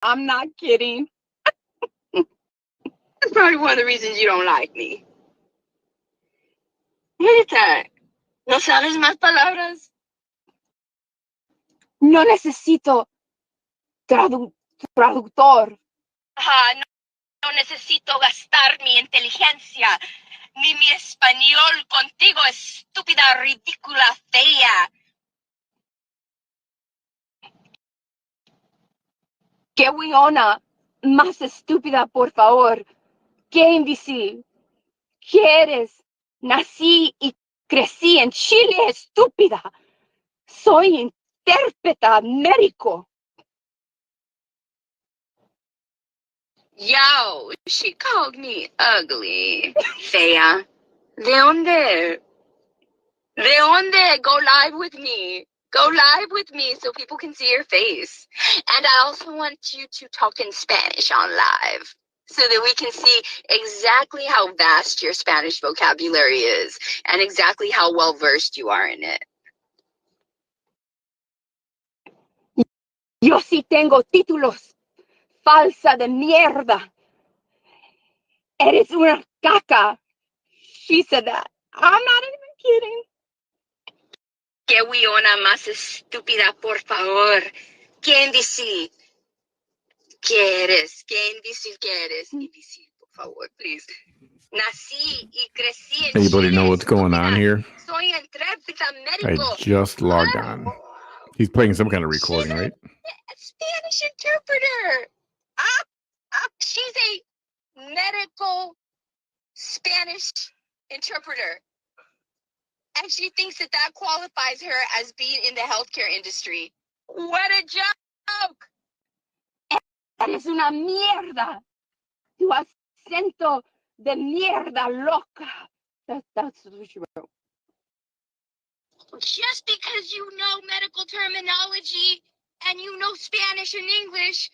I'm not kidding. That's probably one of the reasons you don't like me. Neta, ¿no sabes más palabras? No necesito traductor. No necesito gastar mi inteligencia ni mi español contigo, estúpida, ridícula, fea. Qué weona más estúpida, por favor. Qué imbécil. ¿Qué eres? Nací y crecí en Chile, estúpida. Soy intérprete médico. Yo, she called me ugly. Fea. ¿De dónde? ¿De dónde? Go live with me. Go live with me so people can see your face. And I also want you to talk in Spanish on live so that we can see exactly how vast your Spanish vocabulary is and exactly how well versed you are in it. Yo sí tengo títulos. Falsa de mierda. Eres una caca. She said that. I'm not even kidding. Qué weona más estúpida, por favor. Qué imbécil. ¿Qué eres? Qué imbécil que eres. Imbécil, por favor, please. Nací y crecí en Anybody Chile, know what's going on here? Soy intérprete I médico. just logged on. He's playing some kind of recording, right? Spanish interpreter. She's a medical Spanish interpreter. And she thinks that that qualifies her as being in the healthcare industry. What a joke! Eres una mierda. Tu acento de mierda loca. That's what she wrote. Just because you know medical terminology and you know Spanish and English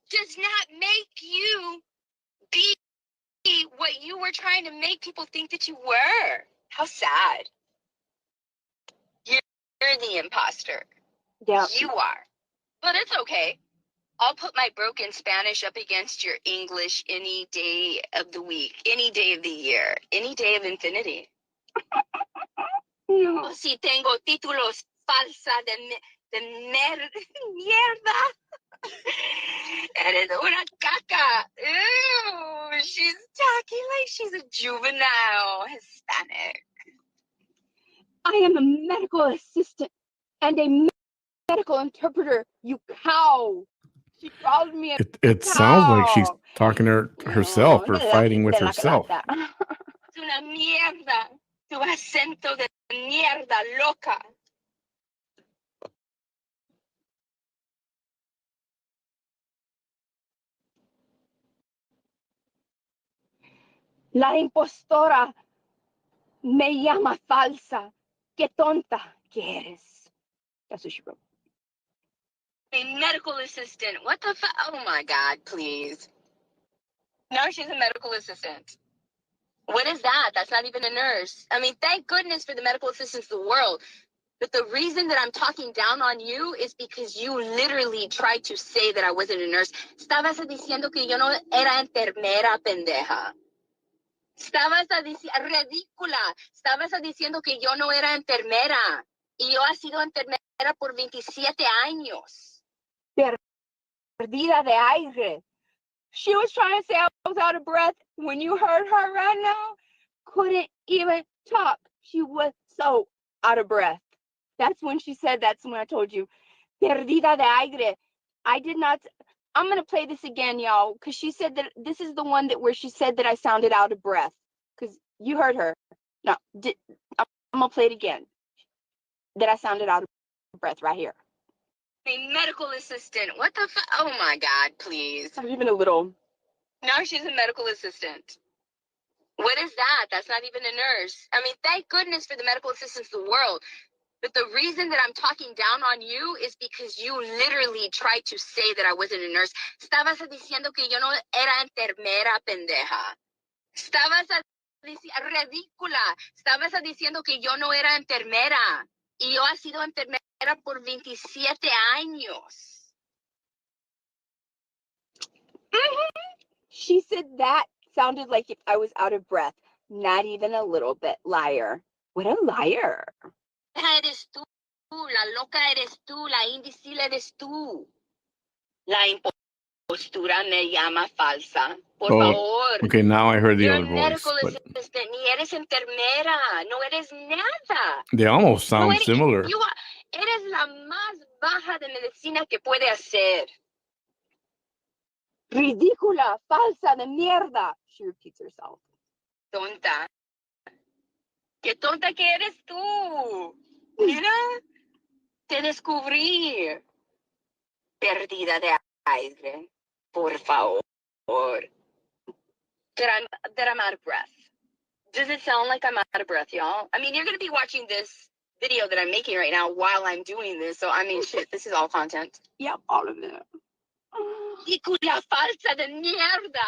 does not make you be what you were trying to make people think that you were. How sad. You're the imposter. Yeah. You are. But it's okay. I'll put my broken Spanish up against your English any day of the week, any day of the year, any day of infinity. No. Si tengo títulos falsa de mierda. Eres una caca. Ew, she's talking like she's a juvenile Hispanic. I am a medical assistant and a medical interpreter, you cow. She called me a It sounds like she's talking to herself or fighting with herself. Es una mierda. Tu acento de mierda loca. La impostora me llama falsa. Qué tonta que eres. That's what she wrote. A medical assistant. What the fuck? Oh my God, please. Now she's a medical assistant. What is that? That's not even a nurse. I mean, thank goodness for the medical assistants of the world. But the reason that I'm talking down on you is because you literally tried to say that I wasn't a nurse. Estabas diciendo que yo no era enfermera, pendeja. Estabas ridícula. Estabas diciendo que yo no era enfermera. Y yo he sido enfermera por 27 años. Perdida de aire. She was trying to say I was out of breath. When you heard her right now, couldn't even talk. She was so out of breath. That's when she said, that's when I told you. Perdida de aire. I did not. I'm going to play this again, y'all, because she said that this is the one that where she said that I sounded out of breath. Because you heard her. No, I'm going to play it again. That I sounded out of breath right here. A medical assistant. What the fuck? Oh my God, please. Not even a little. Now she's a medical assistant. What is that? That's not even a nurse. I mean, thank goodness for the medical assistants of the world. But the reason that I'm talking down on you is because you literally tried to say that I wasn't a nurse. Estabas diciendo que yo no era enfermera, pendeja. Estabas ridícula. Estabas diciendo que yo no era enfermera. Y yo he sido enfermera por 27 años. She said that sounded like if I was out of breath. Not even a little bit. Liar. What a liar. Eres tú. La loca eres tú. La imbécile eres tú. La impostura me llama falsa. Por favor. Okay, now I heard the You're other a voice. medical But assistant. Ni eres enfermera. No eres nada. they almost sound eres, similar. Eres la más baja de medicina que puede hacer. Ridícula, falsa, de mierda. She repeats herself. Tonta. Qué tonta que eres tú. Mira, te descubrí. Perdida de aire. Por favor. That I'm out of breath. Does it sound like I'm out of breath, y'all? I mean, you're going to be watching this video that I'm making right now while I'm doing this. So, I mean, shit, this is all content. Yep, all of it. Ridícula falsa de mierda.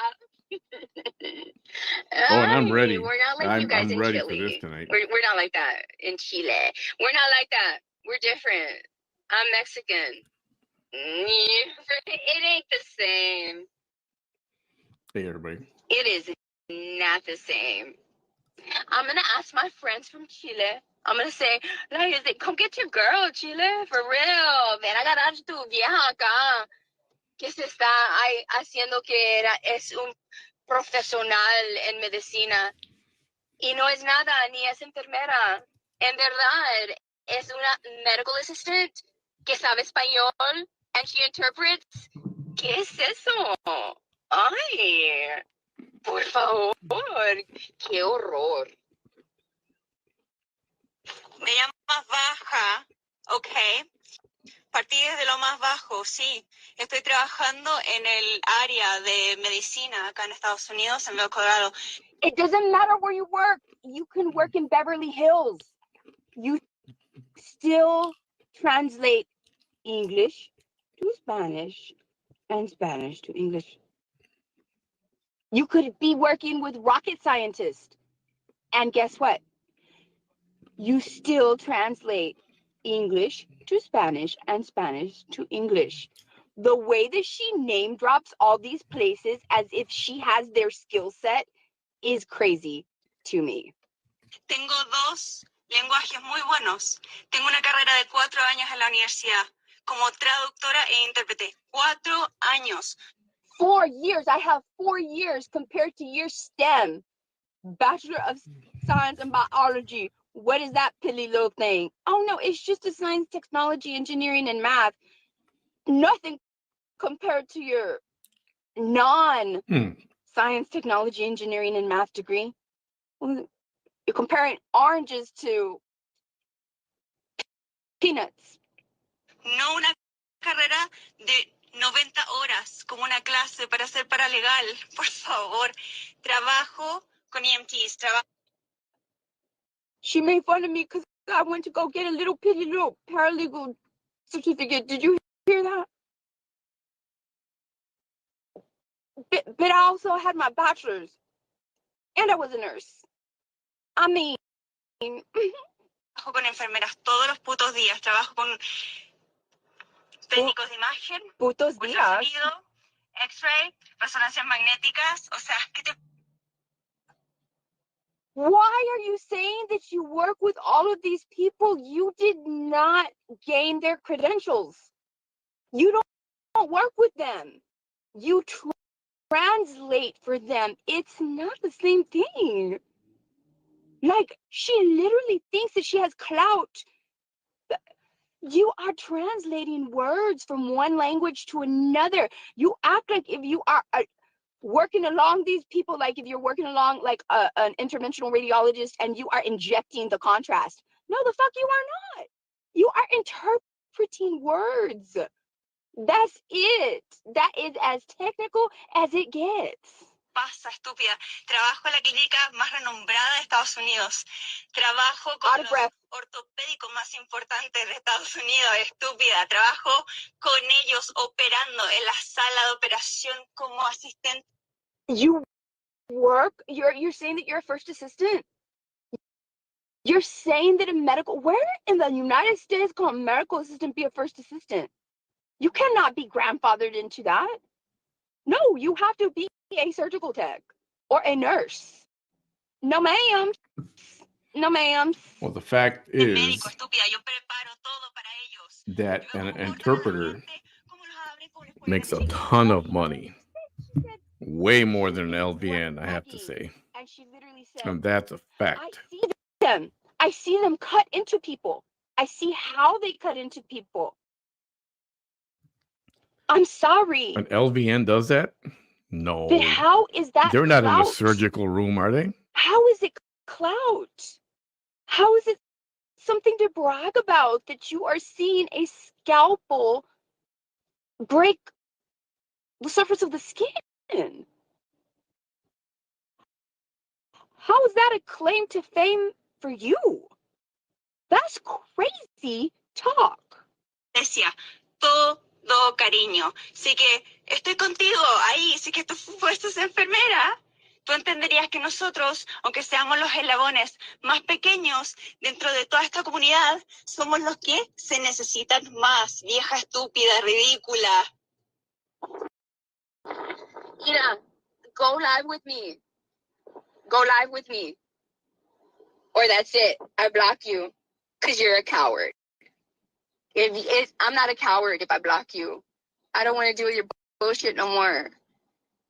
And I'm ready. We're not like you guys I'm in ready Chile. for this tonight. We're not like that in Chile. We're not like that. We're different. I'm Mexican. It ain't the same. Hey, everybody. It is not the same. I'm going to ask my friends from Chile. I'm going to say, come get your girl, Chile, for real. Ven a agarrar tu vieja acá. Que se está haciendo que es un profesional en medicina. Y no es nada, ni es enfermera. En verdad, es una medical assistant que sabe español and she interprets. ¿Qué es eso? Ay, por favor, qué horror. Me llamas baja, ok. Partí desde lo más bajo, sí. Estoy trabajando en el área de medicina acá en Estados Unidos, en Colorado. It doesn't matter where you work. You can work in Beverly Hills. You still translate English to Spanish and Spanish to English. You could be working with rocket scientists. And guess what? You still translate English to Spanish and Spanish to English. The way that she name drops all these places as if she has their skill set is crazy to me. Tengo 2 lenguajes muy buenos. Tengo una carrera de 4 años en la universidad como traductora e intérprete. 4 años. 4 years. I have 4 years compared to your STEM. Bachelor of Science and Biology. What is that pilly little thing? Oh, no, it's just a science, technology, engineering, and math. Nothing compared to your non-science, technology, engineering, and math degree. You're comparing oranges to peanuts. No una carrera de 90 horas como una clase para ser paralegal. Por favor, trabajo con EMTs. She made fun of me because I went to go get a little pitty little paralegal certificate. Did you hear that? But I also had my bachelor's. And I was a nurse. I mean... Trabajo con enfermeras todos los putos días. Trabajo con técnicos de imagen, ultrasonido, X-ray, resonancias magnéticas. O sea, ¿qué te... Why are you saying that you work with all of these people? You did not gain their credentials. You don't work with them. You translate for them. It's not the same thing. Like, she literally thinks that she has clout. You are translating words from one language to another. You act like if you are working along these people, like if you're working along like an interventional radiologist and you are injecting the contrast. No, the fuck you are not. You are interpreting words. That's it. That is as technical as it gets. Pasa, estúpida. Trabajo en la clínica más renombrada de Estados Unidos. Trabajo con los ortopédicos más importantes de Estados Unidos, estúpida. Trabajo con ellos operando en la sala de operación como asistente. You work? You're saying that you're a first assistant? You're saying that where in the United States can a medical assistant be a first assistant? You cannot be grandfathered into that. No, you have to be a surgical tech or a nurse. No, ma'am. No, ma'am. Well, the fact El médico, is estúpida, yo preparo todo para ellos. that Luego an cortan a la interpreter gente, cómo los abren, cómo les ponen makes a el chip. ton of money. Way more than an LVN, I have to say. And she literally said, And that's a I fact. see them. I see them cut into people. I see how they cut into people. I'm sorry. An LVN does that? No. But how is that They're not in the clout? surgical room, are they? How is it clout? How is it something to brag about that you are seeing a scalpel break the surface of the skin? How is that a claim to fame for you? That's crazy talk. Decía, todo cariño. Así que estoy contigo ahí. Si que tú fueses enfermera, tú entenderías que nosotros, aunque seamos los eslabones más pequeños dentro de toda esta comunidad, somos los que se necesitan más. Vieja estúpida, ridícula. Ina, go live with me. Go live with me. Or that's it. I block you because you're a coward. I'm not a coward if I block you. I don't want to deal with your bullshit no more.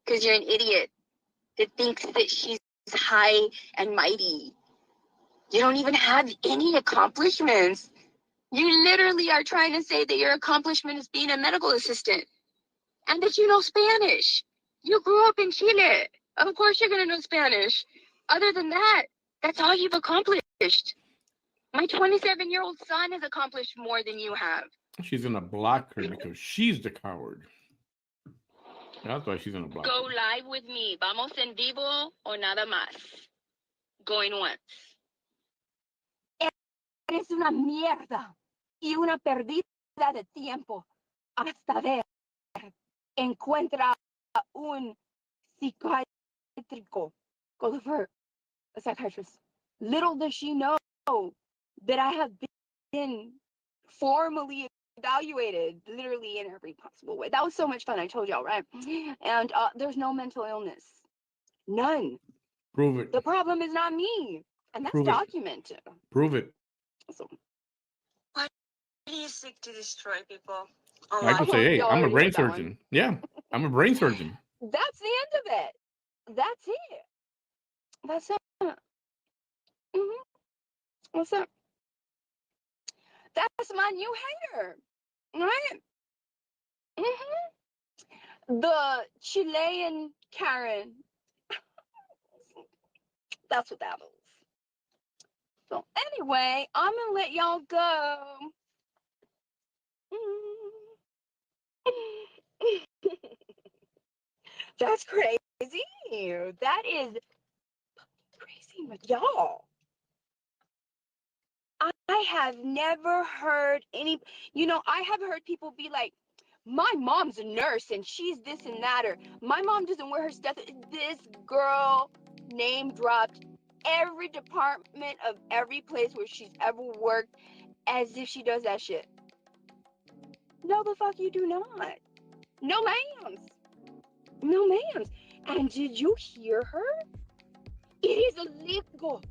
Because you're an idiot that thinks that she's high and mighty. You don't even have any accomplishments. You literally are trying to say that your accomplishment is being a medical assistant and that you know Spanish. You grew up in Chile. Of course you're going to know Spanish. Other than that, that's all you've accomplished. My 27-year-old son has accomplished more than you have. She's going to block her because she's the coward. That's why she's going to block her. Go live with me. Vamos en vivo o nada más. Going once. Eres una mierda y una perdida de tiempo hasta ver. Encuentra un psiquiátrico. Go look for her, a psychiatrist. Little does she know that I have been formally evaluated literally in every possible way. That was so much fun. I told y'all, right? And there's no mental illness. None. Prove it. The problem is not me. And that's documented. Prove it. So, Why do you seek to destroy people? I can say, hey, I'm a brain surgeon. Yeah, I'm a brain surgeon. That's the end of it. That's it. That's it. Mm-hmm. What's up? That's my new hair. Right? Mm-hmm. The Chilean Karen. That's what that is. So anyway, I'm gonna let y'all go. That's crazy. That is crazy with y'all. I have never heard any, I have heard people be like, my mom's a nurse and she's this and that, or my mom doesn't wear her stuff. This girl name dropped every department of every place where she's ever worked as if she does that shit. No, the fuck you do not. No, ma'ams. No, ma'ams. And did you hear her? It is illegal.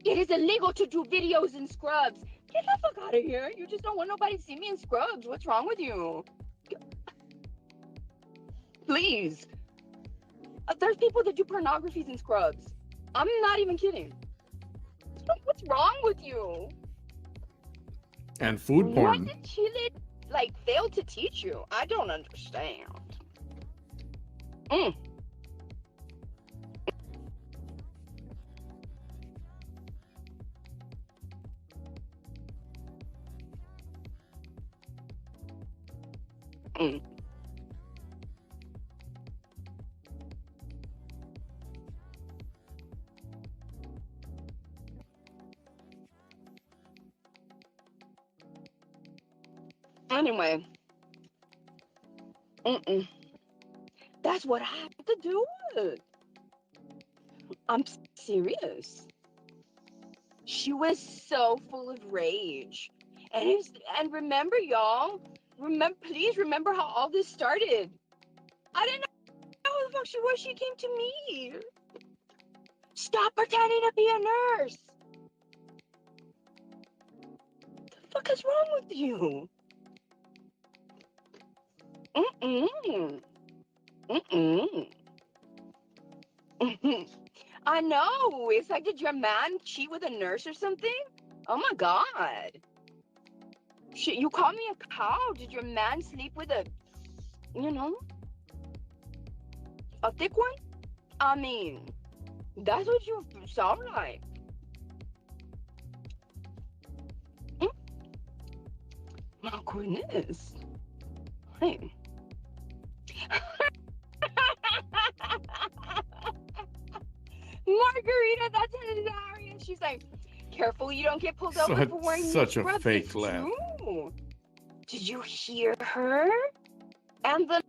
It is illegal to do videos in scrubs. Get the fuck out of here. You just don't want nobody to see me in scrubs. What's wrong with you? Please. There's people that do pornographies in scrubs. I'm not even kidding. What's wrong with you? And food porn. What did Chile fail to teach you? I don't understand. Anyway. That's what I have to do with. I'm serious. She was so full of rage. And remember, y'all, please remember how all this started. I didn't she came to me. Stop pretending to be a nurse. What the fuck is wrong with you? I know. It's like, did your man cheat with a nurse or something? Oh my God. Shit, you call me a cow. Did your man sleep with a thick one? I mean, that's what you sound like. My goodness. Hey. Margarita, that's hilarious. She's like, careful you don't get pulled over for wearing such a scrubs. fake It's laugh. true. Did you hear her? And the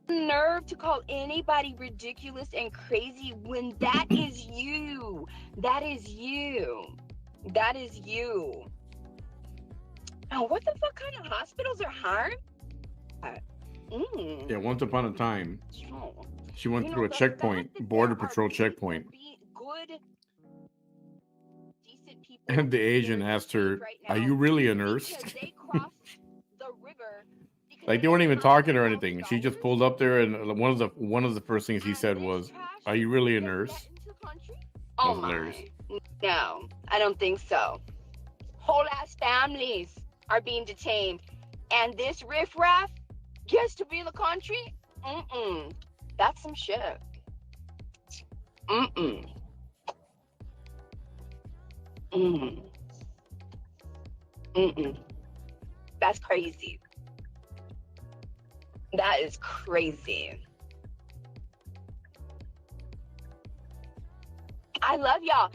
nerve to call anybody ridiculous and crazy when that is you. That is you. That is you. Oh, what the fuck kind of hospitals are hiring? Yeah, once upon a time, Oh. she went You through know, a the checkpoint, fact that border there are patrol checkpoint, good, decent people and the that agent are asked her, deceived right "Are now you really a nurse?" because they crossed the river because Like they weren't even talking or anything. She just pulled up there, and one of the first things he said was, "Are you really a nurse?" Oh That's hilarious. my. No, I don't think so. Whole ass families are being detained. And this riffraff gets to be in the country? That's some shit. That's crazy. That is crazy. I love y'all.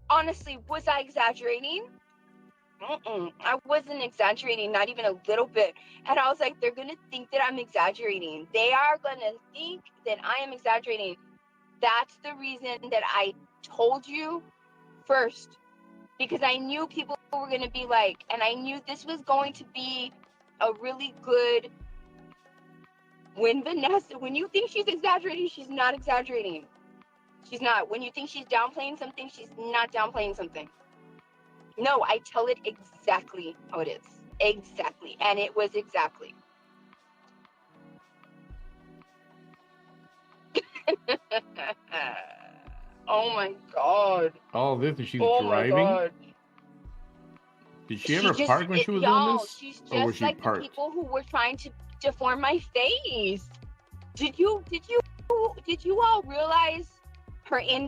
Honestly, was I exaggerating? I wasn't exaggerating, not even a little bit. And I was like, they're going to think that I'm exaggerating. They are going to think that I am exaggerating. That's the reason that I told you first, because I knew people were going to be like, and I knew this was going to be a really good, when you think she's exaggerating, she's not exaggerating. She's not. When you think she's downplaying something, she's not downplaying something. No, I tell it exactly how it is. Exactly. And it was exactly. Oh my God. All this, and she's Oh my driving. God. Did she ever park when she was doing this, she's or was just she like parked? the people who were trying to deform my face. Did you all realize her in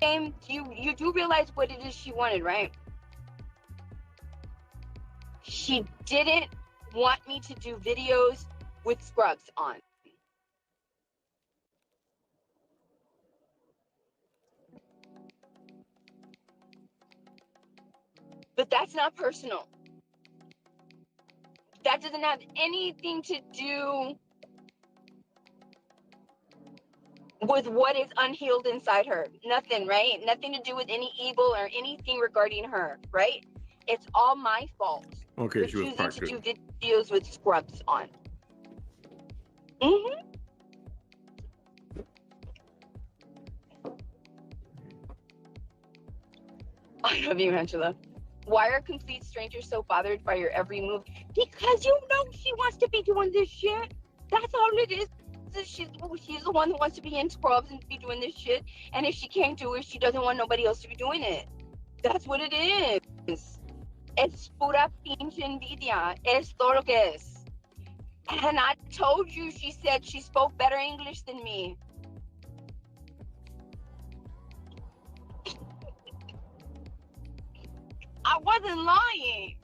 game? You do realize what it is she wanted, right? She didn't want me to do videos with scrubs on. But that's not personal. That doesn't have anything to do with what is unhealed inside her. Nothing, right? Nothing to do with any evil or anything regarding her, right? It's all my fault. Okay, for she was choosing parked. to do videos with scrubs on. I love you, Angela. Why are complete strangers so bothered by your every move? Because you know she wants to be doing this shit. That's all it is. She's the one who wants to be in scrubs and be doing this shit. And if she can't do it, she doesn't want nobody else to be doing it. That's what it is. Es pura pinche envidia. Es todo lo que es. And I told you, she said she spoke better English than me. I wasn't lying.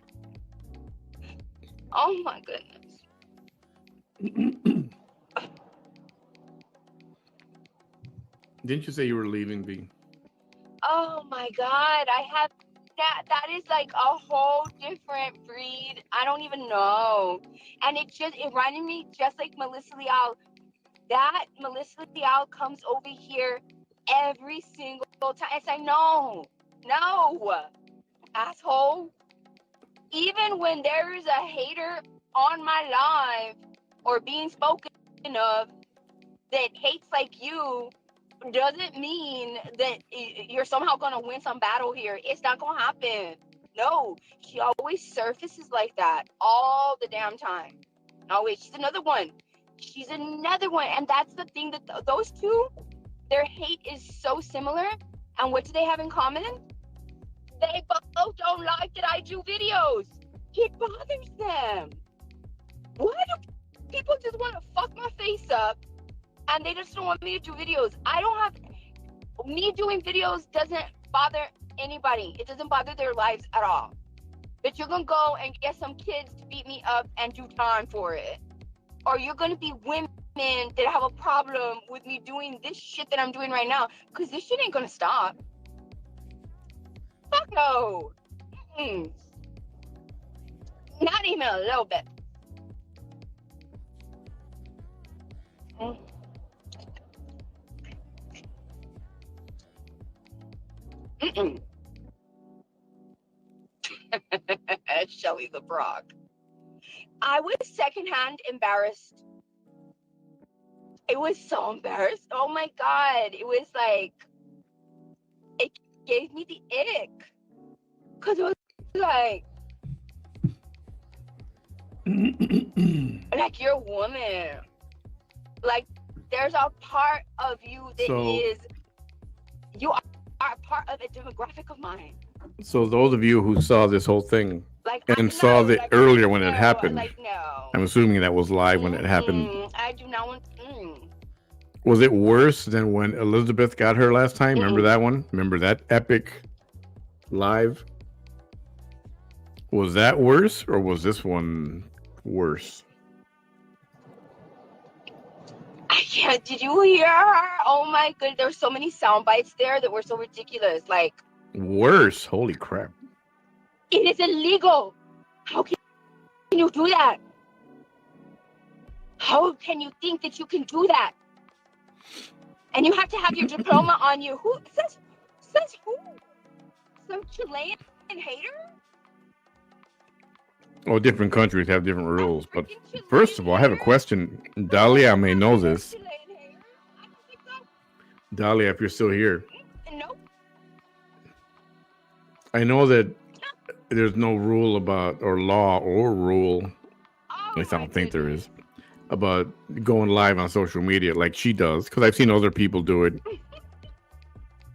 Oh my goodness. Didn't you say you were leaving, B? Oh my God. I have that is like a whole different breed. I don't even know. And it reminded me just like Melissa Leal. That Melissa Leal comes over here every single time. It's like, no, asshole. Even when there is a hater on my live or being spoken of, that hates like you doesn't mean that you're somehow gonna win some battle here. It's not gonna happen. No, she always surfaces like that all the damn time. Always. She's another one. And that's the thing, that those two, their hate is so similar. And what do they have in common? They both don't like that I do videos. It bothers them. Why do people just want to fuck my face up and they just don't want me to do videos? Me doing videos doesn't bother anybody. It doesn't bother their lives at all. But you're going to go and get some kids to beat me up and do time for it. Or you're going to be women that have a problem with me doing this shit that I'm doing right now, because this shit ain't going to stop. Fuck no. Not even a little bit. Shelly the Brock. I was secondhand embarrassed. It was so embarrassed. Oh my God. It was like, it gave me the ick. Because it was like, like, you're a woman. Like, there's a part of you that you are part of a demographic of mine. So those of you who saw this whole thing saw it earlier when it happened, I'm assuming that was live when it happened. I do not want. Was it worse than when Elizabeth got her last time? Remember that one? Remember that epic live? Was that worse, or was this one worse? Yeah, did you hear her? Oh my god, there's so many sound bites there that were so ridiculous. Like, worse? Holy crap. It is illegal. How can you do that? How can you think that you can do that? And you have to have your diploma on you. Who says who? Some Chilean hater? Well, different countries have different rules, but first of all, I have a question. Dahlia may know this. Dahlia, if you're still here. No. I know that there's no rule about, or law or rule, at least I don't think there is, about going live on social media like she does, because I've seen other people do it.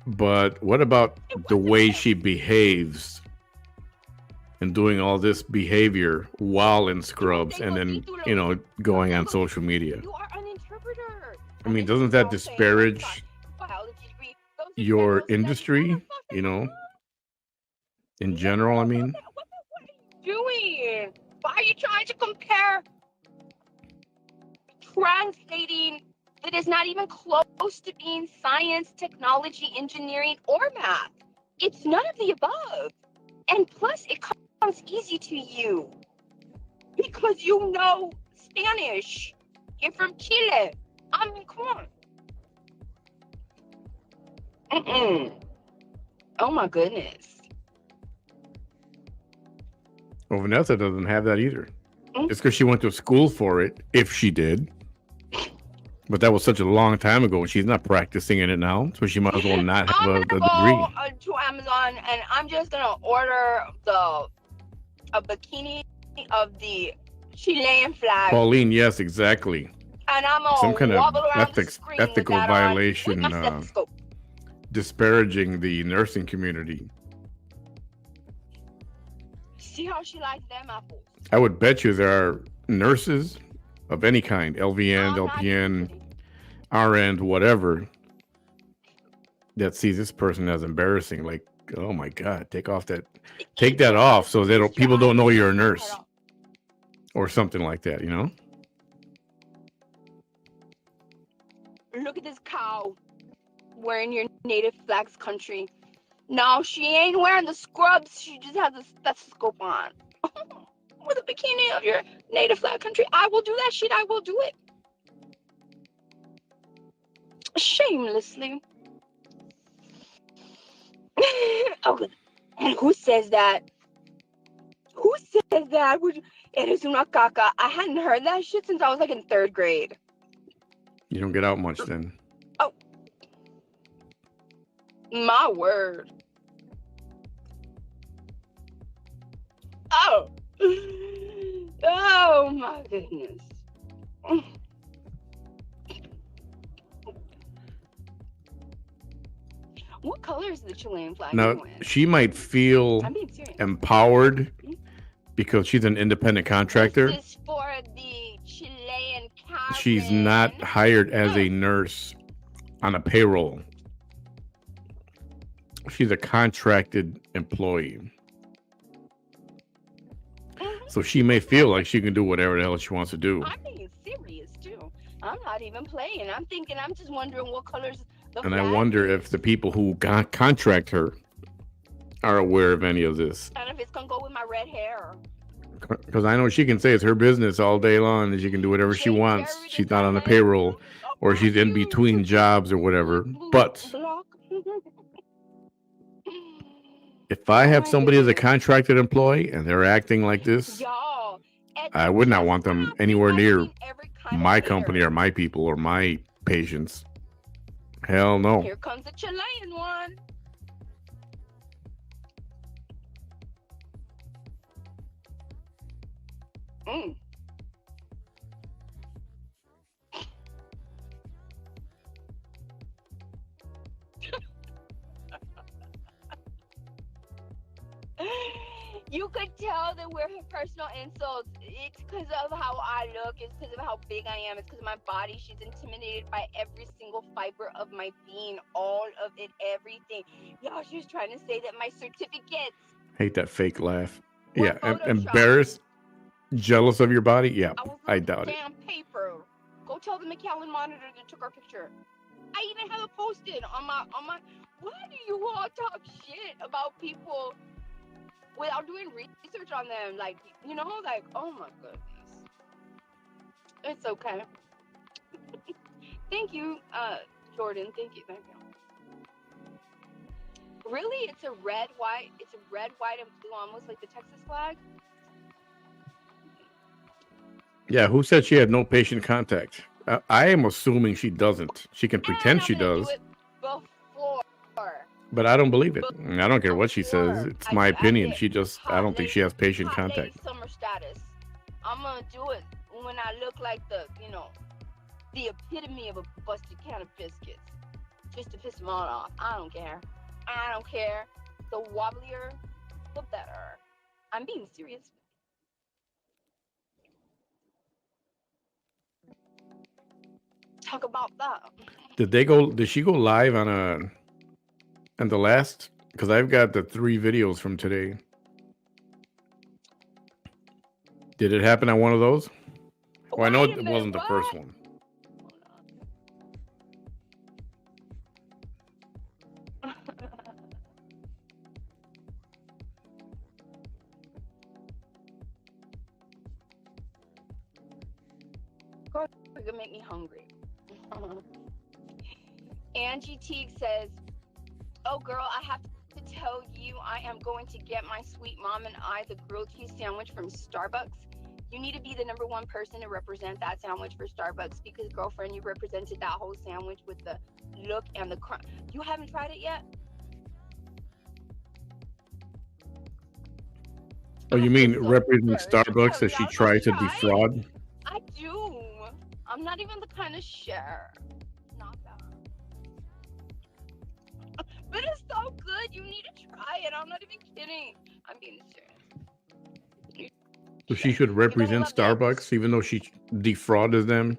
But what about the way she behaves and doing all this behavior while in scrubs and then, going on social media? You are an interpreter. I mean, doesn't that disparage your industry, in general? I mean, what are you doing? Why are you trying to compare translating that is not even close to being science, technology, engineering, or math? It's none of the above. And plus, it comes easy to you because you know Spanish. You're from Chile. I mean, come on. Oh my goodness. Well, Vanessa doesn't have that either. It's because she went to school for it, if she did. But that was such a long time ago, and she's not practicing in it now, so she might as well not have a degree. I'm gonna go to Amazon, and I'm just gonna order a bikini of the Chilean flag. Pauline, yes, exactly. And I'm gonna some kind of ethical violation, disparaging the nursing community. See how she likes them apples. I would bet you there are nurses of any kind, LVN, LPN, RN, whatever, that sees this person as embarrassing. Like, oh my God, take that off so people don't know you're a nurse or something like that, Look at this cow wearing your native flag's country. No, she ain't wearing the scrubs. She just has a stethoscope on. With a bikini of your native flag country. I will do that shit. I will do it. Shamelessly. Oh, and who says that? Who says that? Eres una caca. I hadn't heard that shit since I was like in 3rd grade. You don't get out much then. Oh, my word. Oh, oh my goodness. What color is the Chilean flag? Now, Anyway? she might feel I'm being serious. empowered because she's an independent contractor. This is for the Chilean Karen. She's not hired as a nurse on a payroll. She's a contracted employee. So she may feel like she can do whatever the hell she wants to do. I'm being serious too. I'm not even playing. I'm just wondering what colors the And I flag wonder is. if the people who contract her are aware of any of this. And if it's gonna go with my red hair. Because I know she can say it's her business all day long and she can do whatever she wants. She's not on the payroll or she's in between jobs or whatever. But if I have somebody as a contracted employee and they're acting like this, Y'all, I would not want them anywhere near my company or my people or my patients. Hell no. Here comes the Chilean one. You could tell that we're personal insults. It's because of how I look. It's because of how big I am. It's because of my body. She's intimidated by every single fiber of my being. All of it, everything. Y'all, she was trying to say that my certificates. Hate that fake laugh. were Yeah, photoshopped. embarrassed, jealous of your body. Yeah, I doubt it. Damn paper. Go tell the McAllen monitor that took our picture. I even have it posted on my. Why do you all talk shit about people without doing research on them? Like, you know, like, oh my goodness. It's okay. Thank you, Jordan. Thank you. Really? It's a red, white, and blue, almost like the Texas flag? Yeah, who said she had no patient contact? I am assuming she doesn't. She can pretend she does. Do it before. But I don't believe it. I don't care what she says. It's my opinion. I don't think she has patient contact. Summer status. I'm gonna do it when I look like the epitome of a busted can of biscuits. Just to piss them all off. I don't care. The wobblier, the better. I'm being serious. Talk about that. Did she go live on the last? Because I've got the 3 videos from today. Did it happen on one of those? Well, I know it wasn't the first one. You're gonna make me hungry. Angie Teague says, "Oh girl, I have to tell you, I am going to get my sweet mom and I the grilled cheese sandwich from Starbucks. You need to be the #1 person to represent that sandwich for Starbucks because, girlfriend, you represented that whole sandwich with the look and the crunch. You haven't tried it yet?" Oh, you mean represent Starbucks as she tried to defraud? I do. I'm not even the kind of share. Not that. But it's so good. You need to try it. I'm not even kidding. I'm being serious. So she should represent Starbucks, even though she defrauded them.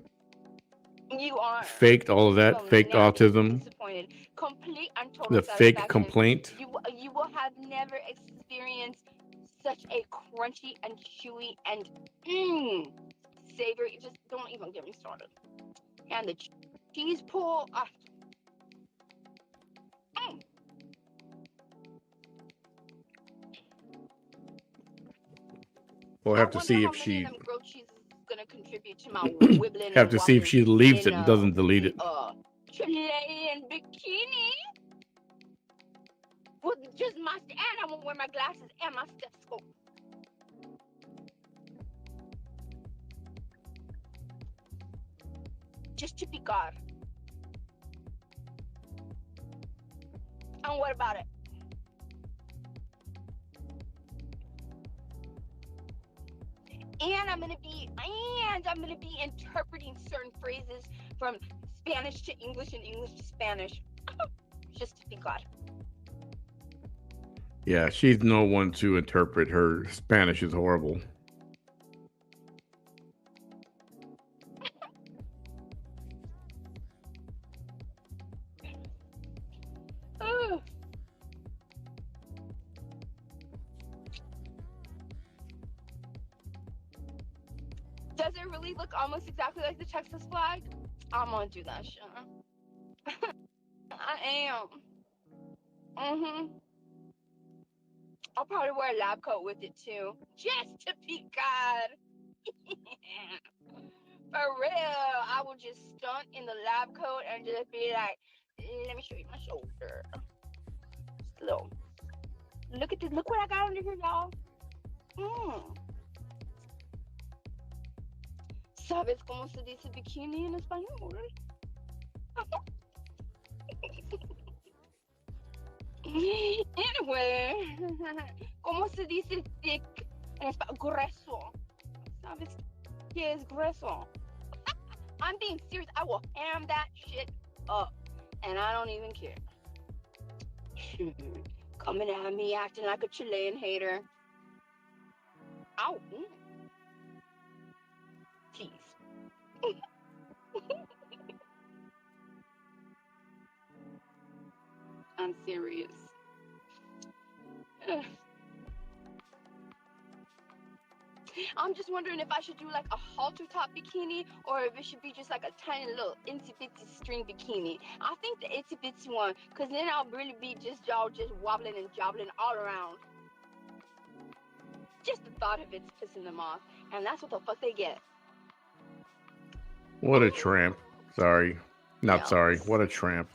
You are. Faked all of that. Faked autism. Disappointed. Complete and total The fake complaint. You will have never experienced such a crunchy and chewy and savory. Just don't even get me started. And the cheese pull. We'll have to see if she gonna contribute to my have to see if she leaves it and doesn't delete it. Chilean bikini. Well, just and I won't wear my glasses and my stethoscope. Just to picar. And what about it? And I'm gonna be interpreting certain phrases from Spanish to English and English to Spanish. Just to picar. Yeah, she's no one to interpret. Her Spanish is horrible. Does it really look almost exactly like the Texas flag? I'm gonna do that shit. I am. I'll probably wear a lab coat with it too, just to be God. For real, I will just stunt in the lab coat and just be like, "Let me show you my shoulder." Just a little. Look at this. Look what I got under here, y'all. ¿Sabes cómo se dice bikini en español? Anyway, ¿cómo se dice thick en español? Grueso. ¿Sabes qué es grueso? I'm being serious. I will ham that shit up. And I don't even care. Coming at me acting like a Chilean hater. Ow. Jeez. I'm serious. I'm just wondering if I should do like a halter top bikini or if it should be just like a tiny little itsy bitsy string bikini. I think the itsy bitsy one, because then I'll really be just y'all just wobbling and jobbling all around. Just the thought of it's pissing them off, and that's what the fuck they get. What a tramp. Sorry. Not sorry. What a tramp.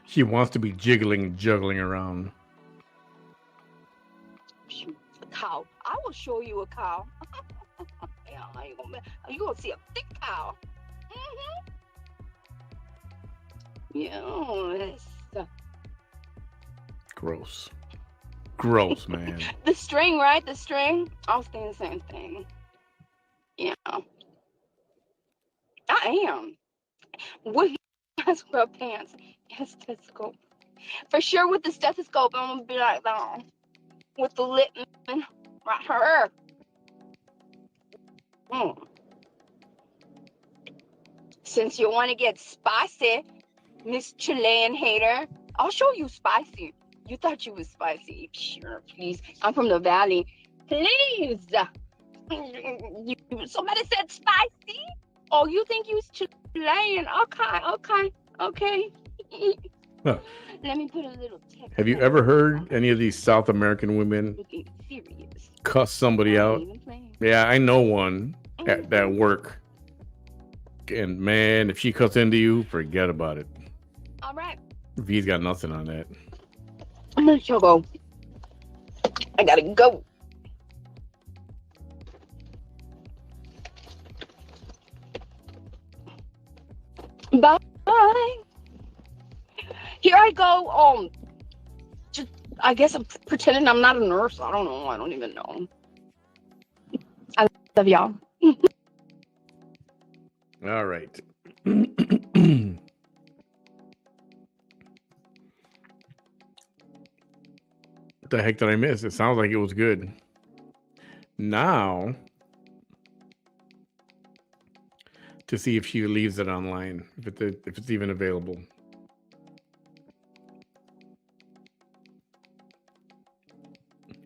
She wants to be juggling around. A cow. I will show you a cow. Yeah, you gonna see a thick cow. Yes. Gross, man. The string, right? The string. I was thinking the same thing. Yeah. I am. With my sweatpants and stethoscope. For sure with the stethoscope, I'm gonna be like that. With the lip right here. Since you want to get spicy, Miss Chilean hater, I'll show you spicy. You thought you was spicy. Sure, please. I'm from the valley. Please. Somebody said spicy? Oh, you think you was Chilean? Okay. Huh. Let me put a little text. Have you ever heard any of these South American women cuss somebody out? Yeah, I know one at work. And man, if she cuts into you, forget about it. All right. V's got nothing on that. I'm gonna go. I gotta go. Bye. Here I go. Just I guess I'm pretending I'm not a nurse. I don't know. I don't even know. I love y'all. All right. What the heck did I miss? It sounds like it was good. Now, to see if she leaves it online, if it's even available.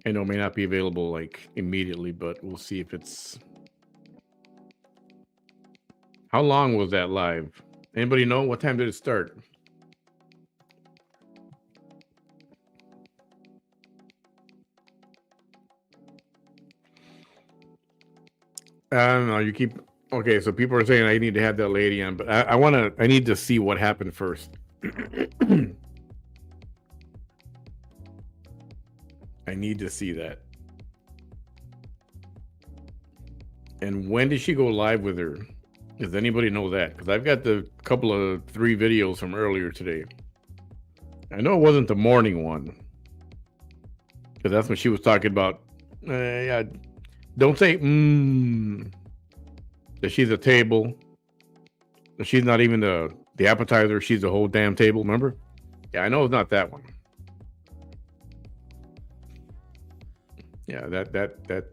I know it may not be available like immediately, but we'll see if it's. How long was that live? Anybody know? What time did it start? I don't know. You keep okay. So people are saying I need to have that lady on, but I need to see what happened first. I need to see that. And when did she go live with her? Does anybody know that? Because I've got the couple of 3 videos from earlier today. I know it wasn't the morning one. Because that's when she was talking about, yeah, don't say, that she's a table. That she's not even the appetizer. She's the whole damn table, remember? Yeah, I know it's not that one. Yeah, that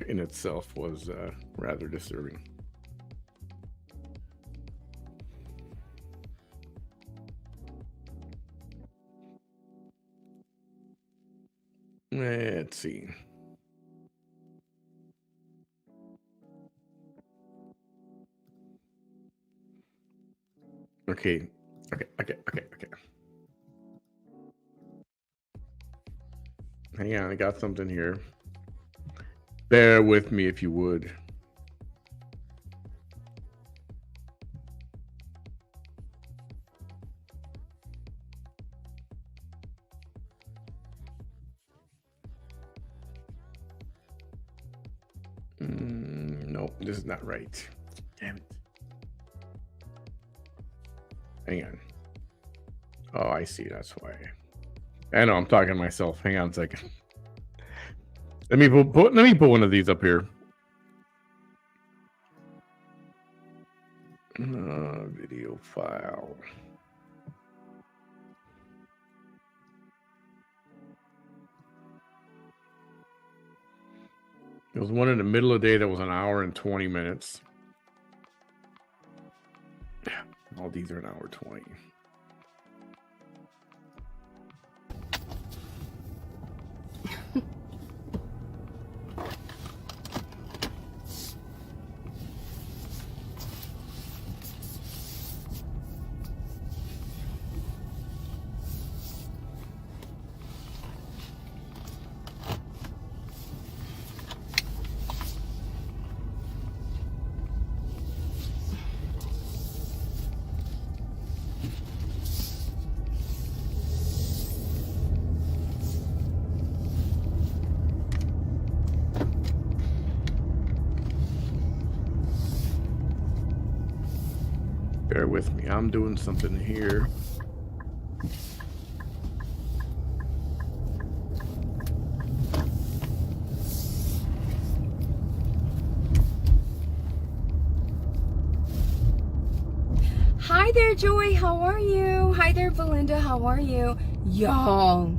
in itself was rather disturbing. Let's see. Okay. Hang on, I got something here. Bear with me if you would. Nope, this is not right. Damn it. Hang on. Oh, I see. That's why. I know I'm talking to myself. Hang on a second. Let me put one of these up here. Video file. There was one in the middle of the day that was an hour and 20 minutes. All these are an hour 20. Bear with me. I'm doing something here. Hi there, Joy. How are you? Hi there, Belinda. How are you? Y'all.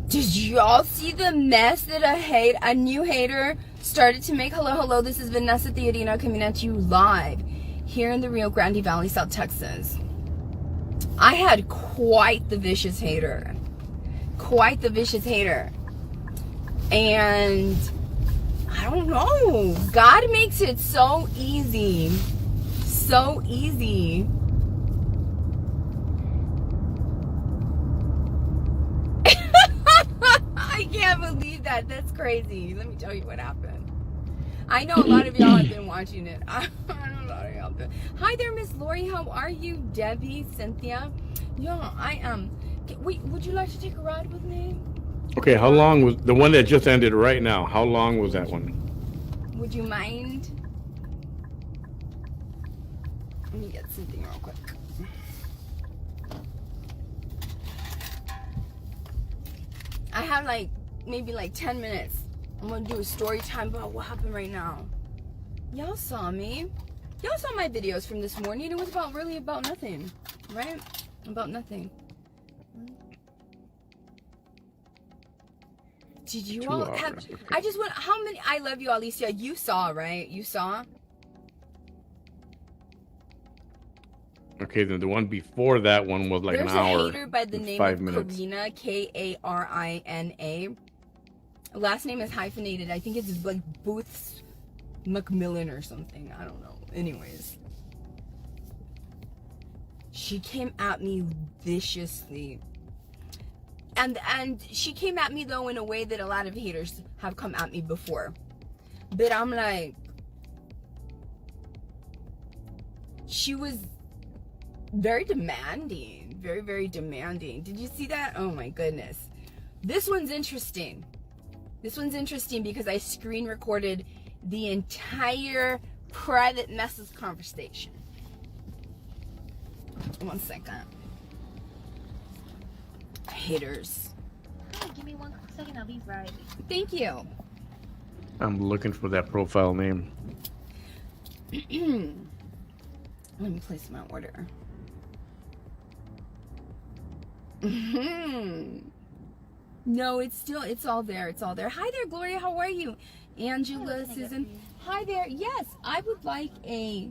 Did y'all see the mess that a new hater started to make? Hello, this is Vanessa Theodina coming at you live here in the Rio Grande Valley, South Texas. I had quite the vicious hater. And I don't know. God makes it so easy. So easy. I can't believe that. That's crazy. Let me tell you what happened. I know a lot of y'all have been watching it. I know a lot of y'all have been. Hi there, Miss Lori. How are you? Debbie, Cynthia. Yeah, I am. Wait, would you like to take a ride with me? Okay, how long was the one that just ended right now? How long was that one? Would you mind? Let me get something real quick. I have maybe 10 minutes. I'm gonna do a story time about what happened right now. Y'all saw me. Y'all saw my videos from this morning. It was really about nothing, right? About nothing. Did you all have? Okay. I just want. How many? I love you, Alicia. You saw, right? You saw. Okay, then the one before that one was like an hour. There's a hater by the name of Karina, Karina. Last name is hyphenated. I think it's like Booths Macmillan or something. I don't know. Anyways, she came at me viciously. And she came at me though in a way that a lot of haters have come at me before. But I'm like, she was very demanding, very demanding. Did you see that? Oh my goodness. This one's interesting. This one's interesting because I screen recorded the entire private message conversation. 1 second. Haters. Oh, give me 1 second, I'll be right. Thank you. I'm looking for that profile name. Let me place my order. No, it's all there. It's all there. Hi there, Gloria. How are you? Angela, Susan. Hi there. Yes, I would like a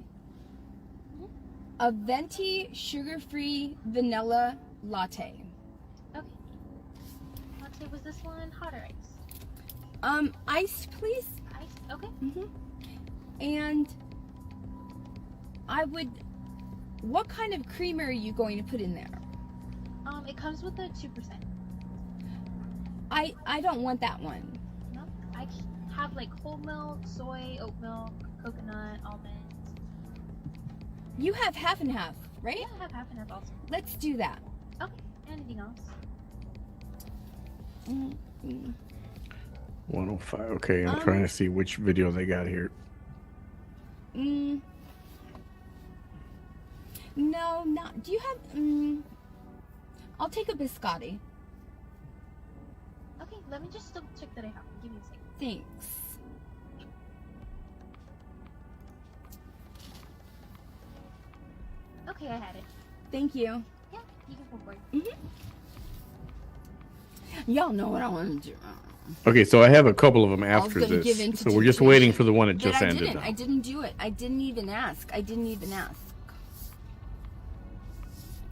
venti sugar-free vanilla latte. Okay. Latte, was this one hot or ice? Iced, please. Ice? Okay. And what kind of creamer are you going to put in there? It comes with a 2%. I don't want that one. No, I have like whole milk, soy, oat milk, coconut, almonds. You have half and half, right? Yeah, I have half and half also. Let's do that. Okay. Anything else? 105. Okay, I'm trying to see which video they got here. No, not. Do you have? I'll take a biscotti. Okay, let me just double check that I have. Give me a second. Thanks. Okay, I had it. Thank you. Yeah, you can pull for it. Y'all know what I want to do. Okay, so I have a couple of them I was after gonna give in this. to So we're just waiting for the one that But just I ended. didn't. I didn't do it. I didn't even ask.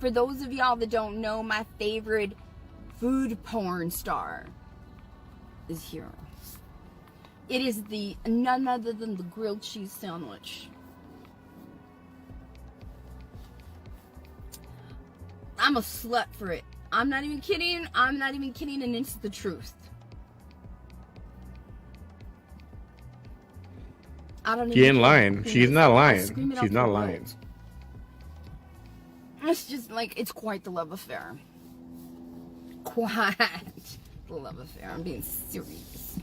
For those of y'all that don't know, my favorite food porn star is here. It is none other than the grilled cheese sandwich. I'm a slut for it. I'm not even kidding, and it's the truth. I don't She ain't even lying. care. She's not I'll lying. scream it She's out not the lying. world. It's just like, it's quite the love affair. Quite the love affair. I'm being serious.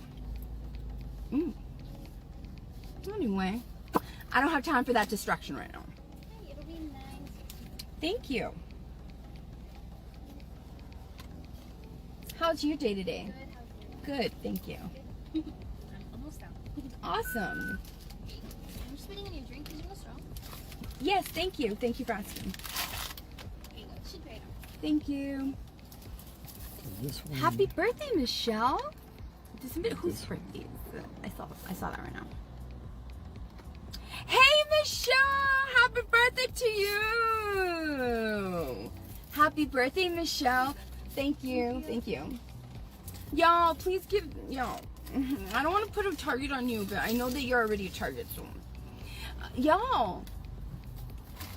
Anyway, I don't have time for that distraction right now. Hey, it'll be nice. Thank you. How's your day today? Good, thank you. I'm almost out. Awesome. I'm just waiting on your drink. Is you want a straw? Yes, thank you. Thank you for asking. Here you go. Should be right on. Thank you. This one. Happy birthday, Michelle. Whose birthday is it? I saw that right now. Hey, Michelle! Happy birthday to you! Happy birthday, Michelle. Thank you. Thank you. Y'all, please give y'all. I don't want to put a target on you, but I know that you're already a target. So, y'all,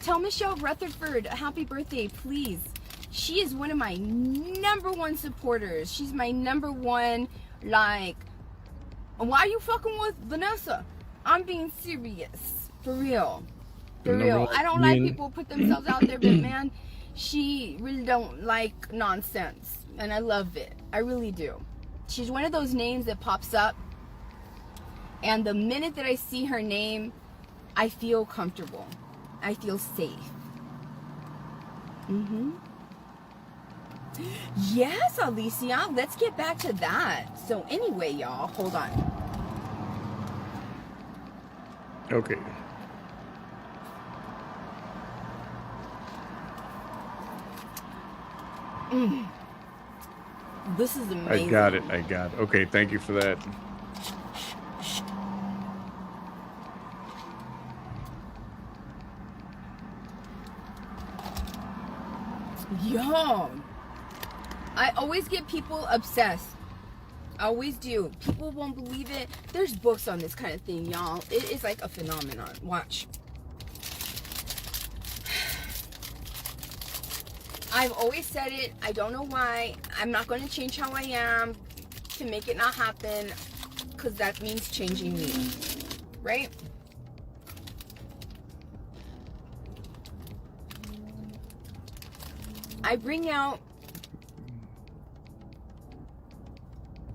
tell Michelle Rutherford a happy birthday, please. She is one of my #1 supporters. She's my #1. Like, why are you fucking with Vanessa? I'm being serious, for real. For real. I don't like people put themselves out there, but man, she really don't like nonsense, and I love it. I really do. She's one of those names that pops up, and the minute that I see her name, I feel comfortable. I feel safe. Yes, Alicia, let's get back to that. So anyway, y'all, hold on. Okay. This is amazing. I got it. Okay, thank you for that. Yo, I always get people obsessed. I always do. People won't believe it. There's books on this kind of thing, y'all. It is like a phenomenon. Watch. I've always said it. I don't know why. I'm not going to change how I am to make it not happen, because that means changing me, right? I bring out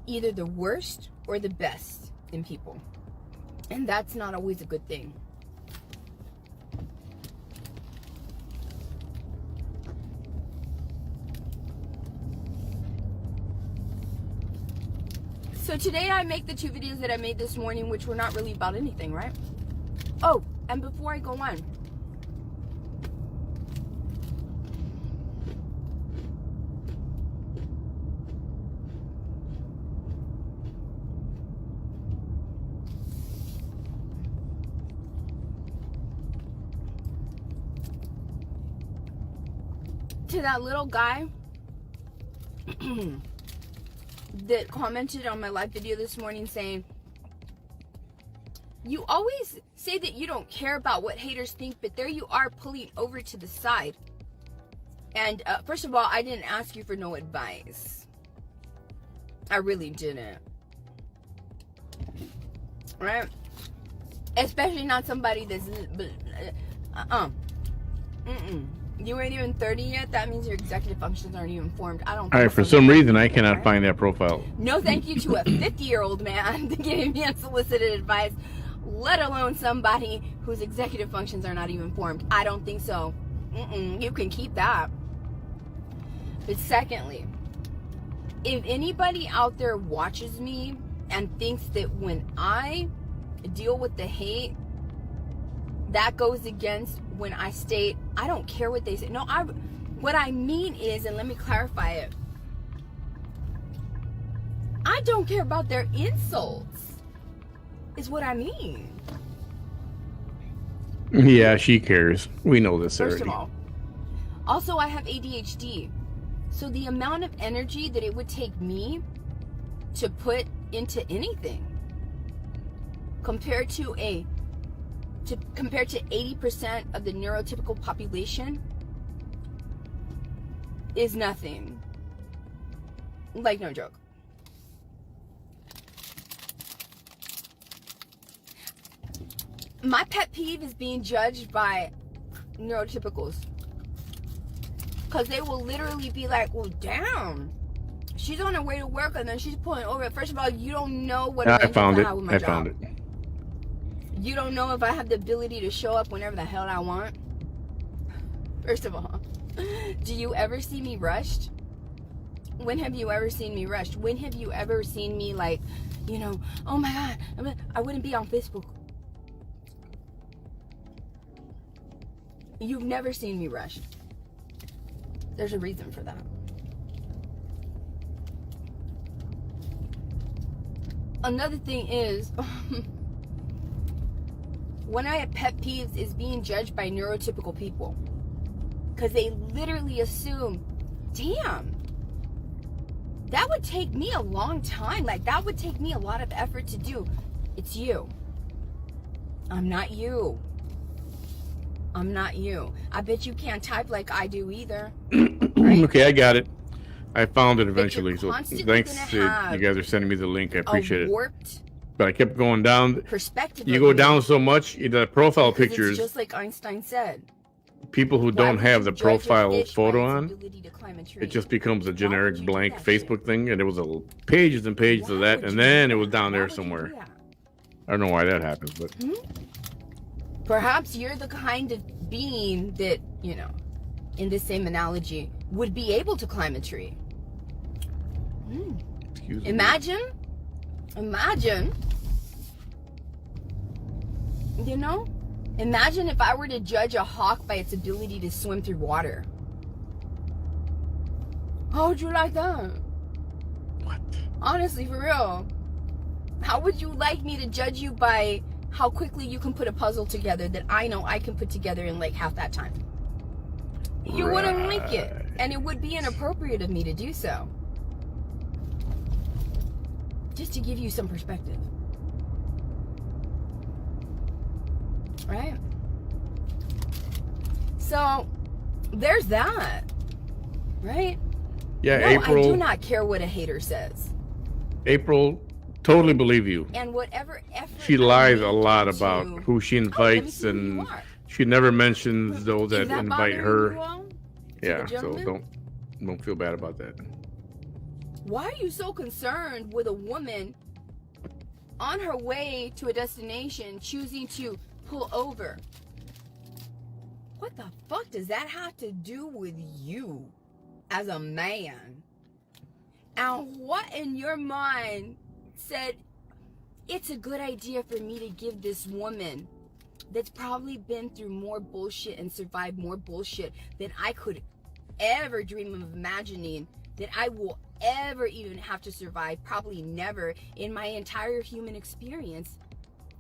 either the worst or the best in people. And that's not always a good thing. So today I make the 2 videos that I made this morning, which were not really about anything, right? Oh, and before I go on, to that little guy that commented on my live video this morning saying, you always say that you don't care about what haters think, but there you are pulling over to the side. And first of all, I didn't ask you for no advice. I really didn't. Right? Especially not somebody that's You ain't even 30 yet. That means your executive functions aren't even formed. I don't. All right, for some reason I cannot find that profile. No, thank you to a 50-year-old man giving me unsolicited advice, let alone somebody whose executive functions are not even formed. I don't think so. You can keep that. But secondly, if anybody out there watches me and thinks that when I deal with the hate, that goes against when I state, I don't care what they say. No, what I mean is, and let me clarify it, I don't care about their insults, is what I mean. Yeah, she cares. We know this already. First of all, also I have ADHD. So the amount of energy that it would take me to put into anything compared to 80% of the neurotypical population is nothing. Like, no joke. My pet peeve is being judged by neurotypicals. Because they will literally be like, well, damn, she's on her way to work and then she's pulling over. First of all, you don't know what I found it. have with my I job. found it. You don't know if I have the ability to show up whenever the hell I want. First of all, do you ever see me rushed? When have you ever seen me rushed? When have you ever seen me like, you know, oh my God, I wouldn't be on Facebook. You've never seen me rushed. There's a reason for that. Another thing is, one of my pet peeves is being judged by neurotypical people. Because they literally assume, damn, that would take me a long time. Like, that would take me a lot of effort to do. It's you. I'm not you. I'm not you. I bet you can't type like I do either. Right? Okay, I got it. I found it eventually. So thanks to you guys are sending me the link. I appreciate it. Warped But I kept going down. perspective. You go down so much, the profile because pictures, it's just like Einstein said. people who Why don't would have you the judge a profile fish by photo its on, ability to climb a tree? it just becomes a Why generic would you do blank that shit? Facebook thing, and it was pages and pages of Why that, would and you then do it was that? down Why there would you do somewhere. that? I don't know why that happens, but Perhaps you're the kind of being that, you know, in the same analogy, would be able to climb a tree. excuse me. Imagine, you know, imagine if I were to judge a hawk by its ability to swim through water. How would you like that? What? Honestly, for real. How would you like me to judge you by how quickly you can put a puzzle together that I know I can put together in like half that time? You wouldn't like it. And it would be inappropriate of me to do so. Just to give you some perspective. Right? So, there's that. Right? Yeah, No, April. I do not care what a hater says. April, totally believe you. And whatever effort She I lies a make lot into- about who she Oh, let me invites, see who you and are. she never mentions those Is that invite bothering her. you all? Yeah, the so gentleman? don't feel bad about that. Why are you so concerned with a woman on her way to a destination choosing to pull over? What the fuck does that have to do with you as a man? And what in your mind said it's a good idea for me to give this woman that's probably been through more bullshit and survived more bullshit than I could ever dream of imagining that I will ever even have to survive, probably never in my entire human experience.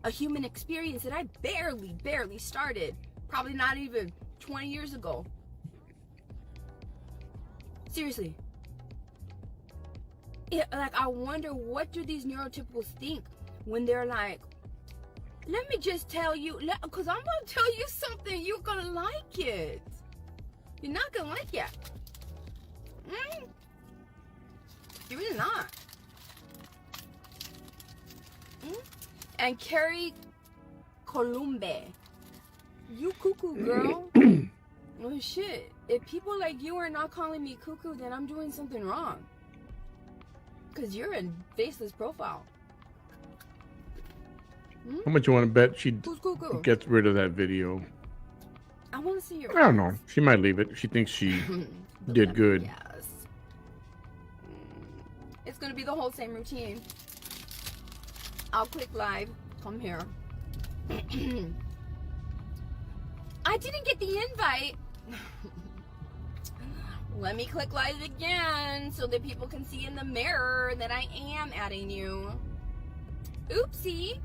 A human experience that I barely started, probably not even 20 years ago. Seriously. I wonder, what do these neurotypicals think when they're like, let me just tell you, because I'm going to tell you something, you're going to like it. You're not going to like it. You're really not. And Carrie Columbe, you cuckoo girl. Oh shit. If people like you are not calling me cuckoo, then I'm doing something wrong. Because you're a faceless profile. How much you want to bet she Who's cuckoo? gets rid of that video? I want to see your I don't know. She might leave it. She thinks she did good. Yes. It's going to be the whole same routine. I'll click live. Come here. I didn't get the invite. Let me click live again so that people can see in the mirror that I am adding you. Oopsie.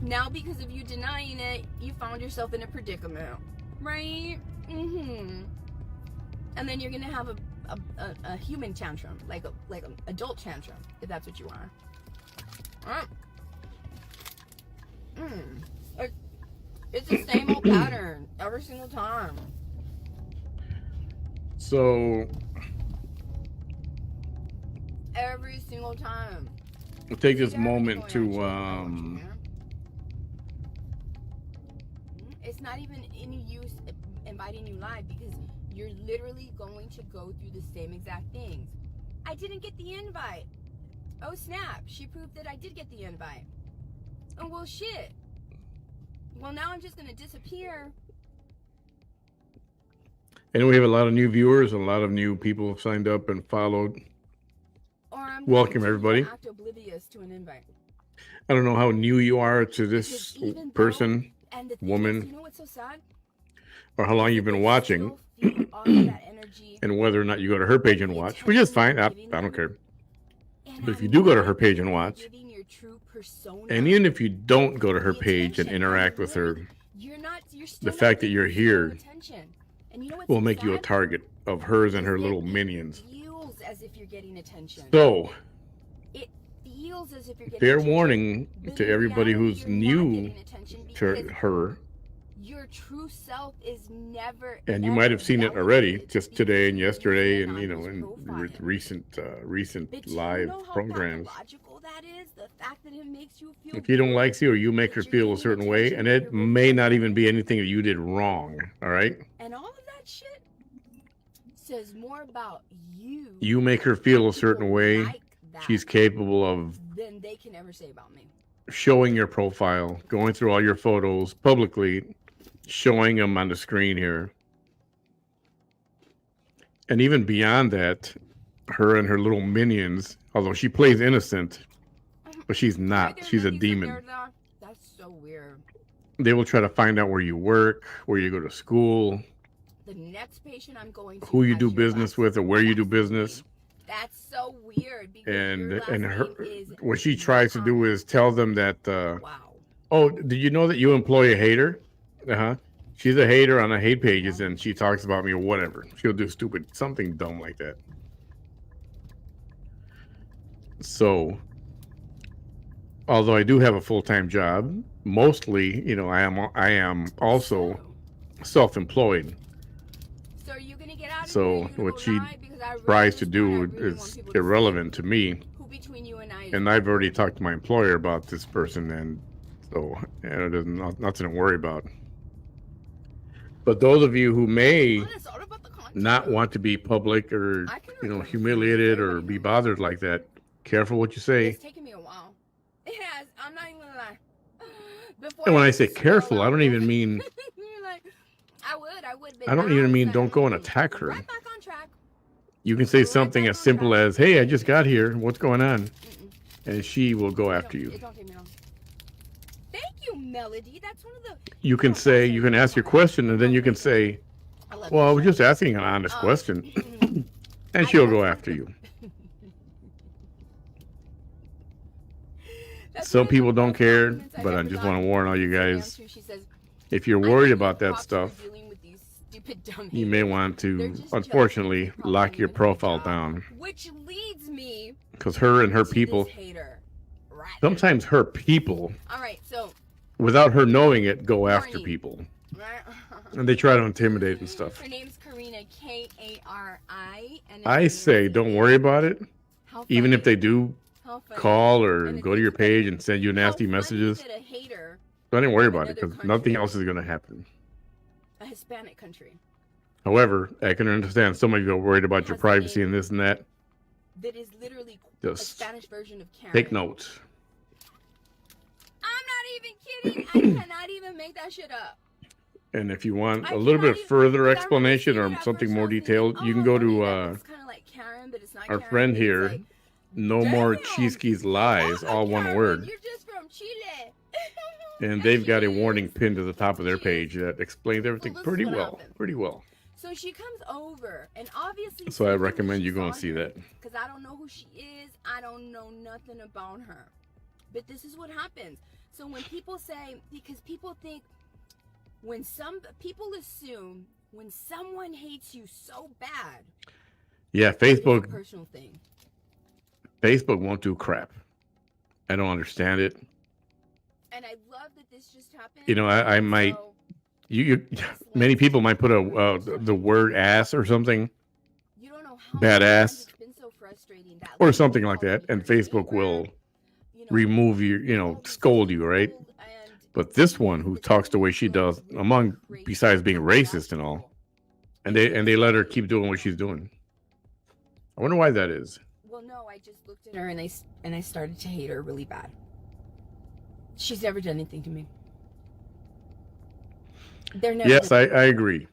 Now because of you denying it, you found yourself in a predicament. Right? And then you're going to have a human tantrum, like an adult tantrum, if that's what you want. It's the same old pattern every single time. So Every single time. we'll take this moment to it's not even any use inviting you live because you're literally going to go through the same exact things. I didn't get the invite. Oh snap, she proved that I did get the invite. Oh well shit. Well now I'm just gonna disappear. and we have a lot of new viewers, a lot of new people have signed up and followed. Or I'm Welcome, going to everybody. act oblivious to an invite. I don't know how new you are to this Because even person, though, and the thing woman, is, you know what's so sad? or how long you've been watching, Still feel all of that energy. and whether or not you go to her page and watch, which is fine. I don't care. But if you do go to her page and watch, Giving your true persona, and even if you don't go to her page and interact with her, you're still the not fact that giving you're her here attention. And you know what's will so make you a sad? target of hers and her Is little that minions. It feels as if you're getting attention. So, It feels as if you're getting fair attention. warning But to in everybody reality, who's you're not new getting attention to because her, your true self is never. and you ever might have seen it already validated just because today and you're yesterday, living and on in whose profile. recent But do you live know how programs. pathological that is? The fact that it makes you feel If you don't good, like you, or you make her that you're feel a getting certain way, attention and when it you're may with not her, even be anything that you did wrong. All right, and all of that shit says more about you. you make her feel a People certain way. like that She's capable of than they can ever say about me. showing your profile, going through all your photos publicly, showing them on the screen here. And even beyond that, her and her little minions, although she plays innocent, but she's Right not. there, She's a Manny's demon. up there, that's so weird. They will try to find out where you work, where you go to school, The next patient I'm going to who you has do your business last- with, or where you do last name. business. That's so weird because And your last and her, name is what she tries to do Muhammad. is tell them that, Wow. oh, did you know that you employ a hater? She's a hater on the hate pages, and she talks about me or whatever. She'll do something dumb like that. So, although I do have a full-time job, mostly, I am also self-employed. So are you gonna get out of So here? Are you gonna what go she live? Because I really tries to just do want- I really want is people to see irrelevant to me. who between you and I is And I've already talked to my employer about this person, and so there's nothing to worry about. But those of you who may honest, all about the not want to be public or, humiliated or be bothered like that. Careful what you say. It's taken me a while. It has. I'm not even gonna lie. And when I say careful, I don't even mean. You're like, I would. I don't even mean don't go and attack her. Right back on track. You can say something as simple as, "Hey, I just got here. What's going on?" And she will go after you. It don't take me long. Thank you, Melody. That's one of the. You can say, you can ask your question, and then you can say, "Well, I was just asking an honest question," and she'll go after you. Some people don't care, but I just want to warn all you guys. If you're worried about that stuff, you may want to, unfortunately, lock your profile down. Which leads me because her and her people, sometimes her people, all right, so without her knowing it, go after people. Right. And they try to intimidate and stuff. Her name's Karina, Kari. I say don't worry about it. Even if they do call or go to your page and send you nasty messages, don't worry about it because nothing else is going to happen. A Hispanic country. However, I can understand some of you are worried about your privacy and this and that. That is literally just a Spanish version of Karen. Take notes. I'm not even kidding. I cannot even make that shit up. And if you want a little bit further explanation or something more detailed, you can go to our friend here, No More Chisqui's Lies, all one word. You're just from Chile. And they've got a warning pinned to the top of their page that explains everything pretty well. Pretty well. So she comes over, and obviously. So I recommend you go and see that. Because I don't know who she is. I don't know nothing about her. But this is what happens. So when people say, because people think, when some people assume when someone hates you so bad. Yeah, Facebook. It's a personal thing. Facebook won't do crap. I don't understand it. And I love that this just happened. You know, I might. Many people might put the word ass or something. You don't know how badass. It's been so frustrating that or something like that, and Facebook will remove you, scold you, right? But this one who talks the way she does, besides being racist and all, and they let her keep doing what she's doing. I wonder why that is. Well, no, I just looked at her and I started to hate her really bad. She's never done anything to me. Yes, I agree.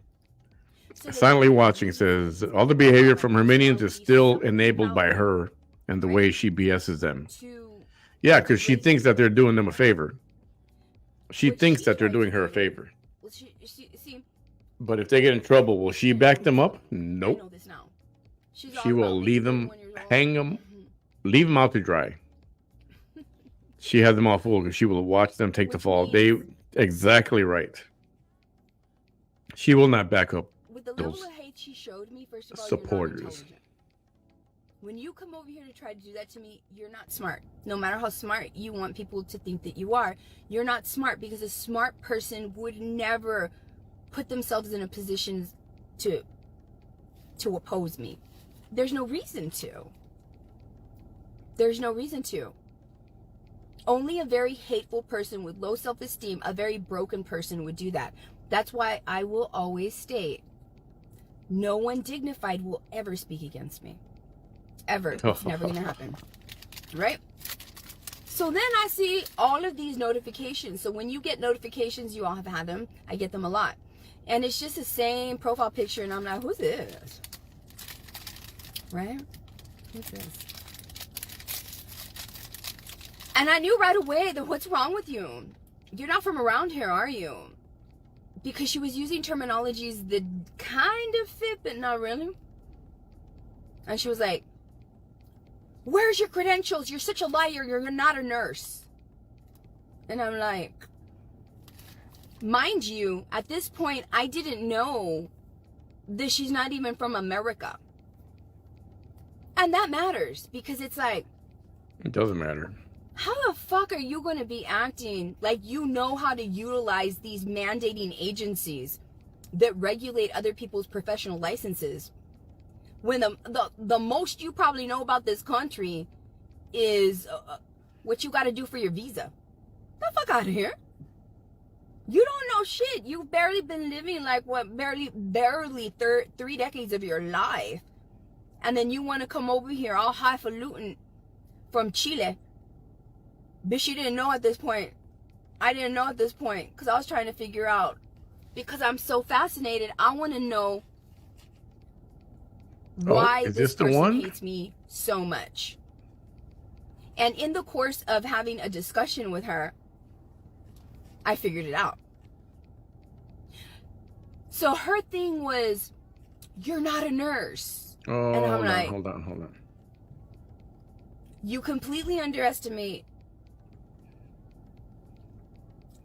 So Silently Watching says all the behavior from her minions is still enabled by her and the way she BS's them. Yeah, because she thinks that they're doing them a favor. She thinks that they're doing her a favor. But if they get in trouble, will she back them up? Nope. She will leave them, hang them, leave them out to dry. She has them all fooled because she will watch them take the fall. Exactly right. She will not back up with the level of hate she showed me. First of all, supporters. When you come over here to try to do that to me, you're not smart. No matter how smart you want people to think that you are, you're not smart, because a smart person would never put themselves in a position to oppose me. There's no reason to. There's no reason to. Only a very hateful person with low self-esteem, a very broken person would do that. That's why I will always state, no one dignified will ever speak against me. Ever. It's never going to happen. Right? So then I see all of these notifications. So when you get notifications, you all have had them. I get them a lot. And it's just the same profile picture, and I'm like, who's this? Right? Who's this? And I knew right away that what's wrong with you? You're not from around here, are you? Because she was using terminologies that kind of fit, but not really. And she was like, where's your credentials? You're such a liar. You're not a nurse. And I'm like, mind you, at this point, I didn't know that she's not even from America. And that matters, because it's like, it doesn't matter. How the fuck are you going to be acting like you know how to utilize these mandating agencies that regulate other people's professional licenses, when the most you probably know about this country is what you got to do for your visa? Get the fuck out of here. You don't know well, shit, you've barely been living like what, barely 3 decades of your life. And then you want to come over here all highfalutin from Chile. But she didn't know at this point. I didn't know at this point because I was trying to figure out, because I'm so fascinated. I want to know why this person hates me so much. And in the course of having a discussion with her, I figured it out. So her thing was, you're not a nurse. Oh, and I'm like, hold on. You completely underestimate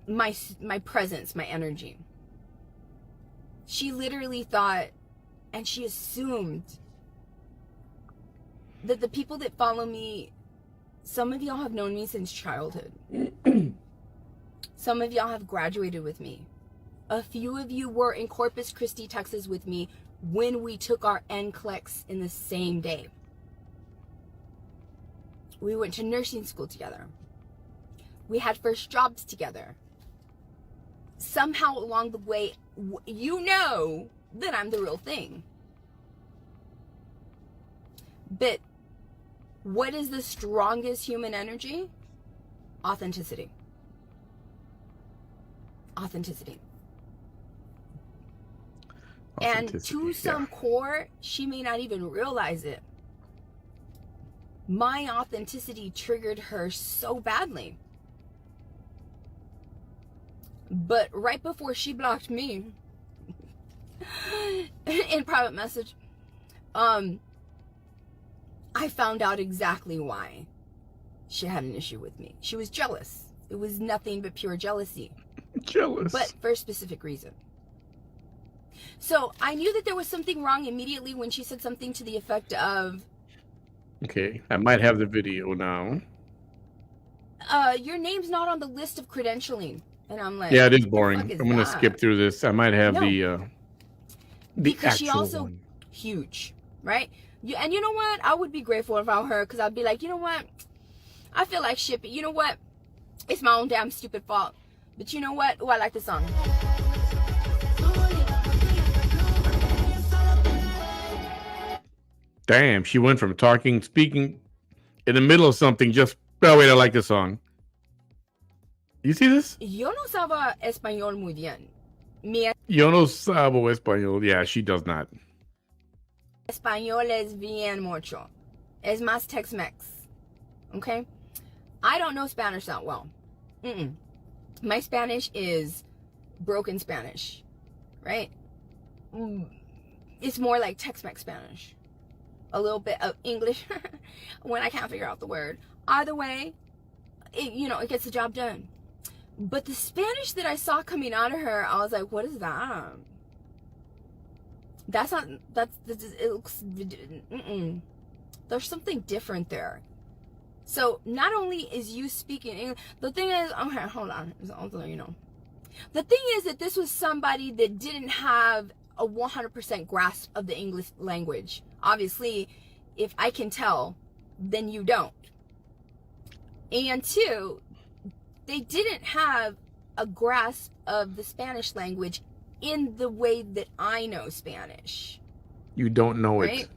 my presence, my energy. She literally thought, and she assumed, that the people that follow me, some of y'all have known me since childhood. Some of y'all have graduated with me. A few of you were in Corpus Christi, Texas with me when we took our NCLEX in the same day. We went to nursing school together. We had first jobs together. Somehow along the way, you know that I'm the real thing. But what is the strongest human energy? Authenticity. Authenticity. And to some core, she may not even realize it. My authenticity triggered her so badly. But right before she blocked me in private message, I found out exactly why she had an issue with me. She was jealous. It was nothing but pure jealousy. Jealous. But for a specific reason. So I knew that there was something wrong immediately when she said something to the effect of, okay, I might have the video now. Your name's not on the list of credentialing. And I'm like, yeah, it is boring. I'm going to skip through this. I might have the because she actual also one. Huge, right? And you know what? I would be grateful if I were her, because I'd be like, you know what? I feel like shit, but you know what? It's my own damn stupid fault. But you know what? Oh, I like the song. Damn, she went from speaking in the middle of something just, oh wait, I like the song. You see this? Yo no sabo español muy bien. Yo no sabo español. Yeah, she does not. Español es bien mucho. Es más Tex-Mex. Okay? I don't know Spanish that well. My Spanish is broken Spanish. Right? It's more like Tex-Mex Spanish. A little bit of English when I can't figure out the word. Either way, it gets the job done. But the Spanish that I saw coming out of her, I was like, what is that? It looks, there's something different there. So not only is you speaking English, the thing is, okay, hold on. The thing is that this was somebody that didn't have a 100% grasp of the English language. Obviously, if I can tell, then you don't. And two, they didn't have a grasp of the Spanish language in the way that I know Spanish. You don't know right?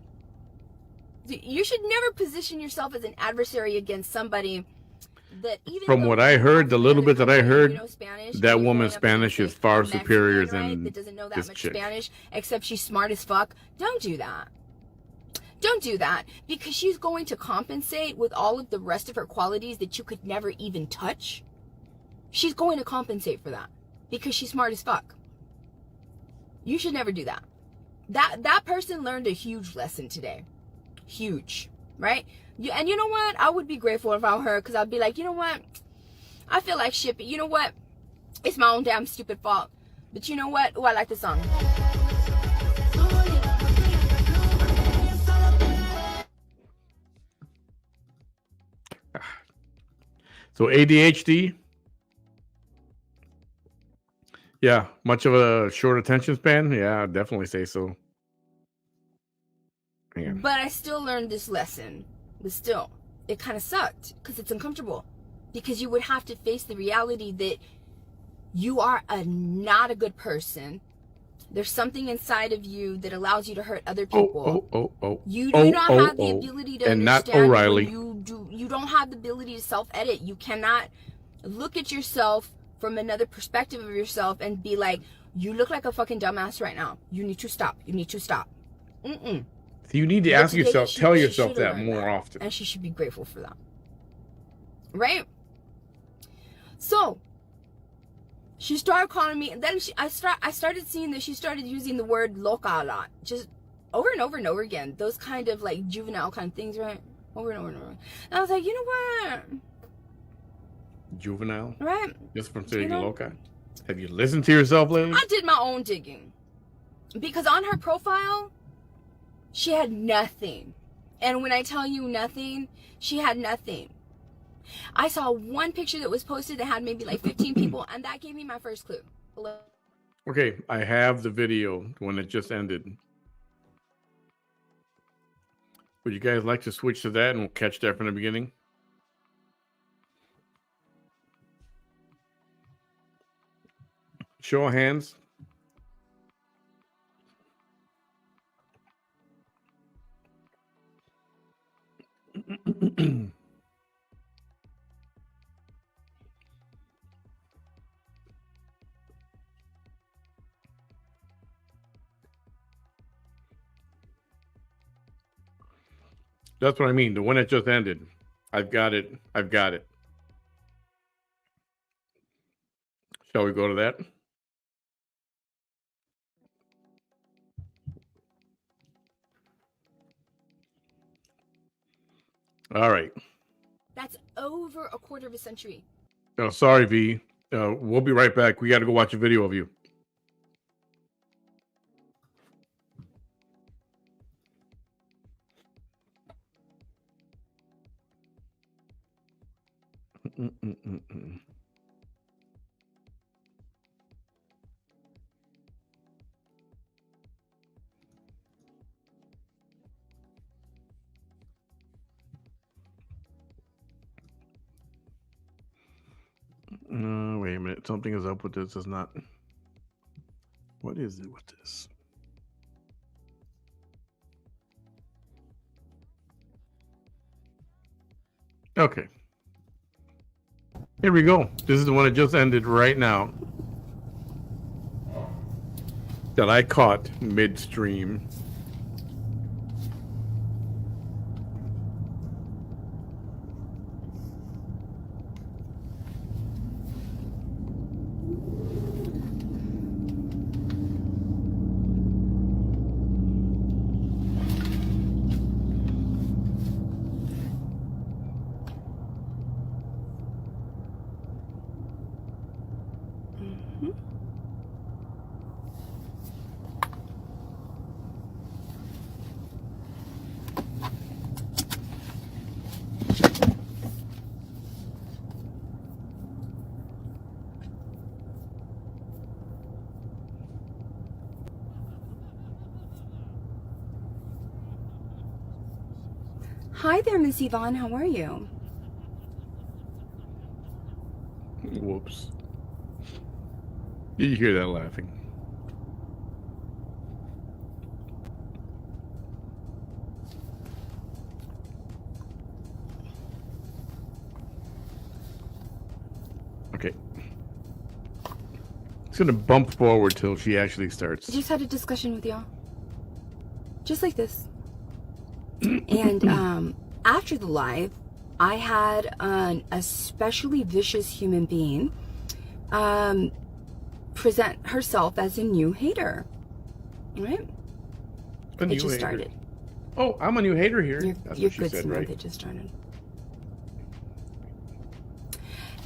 it. You should never position yourself as an adversary against somebody that, even from what I heard, the little bit that I heard, Spanish, that woman's Spanish is far superior than that doesn't know that this much chick. Spanish, except she's smart as fuck. Don't do that. Don't do that, because she's going to compensate with all of the rest of her qualities that you could never even touch. She's going to compensate for that because she's smart as fuck. You should never do that. That person learned a huge lesson today. Huge, right? And you know what? I would be grateful if I were her, because I'd be like, you know what? I feel like shit, but you know what? It's my own damn stupid fault. But you know what? Oh, I like the song. So ADHD, yeah, much of a short attention span. Yeah, I'd definitely say so. Man. But I still learned this lesson. But still, it kind of sucked because it's uncomfortable. Because you would have to face the reality that You are not a good person. There's something inside of you that allows you to hurt other people. You do not have the ability to and understand not O'Reilly. you don't have the ability to self-edit. You cannot look at yourself from another perspective of yourself and be like, you look like a fucking dumbass right now. You need to stop. You need to stop. Mm-mm. So you need to ask yourself, tell yourself that more often. And she should be grateful for that. Right? So she started calling me, and then I started seeing that she started using the word loca a lot, just over and over and over again. Those kind of like juvenile kind of things, right? Over and over and over. And I was like, you know what? Juvenile? Right? Just from saying loca? Have you listened to yourself lately? I did my own digging. Because on her profile, she had nothing. And when I tell you nothing, she had nothing. I saw one picture that was posted that had maybe like 15 people, and that gave me my first clue. Okay, I have the video when it just ended. Would you guys like to switch to that and we'll catch that from the beginning? Show of hands. That's what I mean. The one that just ended. I've got it. I've got it. Shall we go to that? All right. That's over a quarter of a century. Oh, sorry, V. We'll be right back. We got to go watch a video of you. Wait a minute. Something is up with this. It's not. What is it with this? Okay. Here we go. This is the one that just ended right now. That I caught midstream. Hi there, Miss Yvonne. How are you? Whoops. Did you hear that laughing? Okay. It's going to bump forward till she actually starts. I just had a discussion with y'all. Just like this. And after the live, I had an especially vicious human being present herself as a new hater. Right? A new it just hater. started. Oh, I'm a new hater here. That's You're what she good, said, Samantha. right? It just started.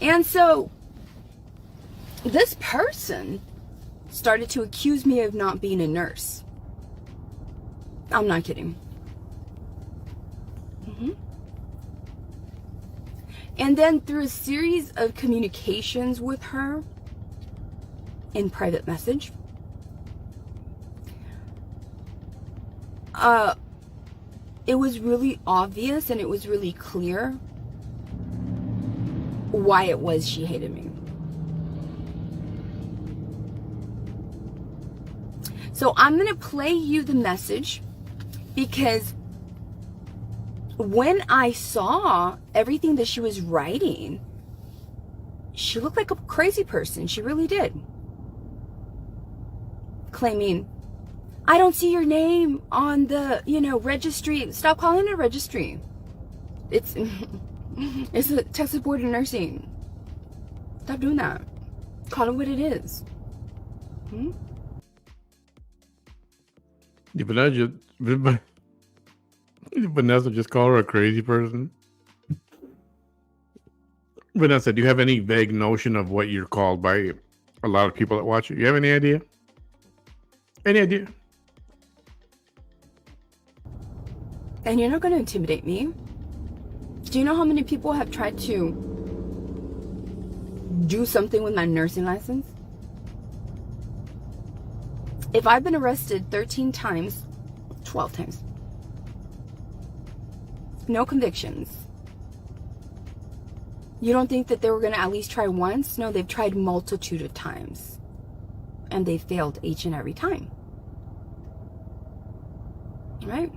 And so this person started to accuse me of not being a nurse. I'm not kidding. And then through a series of communications with her in private message, it was really obvious and it was really clear why it was she hated me. So I'm going to play you the message because when I saw everything that she was writing, she looked like a crazy person. She really did. Claiming, I don't see your name on the, registry. Stop calling it a registry. It's the Texas Board of Nursing. Stop doing that. Call it what it is. Vanessa just called her a crazy person. Vanessa, do you have any vague notion of what you're called by a lot of people that watch it? You have any idea? Any idea? And you're not going to intimidate me. Do you know how many people have tried to do something with my nursing license? If I've been arrested 13 times, 12 times, no convictions, you don't think that they were going to at least try once? No, they've tried multitude of times. And they failed each and every time. Right?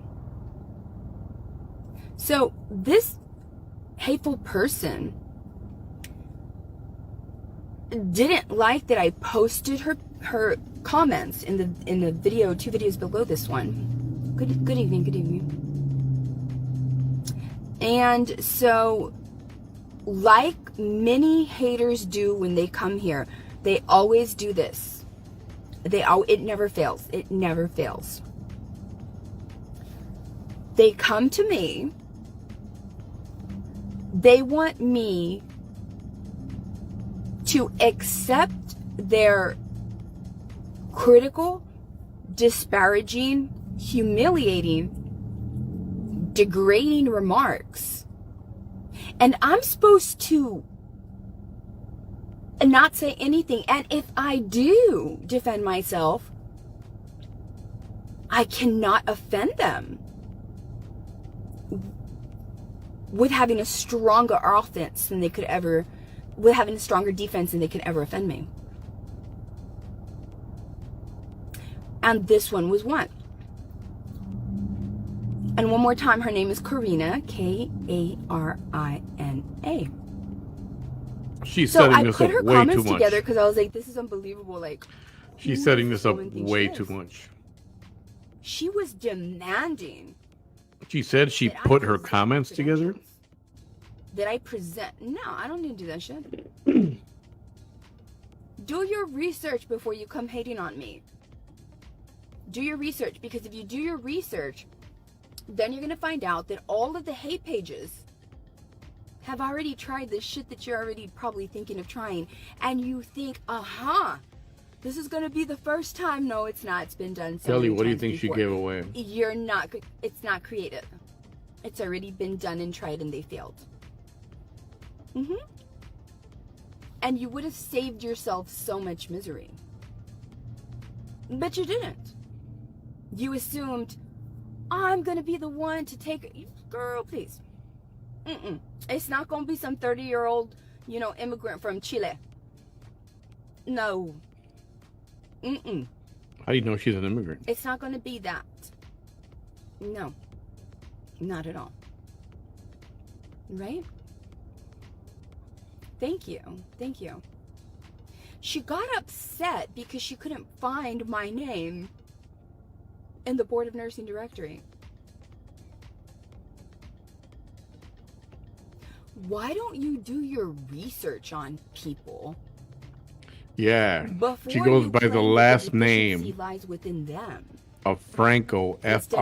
So this hateful person didn't like that I posted her comments in the video, 2 videos below this one. Good evening. And so, like many haters do when they come here, they always do this. It never fails. It never fails. They come to me. They want me to accept their critical, disparaging, humiliating, degrading remarks. And I'm supposed to not say anything. And if I do defend myself, I cannot offend them with having a stronger offense than they could ever, with having a stronger defense than they could ever offend me. And this one was one. And one more time, her name is Karina, Karina. She's so setting I this put up her way comments too much. together because I was like, this is unbelievable. Like, she's setting this up way too much. She was demanding. She said she put her comments together. That I present. No, I don't need to do that shit. Do your research before you come hating on me. Do your research, because if you do your research, then you're going to find out that all of the hate pages have already tried the shit that you're already probably thinking of trying. And you think, this is going to be the first time. No, it's not. It's been done so Kelly, many what do you times think before. she gave away? You're not, it's not creative. It's already been done and tried and they failed. And you would have saved yourself so much misery. But you didn't. You assumed, I'm going to be the one to take... Girl, please. It's not going to be some 30-year-old, immigrant from Chile. No. How do you know she's an immigrant? It's not going to be that. No. Not at all. Right? Thank you. She got upset because she couldn't find my name in the Board of Nursing directory. Why don't you do your research on people? Yeah. She goes by the last name lies within them. of Franco, Franco,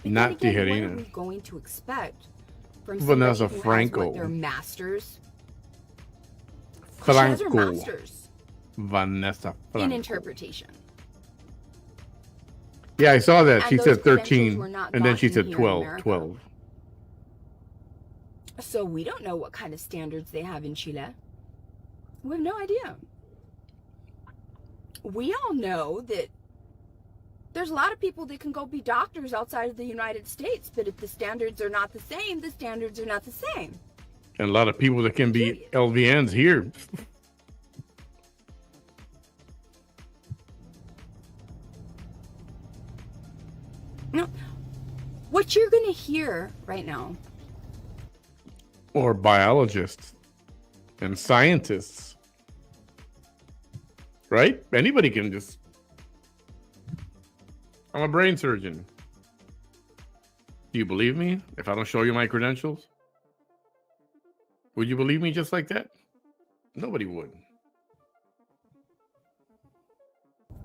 not Tijerina. What are we going to expect from Vanessa somebody who Franco. has, their masters? Franco. She has her masters Vanessa Franco. in interpretation. Yeah, I saw that. And She those said credentials 13, were not and then she gotten said here in 12. America. 12. So we don't know what kind of standards they have in Chile. We have no idea. We all know that there's a lot of people that can go be doctors outside of the United States, but if the standards are not the same, the standards are not the same. And a lot of people that can be LVNs here. what you're going to hear right now. Or biologists and scientists. Right? Anybody can just... I'm a brain surgeon. Do you believe me if I don't show you my credentials? Would you believe me just like that? Nobody would.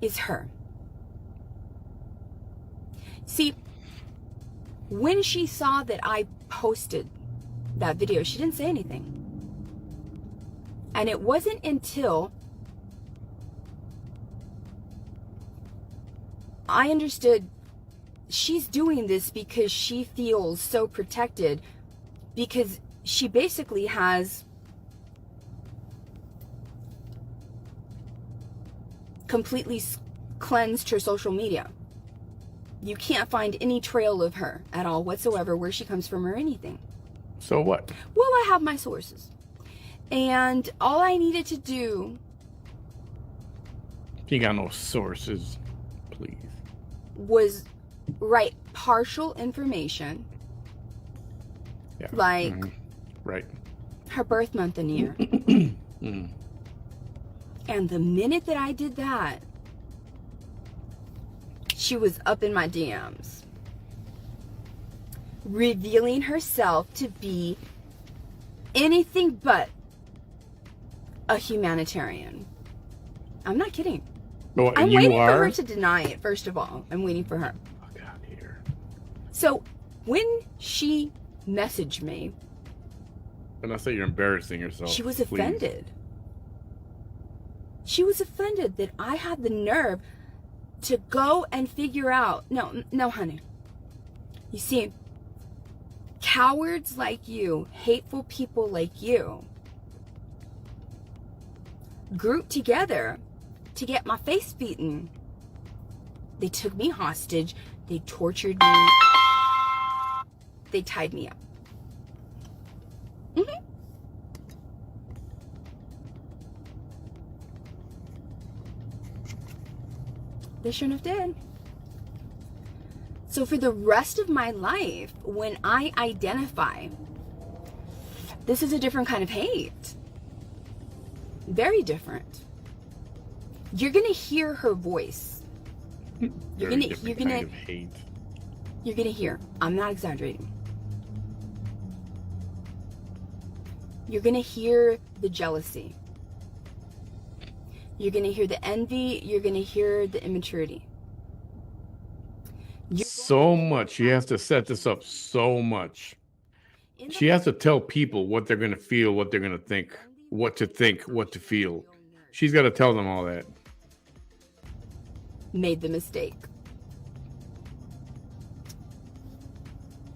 Is her. See, when she saw that I posted that video, she didn't say anything. And it wasn't until I understood she's doing this because she feels so protected, because she basically has completely cleansed her social media. You can't find any trail of her at all whatsoever, where she comes from or anything. So what? Well, I have my sources. And all I needed to do... You got no sources, please. ...was write partial information. Yeah. Like... Right. Her birth month and year. And the minute that I did that, she was up in my DMs, revealing herself to be anything but a humanitarian. I'm not kidding. Well, I'm waiting for her to deny it, first of all. I'm waiting for her. Fuck out here. So, when she messaged me... And I say you're embarrassing yourself. She was please. offended. She was offended that I had the nerve to go and figure out... No, honey. You see, cowards like you, hateful people like you, grouped together to get my face beaten. They took me hostage. They tortured me. They tied me up. They shouldn't have did. So for the rest of my life, when I identify, this is a different kind of hate. Very different. You're gonna hear her voice. You're gonna hear. I'm not exaggerating. You're gonna hear the jealousy. You're going to hear the envy. You're going to hear the immaturity. So much. She has to set this up so much. She has to tell people what they're going to feel, what they're going to think, what to feel. She's got to tell them all that. Made the mistake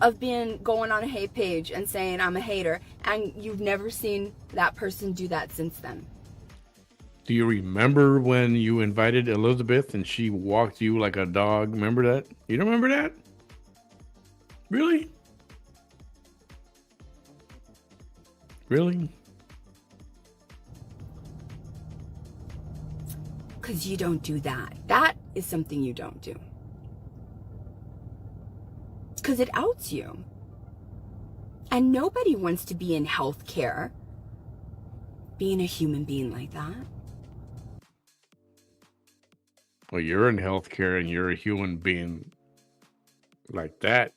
of going on a hate page and saying I'm a hater, and you've never seen that person do that since then. Do you remember when you invited Elizabeth and she walked you like a dog? Remember that? You don't remember that? Really? Really? Because you don't do that. That is something you don't do. Because it outs you. And nobody wants to be in healthcare being a human being like that. Well, you're in healthcare and you're a human being like that.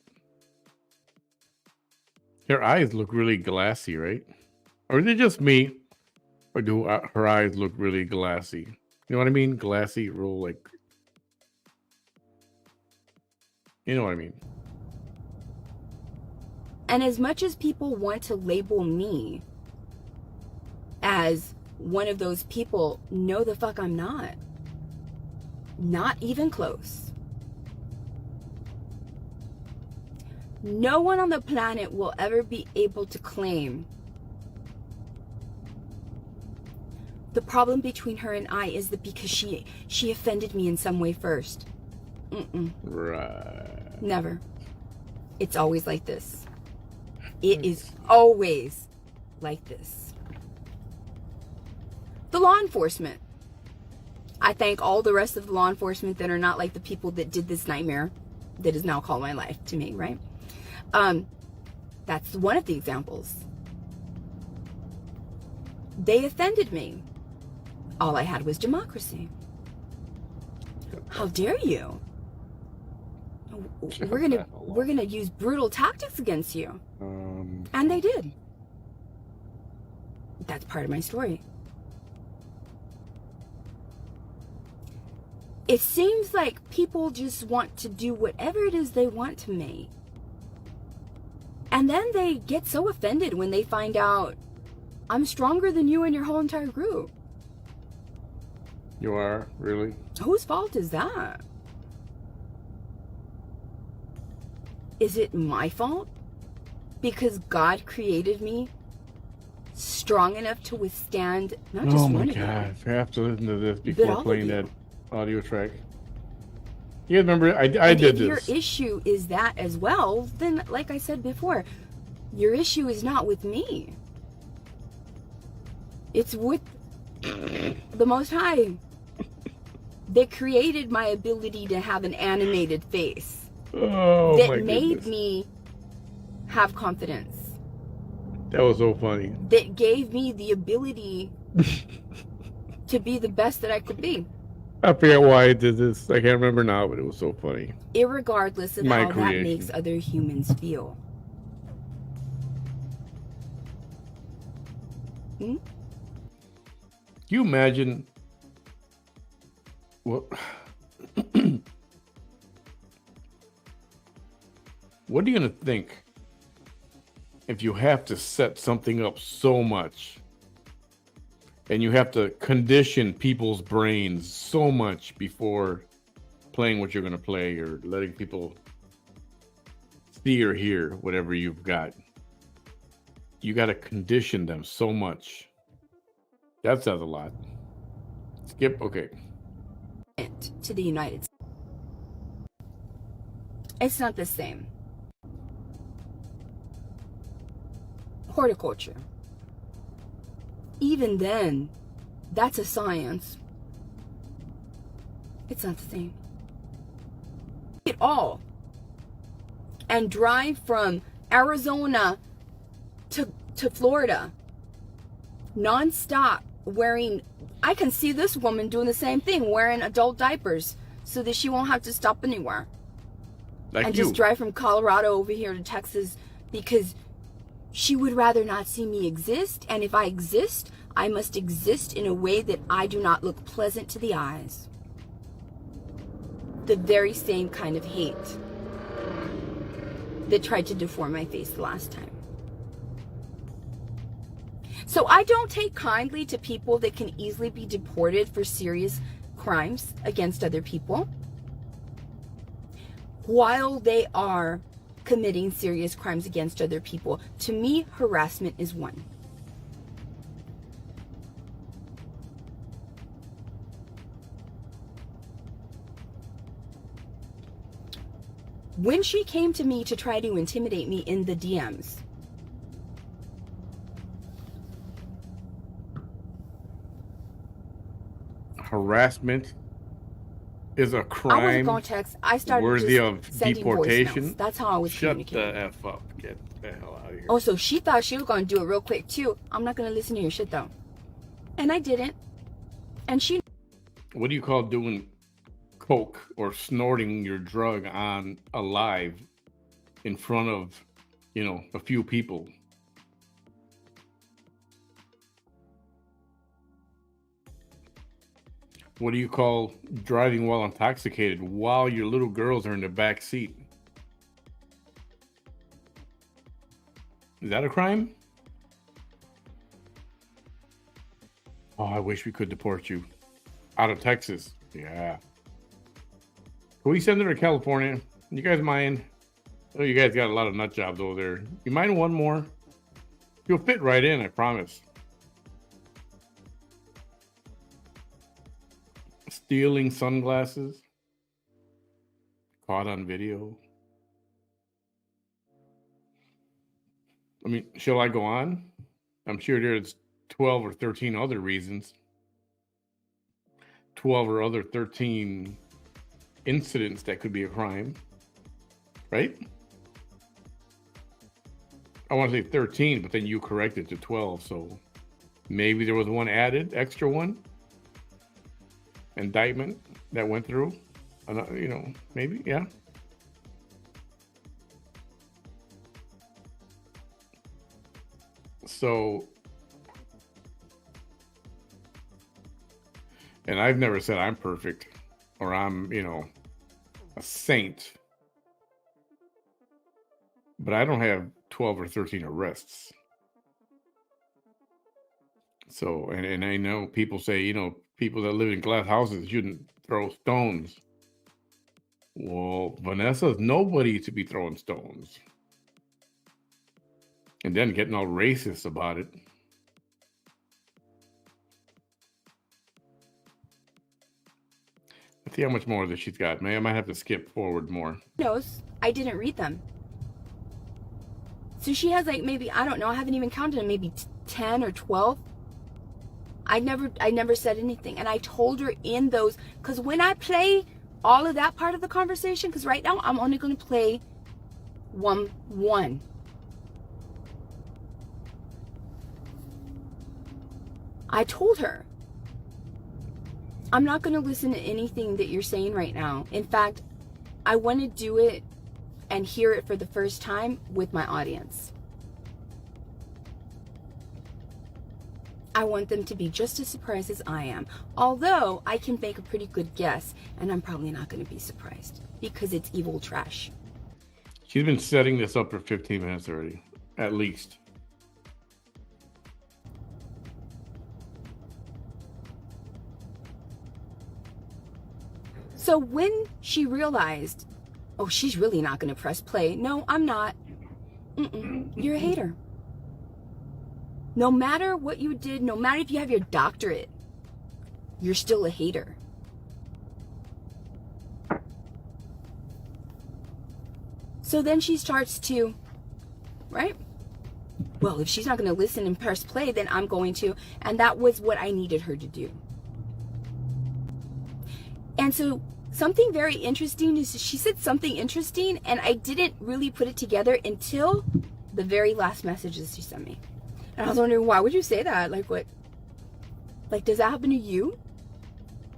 Her eyes look really glassy, right? Or is it just me? Or do her eyes look really glassy? You know what I mean? Glassy, real like... You know what I mean? And as much as people want to label me as one of those people, no the fuck I'm not. Not even close. No one on the planet will ever be able to claim the problem between her and I is that because she offended me in some way first. Right. Never. It's always like this. It is always like this. The law enforcement. I thank all the rest of the law enforcement that are not like the people that did this nightmare that is now called my life to me, right? That's one of the examples. They offended me. All I had was democracy. How dare you? We're gonna use brutal tactics against you. And they did. That's part of my story. It seems like people just want to do whatever it is they want to me. And then they get so offended when they find out I'm stronger than you and your whole entire group. You are? Really? Whose fault is that? Is it my fault? Because God created me strong enough to withstand not just one one of them. Oh my God. I have to listen to this but before all playing of that audio track. You remember, I did if this. Your issue is that as well, then like I said before, your issue is not with me. It's with the Most High. They created my ability to have an animated face. Oh, that made me have confidence. That was so funny. That gave me the ability to be the best that I could be. I forget why I did this. I can't remember now, but it was so funny. Irregardless of how that makes other humans feel. Can you imagine what what are you going to think if you have to set something up so much and you have to condition people's brains so much before playing what you're going to play or letting people see or hear whatever you've got? You got to condition them so much. That says a lot. Skip, okay. To the United States. It's not the same. Horticulture. Even then, that's a science. It's not the same. It all. And drive from Arizona to Florida. Non-stop wearing, I can see this woman doing the same thing, wearing adult diapers so that she won't have to stop anywhere. Like and you. Just drive from Colorado over here to Texas because she would rather not see me exist. And if I exist, I must exist in a way that I do not look pleasant to the eyes. The very same kind of hate that tried to deform my face the last time. So I don't take kindly to people that can easily be deported for serious crimes against other people while they are committing serious crimes against other people. To me, harassment is one. When she came to me to try to intimidate me in the DMs, harassment is a crime. I wasn't going to text. I started worthy just of sending deportation. voicemails. That's how I was communicating. Shut the F up. Get the hell out of here. Oh, so she thought she was going to do it real quick too. I'm not going to listen to your shit though. And I didn't. And she... What do you call doing coke or snorting your drug on a live in front of, a few people? What do you call driving while intoxicated while your little girls are in the back seat? Is that a crime? Oh, I wish we could deport you out of Texas. Yeah. Can we send her to California? You guys mind? Oh, you guys got a lot of nut jobs over there. You mind one more? You'll fit right in, I promise. Stealing sunglasses. Caught on video. I mean, shall I go on? I'm sure there's 12 or 13 other reasons. 12 or other 13 incidents that could be a crime. Right? I want to say 13, but then you corrected to 12. So maybe there was one added, extra one, indictment that went through. You know, maybe, yeah. So, and I've never said I'm perfect or I'm, you know, a saint, but I don't have 12 or 13 arrests. So, and I know people say, you know, people that live in glass houses shouldn't throw stones. Well, Vanessa's nobody to be throwing stones. And then getting all racist about it. Let's see how much more that she's got. I might have to skip forward more. Knows I didn't read them. So she has like maybe, I don't know, I haven't even counted them, maybe 10 or 12. I never said anything. And I told her in those, because when I play all of that part of the conversation, because right now I'm only going to play one. I told her, I'm not going to listen to anything that you're saying right now. In fact, I want to do it and hear it for the first time with my audience. I want them to be just as surprised as I am. Although I can make a pretty good guess, and I'm probably not going to be surprised because it's evil trash. She's been setting this up for 15 minutes already, at least. So when she realized, oh, she's really not going to press play. No, I'm not. You're a hater. No matter what you did, no matter if you have your doctorate, you're still a hater. So then she starts to, right? Well, if she's not going to listen and press play, then I'm going to. And that was what I needed her to do. And so something very interesting is she said something interesting, and I didn't really put it together until the very last messages she sent me. And I was wondering, why would you say that? Like, what? Like, does that happen to you?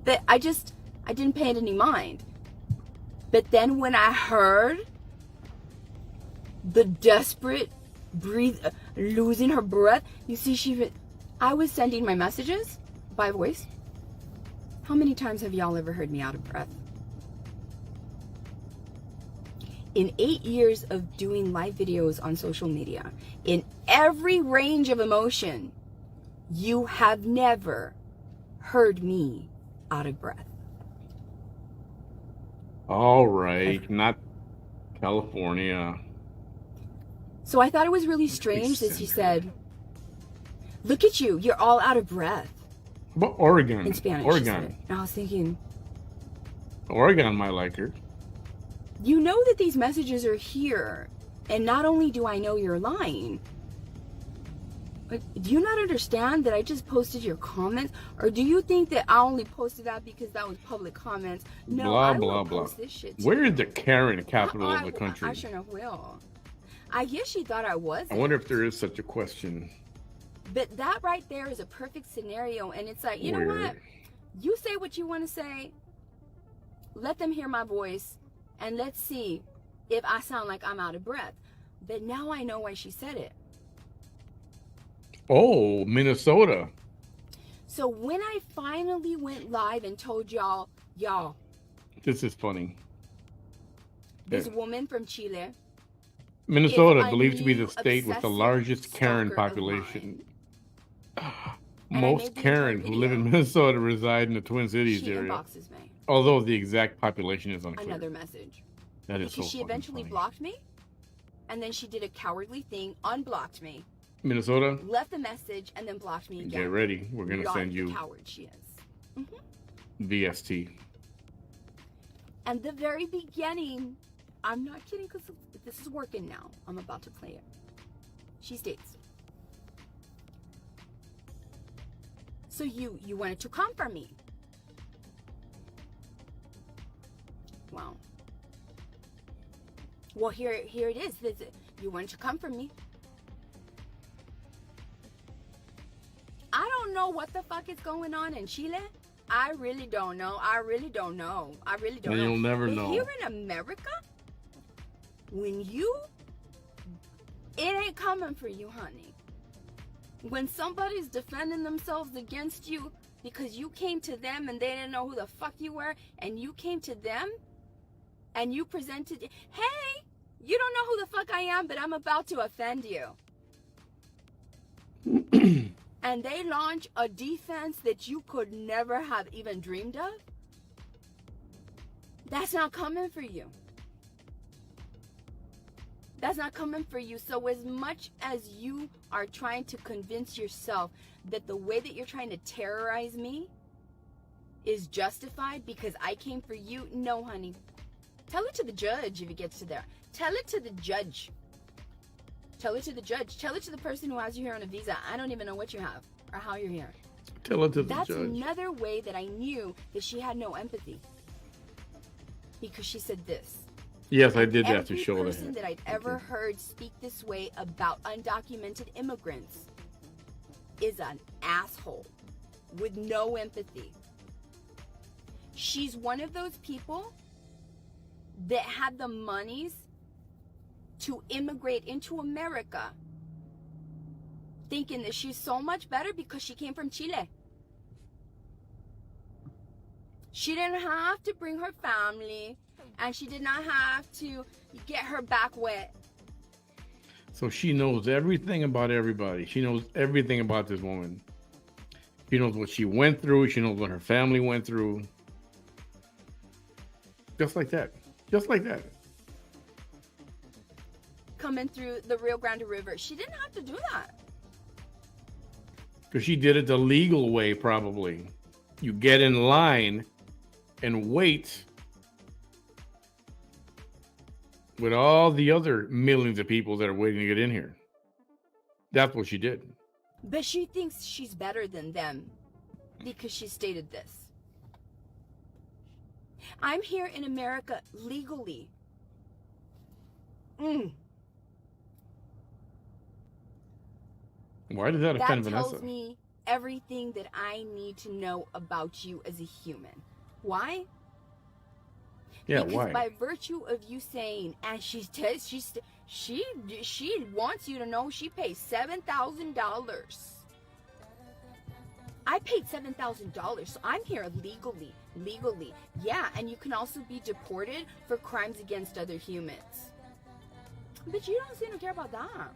That I didn't pay it any mind. But then when I heard the desperate losing her breath, you see, I was sending my messages by voice. How many times have y'all ever heard me out of breath? In 8 years of doing live videos on social media, in every range of emotion, you have never heard me out of breath. All right, not California. So I thought it was really strange that she said, look at you, you're all out of breath. But Oregon. In Spanish. Oregon. And I was thinking, Oregon might like her. you know that these messages are here. And not only do I know you're lying, but do you not understand that I just posted your comments? Or do you think that I only posted that because that was public comments? No, blah, I blah, will blah. post this shit too. Where is the Karen capital of the country? I sure enough will. I guess she thought I wasn't. I wonder if there is such a question. But that right there is a perfect scenario. And it's like, you know what? You say what you want to say. Let them hear my voice. And let's see if I sound like I'm out of breath. But now I know why she said it. Oh, Minnesota. So when I finally went live and told y'all, This is funny. this woman from Chile, Minnesota, a believed to be the new state with the obsessive largest Karen stalker of population. And I Most made the Karen entire who live in video. Minnesota reside in the Twin Cities she area. inboxes me Although the exact population is unclear. another message. That is so Because she fucking eventually funny. blocked me. And then she did a cowardly thing, unblocked me, Minnesota, left the message, and then blocked me again. get ready. We're going to Like send the you coward she is. VST. And the very beginning, I'm not kidding because this is working now. I'm about to play it. She states, so you wanted to come for me. Wow. Well, here it is. You wanted to come for me. don't know what the fuck is going on in Chile. I really don't know. I really don't know. And you'll never But know. here in America, it ain't coming for you, honey. When somebody's defending themselves against you because you came to them and they didn't know who the fuck you were, and you came to them and you presented, hey, you don't know who the fuck I am, but I'm about to offend you. And they launch a defense that you could never have even dreamed of. That's not coming for you. That's not coming for you. So as much as you are trying to convince yourself that the way that you're trying to terrorize me is justified because I came for you, no, honey. Tell it to the judge if it gets to there. Tell it to the judge. Tell it to the judge. Tell it to the person who has you here on a visa. I don't even know what you have or how you're here. Tell it to the That's judge. another way that I knew that she had no empathy. Because she said this. Yes, I did that to show Every person that. that I'd ever heard speak this way about undocumented immigrants is an asshole with no empathy. She's one of those people that had the monies to immigrate into America, thinking that she's so much better because she came from Chile. She didn't have to bring her family, and she did not have to get her back wet. So she knows everything about everybody. She knows everything about this woman. She knows what she went through. She knows what her family went through. Just like that. Just like that. Coming through the Rio Grande River. She didn't have to do that. Because she did it the legal way, probably. You get in line and wait with all the other millions of people that are waiting to get in here. That's what she did. But she thinks she's better than them because she stated this. I'm here in America legally. Why did that offend That Vanessa? tells me everything that I need to know about you as a human. Why? Yeah, because why? by virtue of you saying, and she wants you to know she pays $7,000. I paid $7,000, so I'm here legally. Yeah, and you can also be deported for crimes against other humans. But you don't seem to care about that.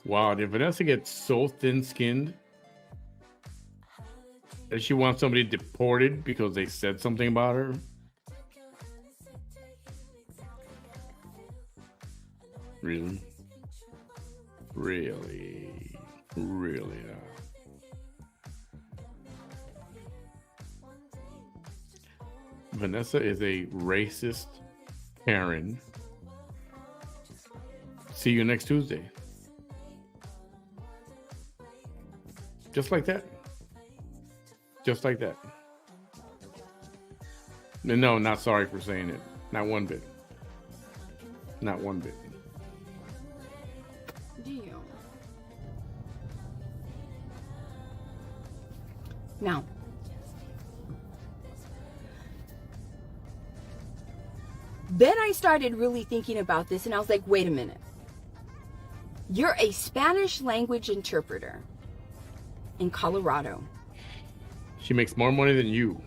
Wow, did Vanessa get so thin-skinned that she wants somebody deported because they said something about her? Really? Really? Really? Vanessa is a racist Karen. See you next Tuesday. Just like that. Just like that. No, not sorry for saying it. Not one bit. Not one bit. Do you? Now, then I started really thinking about this and I was like, wait a minute. You're a Spanish language interpreter in Colorado. She makes more money than you.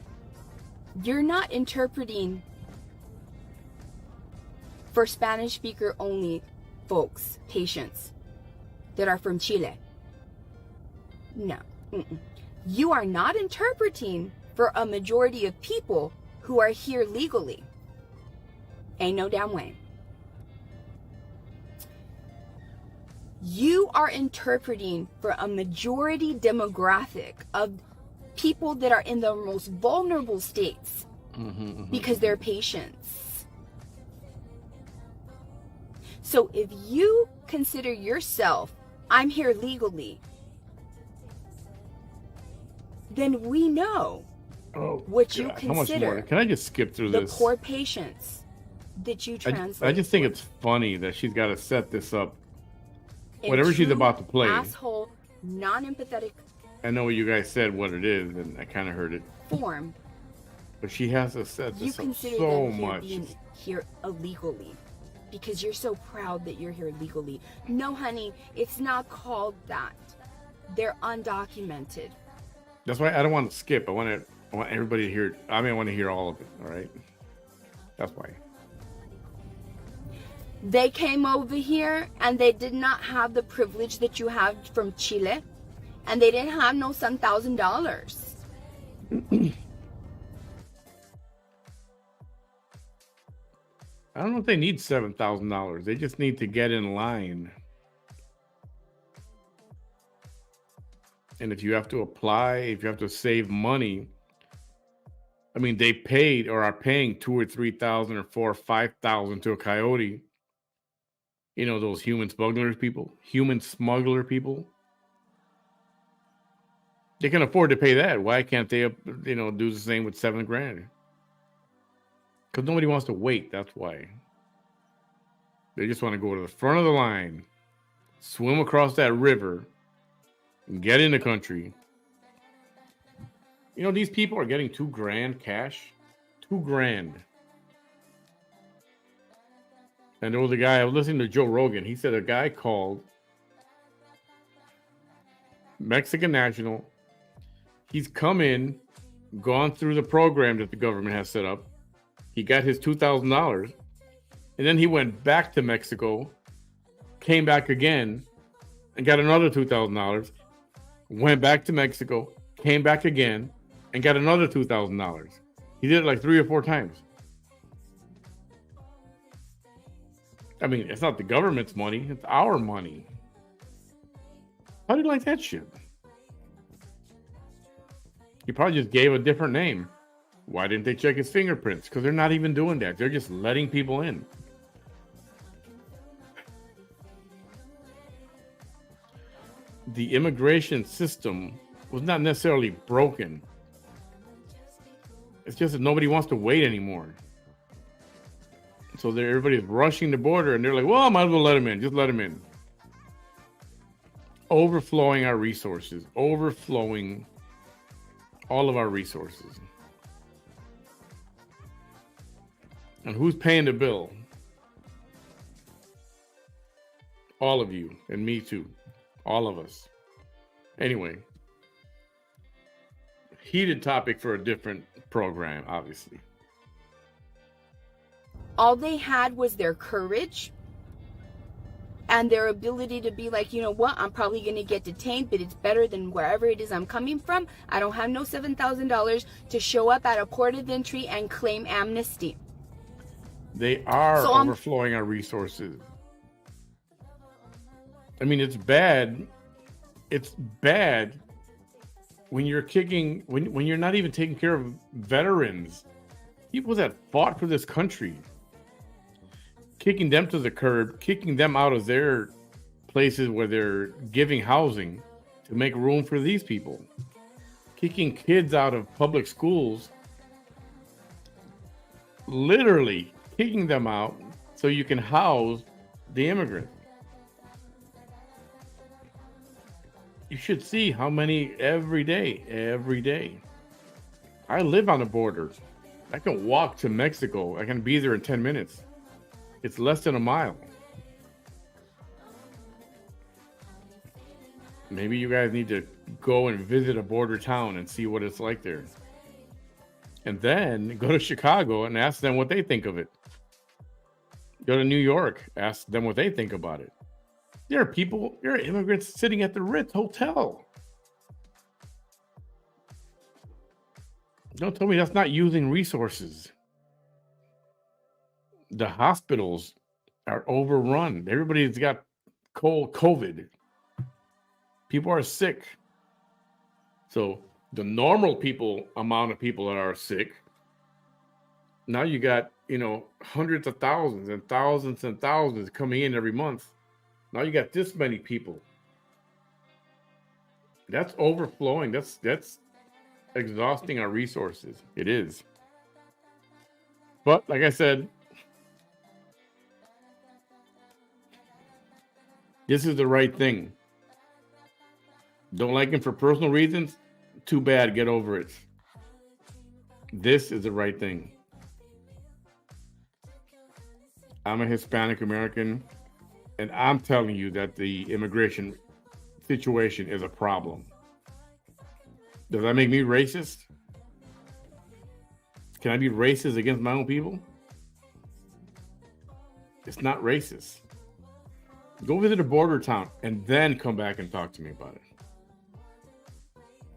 You're not interpreting for Spanish speaker only folks, patients that are from Chile. No. You are not interpreting for a majority of people who are here legally. Ain't no damn way. You are interpreting for a majority demographic of people that are in the most vulnerable states because they're patients. So if you consider yourself, I'm here legally, then we know what you How much more? consider Can I just skip through the this? poor patients that you translate. I just think for. it's funny that she's got to set this up. In Whatever she's true about to play. Asshole non-empathetic I know what you guys said, what it is, and I kind of heard it. form, But she has to set you this up consider so them here much. being here illegally because you're so proud that you're here legally. No, honey, it's not called that. They're undocumented. That's why I don't want to skip. I want everybody to hear. I want to hear all of it. All right. That's why. They came over here and they did not have the privilege that you have from Chile, and they didn't have no $1,000. I don't know if they need $7,000. They just need to get in line. And if you have to apply, if you have to save money, I mean, they paid or are paying $2,000 or $3,000 or $4,000 or $5,000 to a coyote. You know, those human smuggler people. They can afford to pay that. Why can't they, do the same with $7,000? Because nobody wants to wait. That's why. They just want to go to the front of the line, swim across that river, and get in the country. You know, these people are getting $2,000 cash. $2,000. And there was a guy, I was listening to Joe Rogan. He said a guy called Mexican national. He's come in, gone through the program that the government has set up. He got his $2,000. And then he went back to Mexico, came back again, and got another $2,000. Went back to Mexico, came back again, and got another $2,000. He did it like 3 or 4 times. I mean, it's not the government's money, it's our money. How do you like that shit? He probably just gave a different name. Why didn't they check his fingerprints? Because they're not even doing that. They're just letting people in. The immigration system was not necessarily broken. It's just that nobody wants to wait anymore. So everybody's rushing the border and they're like, well, I might as well let them in. Just let them in. Overflowing our resources. Overflowing all of our resources. And who's paying the bill? All of you and me too. All of us. Anyway. Heated topic for a different program, obviously. All they had was their courage and their ability to be like, you know what, I'm probably going to get detained, but it's better than wherever it is I'm coming from. I don't have no $7,000 to show up at a port of entry and claim amnesty. They are overflowing our resources. I mean, it's bad. It's bad when you're kicking, when you're not even taking care of veterans, people that fought for this country, kicking them to the curb, kicking them out of their places where they're giving housing to make room for these people, kicking kids out of public schools, literally kicking them out so you can house the immigrant. You should see how many every day. I live on the border. I can walk to Mexico. I can be there in 10 minutes. It's less than a mile. Maybe you guys need to go and visit a border town and see what it's like there. And then go to Chicago and ask them what they think of it. Go to New York, ask them what they think about it. There are immigrants sitting at the Ritz Hotel. Don't tell me that's not using resources. The hospitals are overrun. Everybody's got COVID. People are sick. So the normal amount of people that are sick, now you got, hundreds of thousands and thousands and thousands coming in every month. Now you got this many people. That's overflowing. That's exhausting our resources. It is. But like I said, this is the right thing. Don't like him for personal reasons? Too bad. Get over it. This is the right thing. I'm a Hispanic American, and I'm telling you that the immigration situation is a problem. Does that make me racist? Can I be racist against my own people? It's not racist. Go visit a border town and then come back and talk to me about it.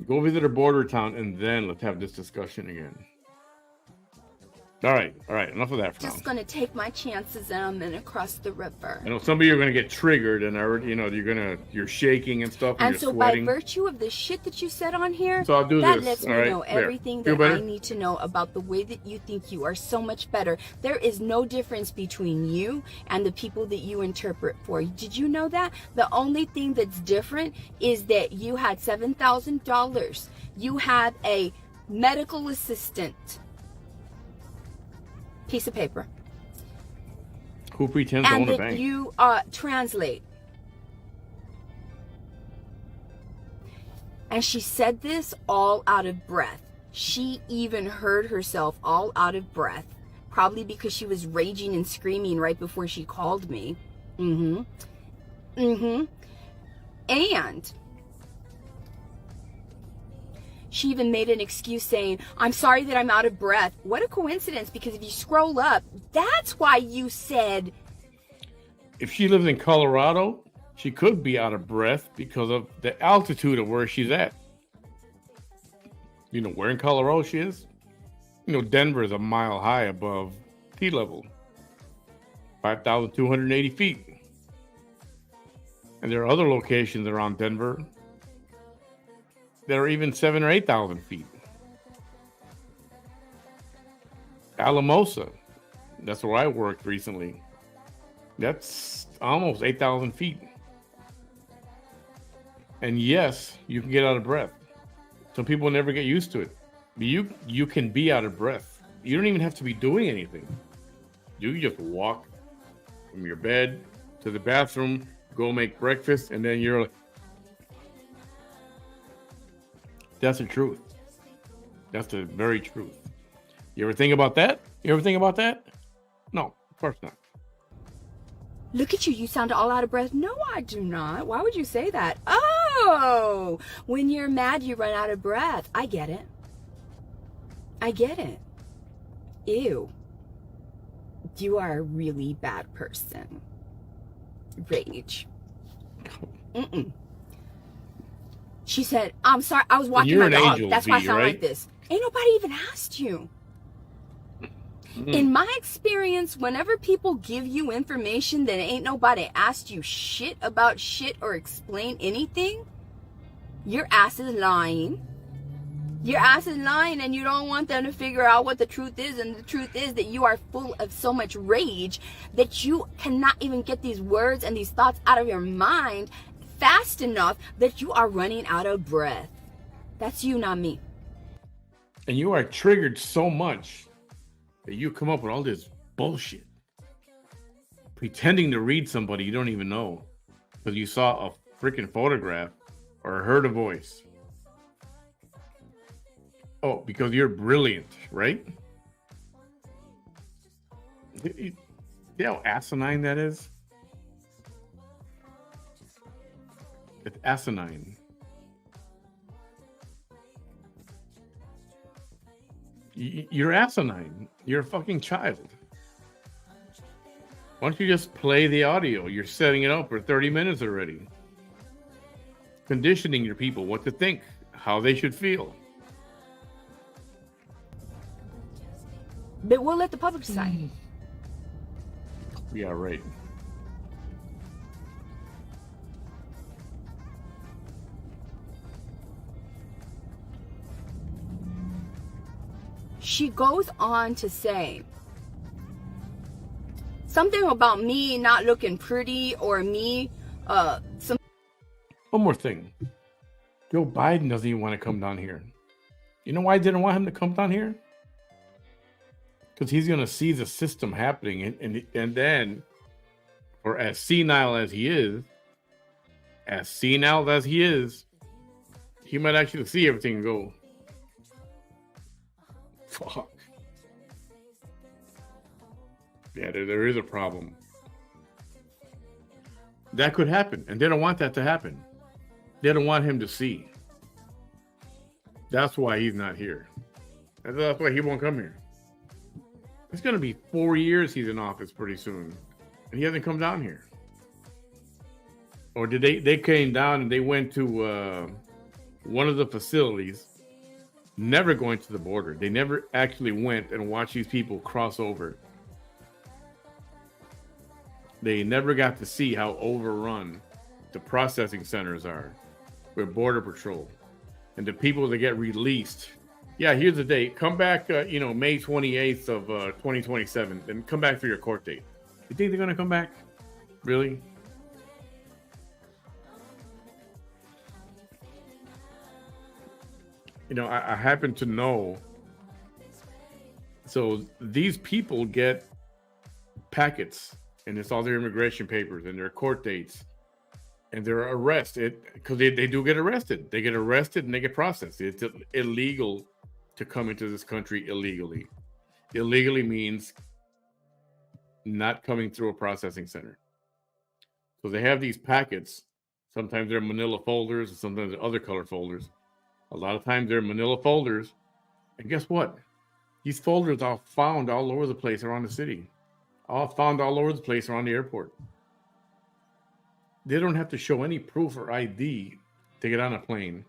Go visit a border town and then let's have this discussion again. All right. Enough of that for now. Just gonna take my chances and I'm gonna cross the river. I know some of you are gonna get triggered and you're shaking and stuff and And you're so sweating. by virtue of the shit that you said on here, So I'll do that this. lets me All right, know there. everything Feel that better? I need to know about the way that you think you are so much better. There is no difference between you and the people that you interpret for. Did you know that? The only thing that's different is that you had $7,000. You have a medical assistant. Piece of paper. Who pretends to And own a that bank? you translate. And she said this all out of breath. She even heard herself all out of breath. Probably because she was raging and screaming right before she called me. And she even made an excuse saying, I'm sorry that I'm out of breath. What a coincidence, because if you scroll up, that's why you said... If she lives in Colorado, she could be out of breath because of the altitude of where she's at. You know where in Colorado she is? You know, Denver is a mile high above sea level. 5,280 feet. And there are other locations around Denver that are even 7,000 or 8,000 feet. Alamosa, that's where I worked recently. That's almost 8,000 feet. And yes, you can get out of breath. Some people never get used to it. But you can be out of breath. You don't even have to be doing anything. You just walk from your bed to the bathroom, go make breakfast, and then you're like, that's the truth. That's the very truth. You ever think about that? No, of course not. Look at you, you sound all out of breath. No, I do not. Why would you say that? Oh, when you're mad, you run out of breath. I get it. Ew. You are a really bad person. Rage. She said, I'm sorry, I was walking my dog. That's why I sound like this. Ain't nobody even asked you. In my experience, whenever people give you information that ain't nobody asked you shit about shit or explain anything, your ass is lying. Your ass is lying and you don't want them to figure out what the truth is. And the truth is that you are full of so much rage that you cannot even get these words and these thoughts out of your mind fast enough that you are running out of breath. That's you, not me. And you are triggered so much that you come up with all this bullshit. Pretending to read somebody you don't even know because you saw a freaking photograph or heard a voice. Oh, because you're brilliant, right? See how asinine that is? It's asinine. You're asinine. You're a fucking child. Why don't you just play the audio? You're setting it up for 30 minutes already. Conditioning your people what to think, how they should feel. But we'll let the public decide. Yeah, right. She goes on to say something about me not looking pretty or me some. One more thing. Joe Biden doesn't even want to come down here. You know why I didn't want him to come down here? Because he's going to see the system happening. And then, or as senile as he is, he might actually see everything and go, fuck. Yeah, there is a problem. That could happen, and they don't want that to happen. They don't want him to see. That's why he's not here. And that's why he won't come here. It's going to be 4 years he's in office pretty soon, and he hasn't come down here. Or did they came down and they went to one of the facilities, never going to the border. They never actually went and watched these people cross over. They never got to see how overrun the processing centers are with Border Patrol. And the people that get released, yeah, here's the date. Come back, May 28th of 2027, and come back for your court date. You think they're going to come back? Really? I happen to know. So these people get packets, and it's all their immigration papers and their court dates, and they're arrested because they do get arrested. They get arrested and they get processed. It's illegal to come into this country illegally. Illegally means not coming through a processing center. So they have these packets. Sometimes they're manila folders, and sometimes they're other color folders. A lot of times they're manila folders. And guess what? These folders are found all over the place around the city. All found all over the place around the airport. They don't have to show any proof or ID to get on a plane.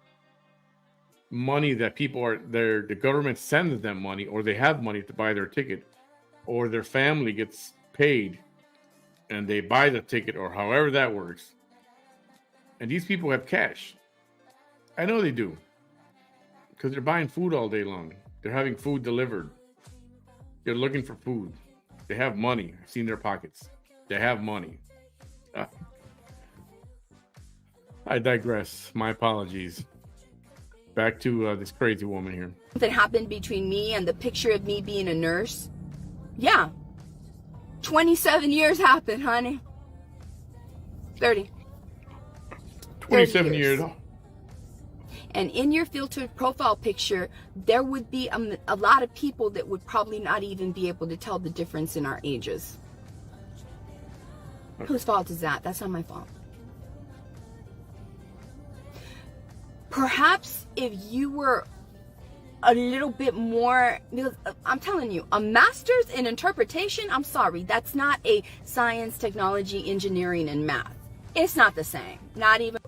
Money that the government sends them money, or they have money to buy their ticket, or their family gets paid and they buy the ticket, or however that works. And these people have cash. I know they do. Because they're buying food all day long. They're having food delivered. They're looking for food. They have money. I've seen their pockets. They have money. I digress. My apologies. Back to this crazy woman here. That happened between me and the picture of me being a nurse. Yeah. 27 years happened, honey. 30. 27 years. And in your filtered profile picture, there would be a lot of people that would probably not even be able to tell the difference in our ages. Whose fault is that? That's not my fault. Perhaps if you were a little bit more, because I'm telling you, a master's in interpretation, I'm sorry, that's not a science, technology, engineering, and math. It's not the same. Not even.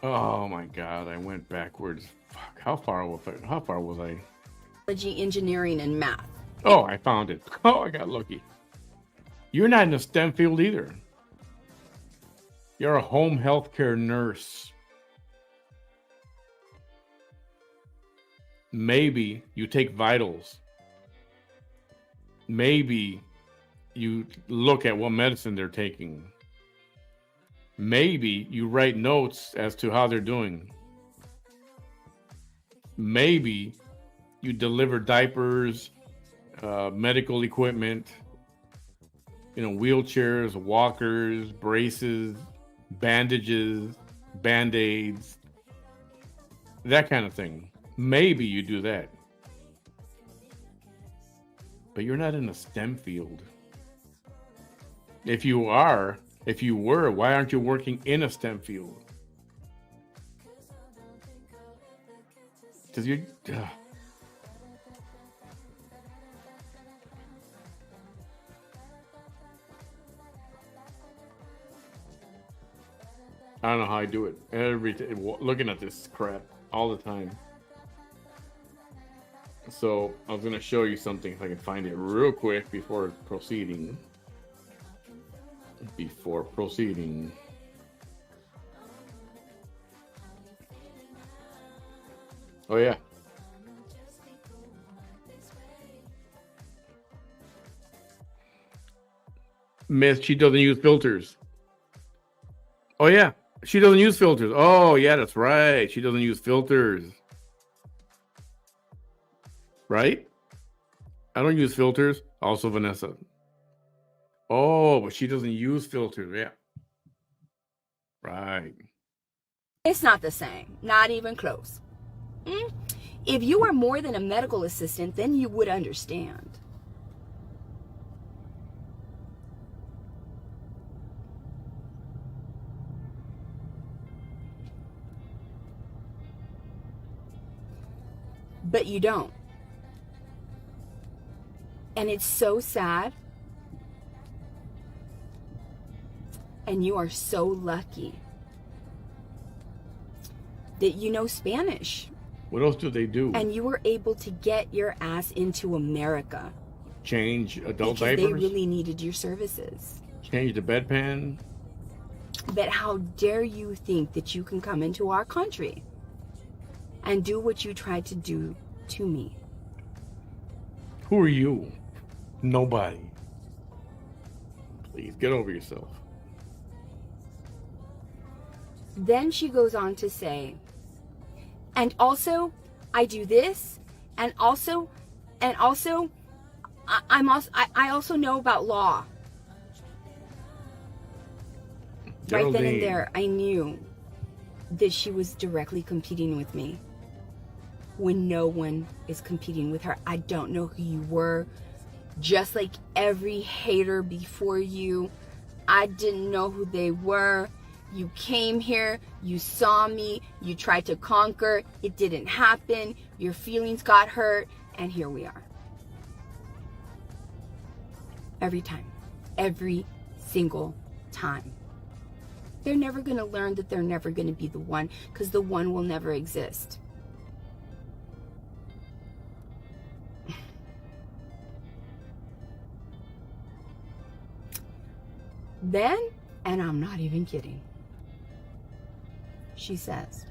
Oh my God, I went backwards. Fuck, how far was I? Technology, engineering, and math. Oh, I found it. Oh, I got lucky. You're not in the STEM field either. You're a home healthcare nurse. Maybe you take vitals. Maybe you look at what medicine they're taking. Maybe you write notes as to how they're doing. Maybe you deliver diapers, medical equipment, wheelchairs, walkers, braces, bandages, Band-Aids, that kind of thing. Maybe you do that. But you're not in a STEM field. If you were, why aren't you working in a STEM field? Because you're... I don't know how I do it. Looking at this crap all the time. So I was going to show you something if I can find it real quick before proceeding. Oh yeah. Miss, she doesn't use filters. Oh yeah, she doesn't use filters. Oh yeah, that's right. She doesn't use filters. Right? I don't use filters. Also Vanessa. Oh, but she doesn't use filters. Yeah. Right. It's not the same. Not even close. If you were more than a medical assistant, then you would understand. But you don't. And it's so sad. And you are so lucky that you know Spanish. What else do they do? And you were able to get your ass into America. Change adult because diapers? they really needed your services. Change the bedpan? But how dare you think that you can come into our country and do what you tried to do to me? Who are you? Nobody. Please, get over yourself. Then she goes on to say, and also, I do this, and also, I also know about law. Right then and there, I knew that she was directly competing with me when no one is competing with her. I don't know who you were. Just like every hater before you, I didn't know who they were. You came here, you saw me, you tried to conquer, it didn't happen, your feelings got hurt, and here we are. Every time. Every single time. They're never going to learn that they're never going to be the one, because the one will never exist. Then, and I'm not even kidding, she says,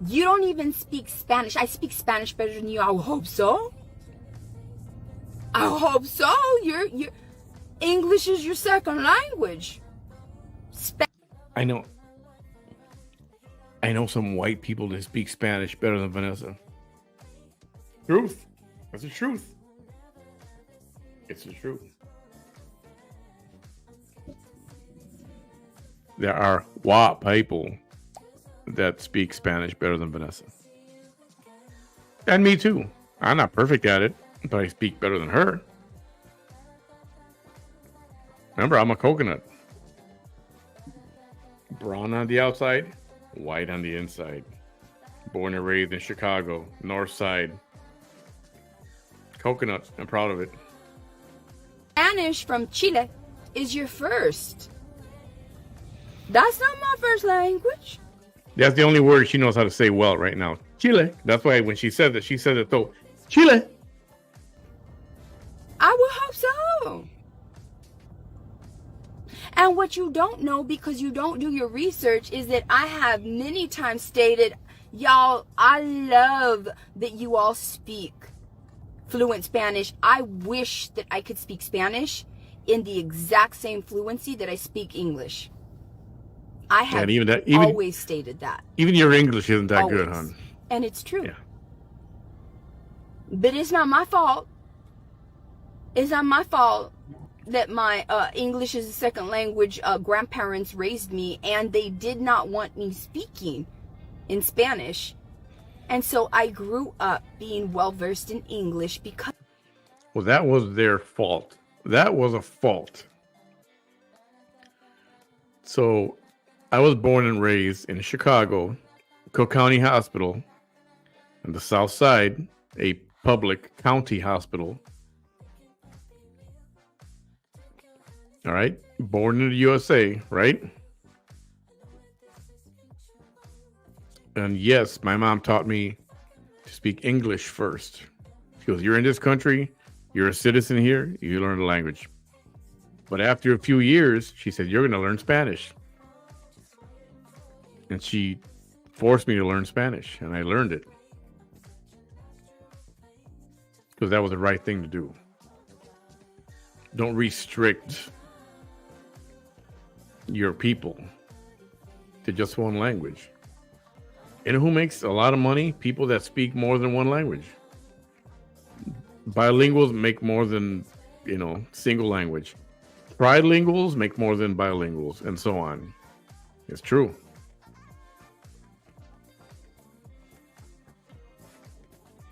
you don't even speak Spanish. I speak Spanish better than you. I hope so. I hope so. Your English is your second language. I know some white people that speak Spanish better than Vanessa. Truth. That's the truth. It's the truth. There are white people that speak Spanish better than Vanessa. And me too. I'm not perfect at it, but I speak better than her. Remember, I'm a coconut. Brown on the outside, white on the inside. Born and raised in Chicago, North Side. Coconut, I'm proud of it. Spanish from Chile is your first. That's not my first language. That's the only word she knows how to say well right now. Chile. That's why when she said it though. Chile. I would hope so. And what you don't know, because you don't do your research, is that I have many times stated, y'all, I love that you all speak fluent Spanish. I wish that I could speak Spanish in the exact same fluency that I speak English. I have always stated that. Even your English isn't that good, hon. And it's true. Yeah. But it's not my fault. It's not my fault that my English is a second language grandparents raised me, and they did not want me speaking in Spanish. And so I grew up being well-versed in English because... Well, that was their fault. That was a fault. So I was born and raised in Chicago, Cook County Hospital, on the South Side, a public county hospital. All right. Born in the USA, right? And yes, my mom taught me to speak English first. She goes, you're in this country, you're a citizen here, you learn the language. But after a few years, she said, you're going to learn Spanish. And she forced me to learn Spanish, and I learned it. Because that was the right thing to do. Don't restrict your people to just one language. And who makes a lot of money? People that speak more than one language. Bilinguals make more than, single language. Trilinguals make more than bilinguals, and so on. It's true.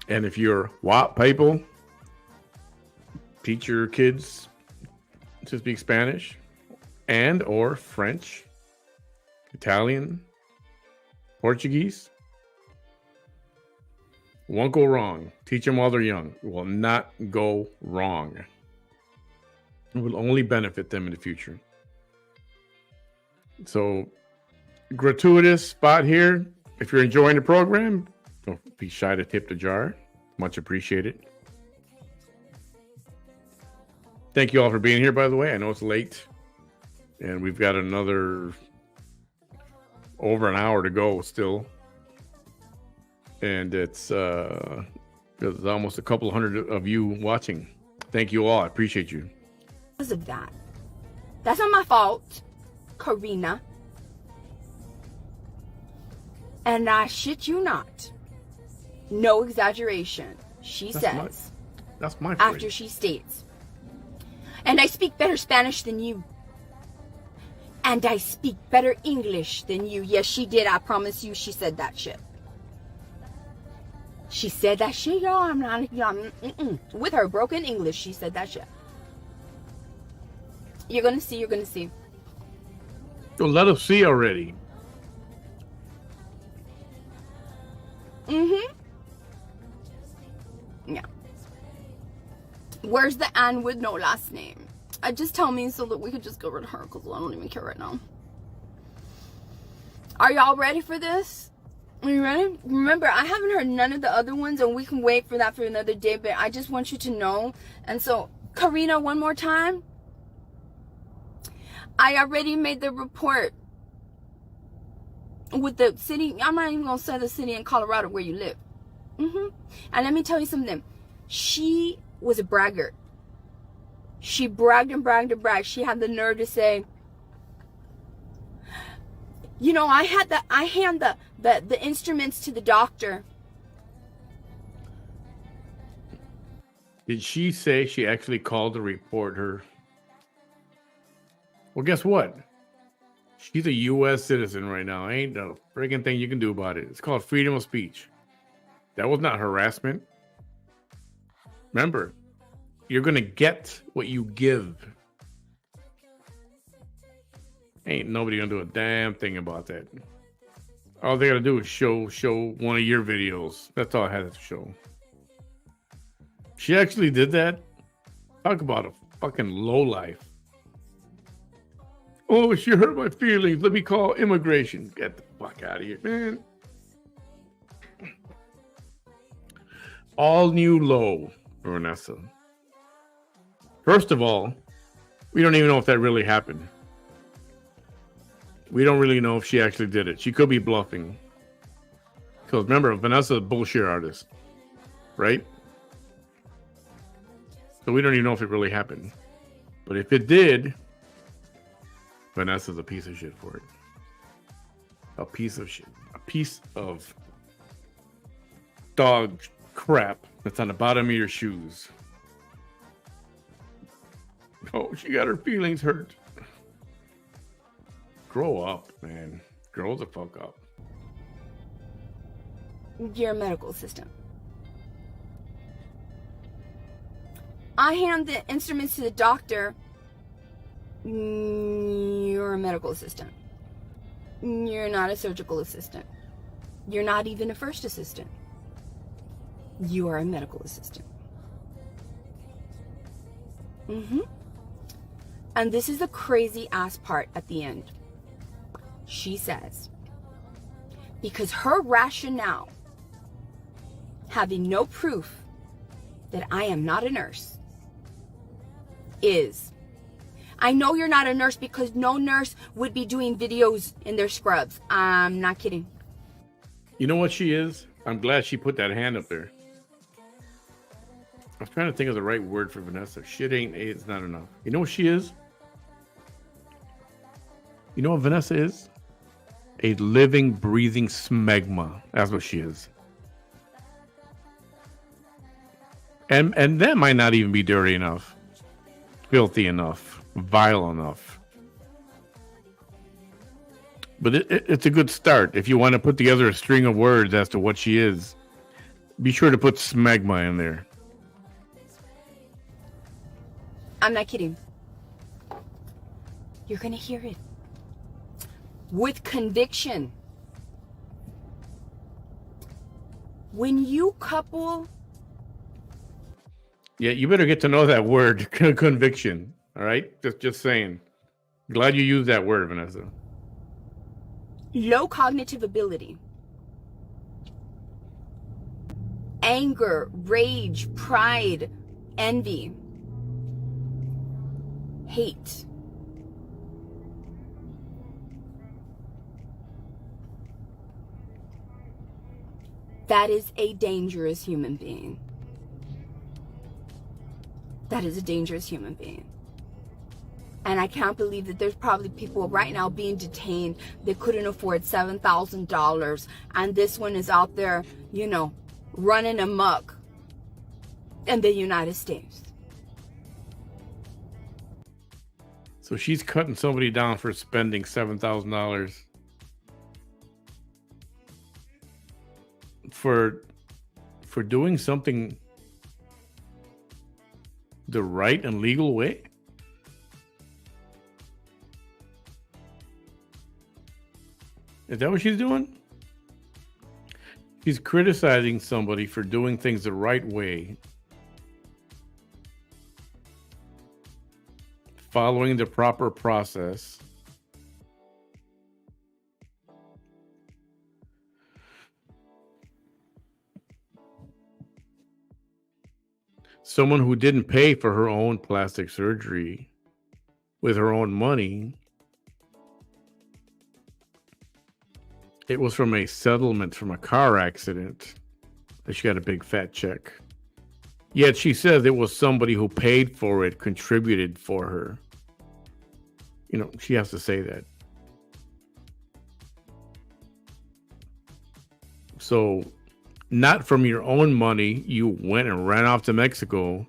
And if you're white people, teach your kids to speak Spanish and or French, Italian, Portuguese. Won't go wrong. Teach them while they're young. It will not go wrong. It will only benefit them in the future. So, gratuitous spot here. If you're enjoying the program, don't be shy to tip the jar. Much appreciated. Thank you all for being here, by the way. I know it's late, and we've got another over an hour to go still. And it's there's almost a couple hundred of you watching. Thank you all. I appreciate you. Because of that. That's not my fault, Karina. And I shit you not. No exaggeration. That's my after phrase. she states, and I speak better Spanish than you. And I speak better English than you. Yes, she did. I promise you, she said that shit. She said that shit, y'all. I'm not, y'all. With her broken English, she said that shit. You're gonna see. You're gonna see. Well, let us see already. Yeah. Where's the Ann with no last name? Just tell me so that we could just get rid of her, because I don't even care right now. Are y'all ready for this? Are you ready? Remember, I haven't heard none of the other ones, and we can wait for that for another day, but I just want you to know. And so, Karina, one more time. I already made the report with the city. I'm not even going to say the city in Colorado where you live. And let me tell you something. She was a braggart. She bragged and bragged and bragged. She had the nerve to say, you know, I hand the instruments to the doctor. Did she say she actually called to report her? Well, guess what? She's a U.S. citizen right now. Ain't a friggin' thing you can do about it. It's called freedom of speech. That was not harassment. Remember, you're going to get what you give. Ain't nobody going to do a damn thing about that. All they got to do is show one of your videos. That's all I had to show. She actually did that? Talk about a fucking lowlife. Oh, she hurt my feelings. Let me call immigration. Get the fuck out of here, man. All new low, Vanessa. First of all, we don't even know if that really happened. We don't really know if she actually did it. She could be bluffing. Because remember, Vanessa's a bullshit artist. Right? So we don't even know if it really happened. But if it did, Vanessa's a piece of shit for it. A piece of shit. A piece of dog crap that's on the bottom of your shoes. Oh, she got her feelings hurt. Grow up, man. Grow the fuck up. You're a medical assistant. I hand the instruments to the doctor. You're a medical assistant. You're not a surgical assistant. You're not even a first assistant. You are a medical assistant. And this is the crazy ass part at the end. She says, because her rationale, having no proof that I am not a nurse, is, I know you're not a nurse because no nurse would be doing videos in their scrubs. I'm not kidding. You know what she is? I'm glad she put that hand up there. I was trying to think of the right word for Vanessa. Shit ain't it's not enough. You know what she is? You know what Vanessa is? A living, breathing smegma. That's what she is. And that might not even be dirty enough. Filthy enough. Vile enough. But it's a good start. If you want to put together a string of words as to what she is, be sure to put smegma in there. I'm not kidding. You're going to hear it. With conviction. When you couple... Yeah, you better get to know that word, conviction. All right? Just saying. Glad you used that word, Vanessa. Low cognitive ability. Anger, rage, pride, envy, hate. That is a dangerous human being. That is a dangerous human being. And I can't believe that there's probably people right now being detained that couldn't afford $7,000. And this one is out there, you know, running amok in the United States. So she's cutting somebody down for spending $7,000 for doing something the right and legal way. Is that what she's doing? She's criticizing somebody for doing things the right way, following the proper process. Someone who didn't pay for her own plastic surgery with her own money. It was from a settlement from a car accident that she got a big fat check. Yet she says it was somebody who paid for it, contributed for her. You know, she has to say that. So, not from your own money, you went and ran off to Mexico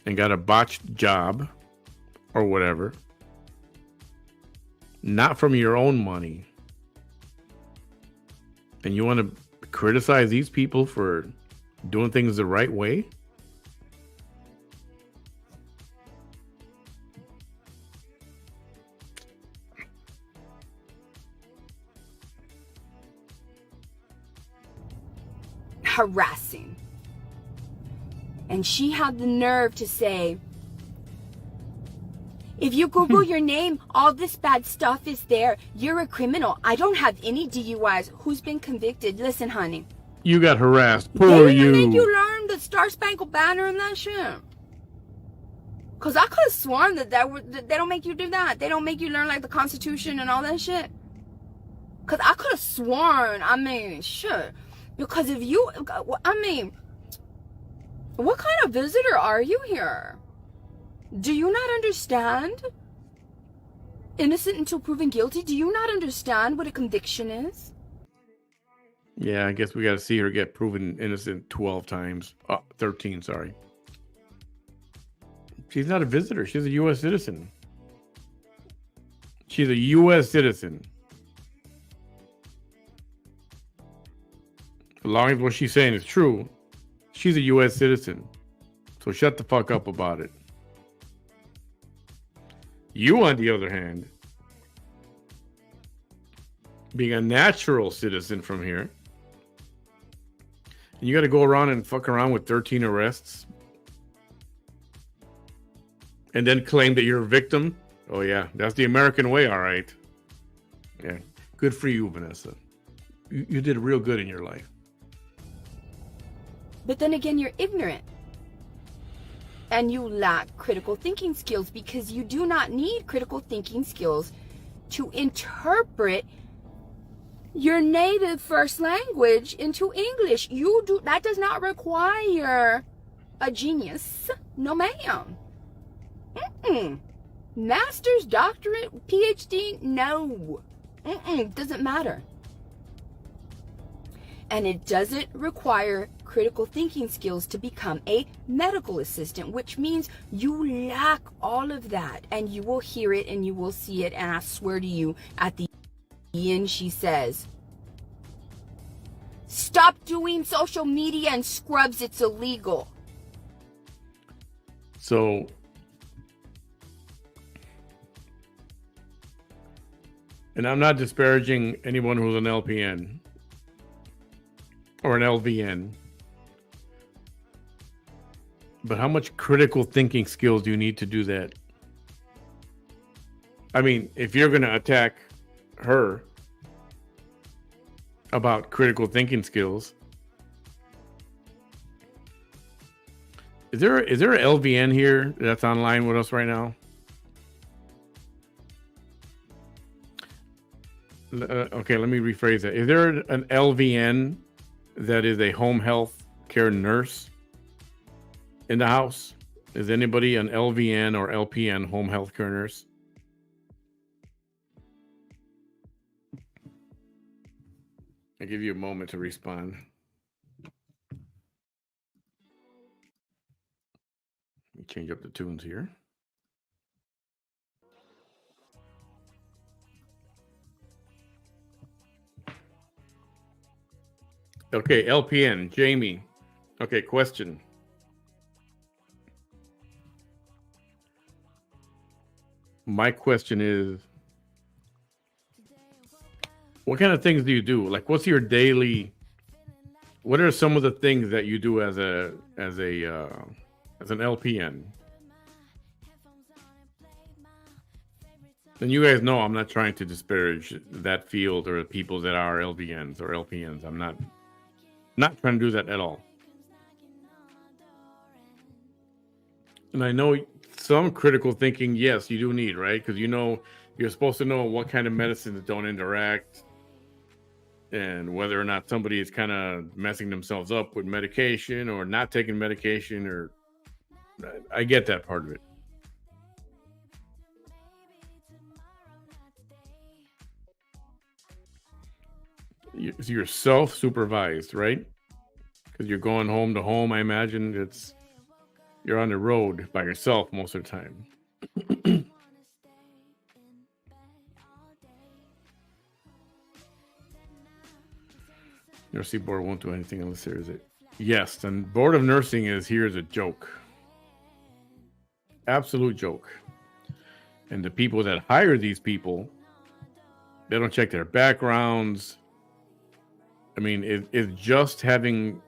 and got a botched job or whatever. Not from your own money. And you want to criticize these people for doing things the right way? Harassing. And she had the nerve to say, if you Google your name, all this bad stuff is there. You're a criminal. I don't have any DUIs. Who's been convicted? Listen, honey. You got harassed. Poor they you. They make you learn the Star Spangled Banner and that shit. Because I could have sworn that they don't make you do that. They don't make you learn like the Constitution and all that shit. Because I could have sworn, I mean, shit. Because if you, I mean, what kind of visitor are you here? Do you not understand? Innocent until proven guilty? Do you not understand what a conviction is? Yeah, I guess we got to see her get proven innocent 12 times. 13, sorry. She's not a visitor. She's a U.S. citizen. She's a U.S. citizen. As long as what she's saying is true, she's a U.S. citizen. So shut the fuck up about it. You, on the other hand, being a natural citizen from here, and you got to go around and fuck around with 13 arrests and then claim that you're a victim. Oh, yeah, that's the American way, all right. Yeah, good for you, Vanessa. You did real good in your life. But then again, you're ignorant. And you lack critical thinking skills because you do not need critical thinking skills to interpret your native first language into English. That does not require a genius. No, ma'am. Master's, doctorate, PhD, no. Doesn't matter. And it doesn't require critical thinking skills to become a medical assistant, which means you lack all of that. And you will hear it and you will see it. And I swear to you, at the end, she says, stop doing social media and scrubs. It's illegal. So, and I'm not disparaging anyone who's an LPN or an LVN, but how much critical thinking skills do you need to do that? I mean, if you're going to attack her about critical thinking skills, is there an LVN here that's online with us right now? Okay, let me rephrase that. Is there an LVN that is a home health care nurse in the house? Is anybody an LVN or LPN, home health care nurse? I'll give you a moment to respond. Let me change up the tunes here. Okay, LPN, Jamie. Okay, question. My question is, what kind of things do you do? Like, what's your daily? What are some of the things that you do as an LPN? And you guys know I'm not trying to disparage that field or the people that are LVNs or LPNs. I'm not trying to do that at all. And I know some critical thinking, yes, you do need, right? Because you're supposed to know what kind of medicines don't interact and whether or not somebody is kind of messing themselves up with medication or not taking medication, or I get that part of it. You're self-supervised, right? Because you're going home to home. I imagine you're on the road by yourself most of the time. Nursing board won't do anything unless there is it. Yes, and board of nursing is here as a joke. Absolute joke. And the people that hire these people, they don't check their backgrounds. I mean, is just having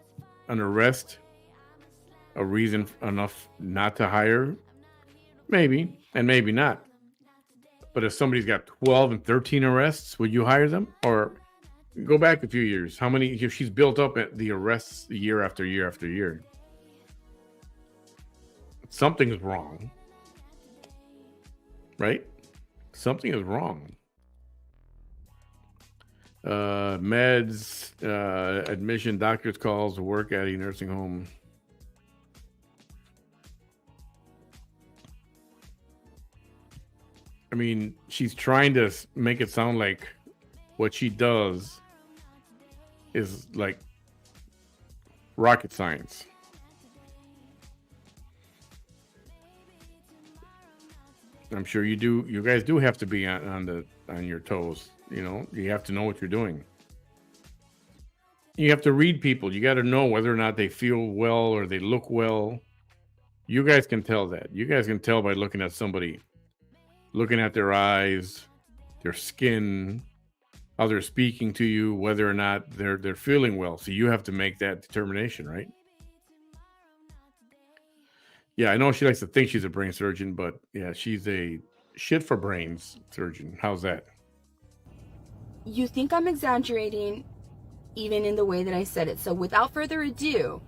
an arrest a reason enough not to hire? Maybe, and maybe not. But if somebody's got 12 and 13 arrests, would you hire them? Or go back a few years. How many? If she's built up at the arrests year after year after year, something is wrong, right? Something is wrong. Meds, admission, doctor's calls, work at a nursing home. I mean, she's trying to make it sound like what she does is like rocket science. I'm sure you do. You guys do have to be on your toes. You have to know what you're doing. You have to read people. You got to know whether or not they feel well or they look well. You guys can tell that. You guys can tell by looking at somebody, looking at their eyes, their skin, how they're speaking to you, whether or not they're feeling well. So you have to make that determination, right? Yeah, I know she likes to think she's a brain surgeon, but yeah, she's a shit for brains surgeon. How's that? You think I'm exaggerating even in the way that I said it. So without further ado,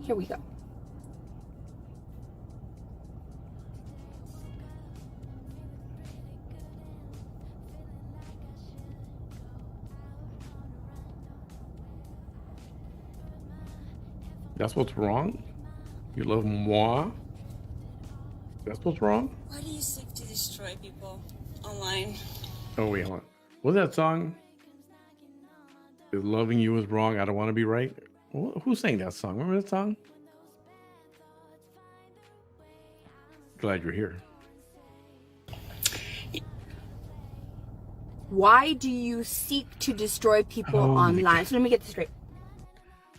here we go. That's what's wrong? You love moi? That's what's wrong? Why do you seek to destroy people online? Oh, wait, hold on. What's that song? If loving you is wrong, I don't want to be right. Who sang that song? Remember that song? Glad you're here. Why do you seek to destroy people online? So let me get this straight.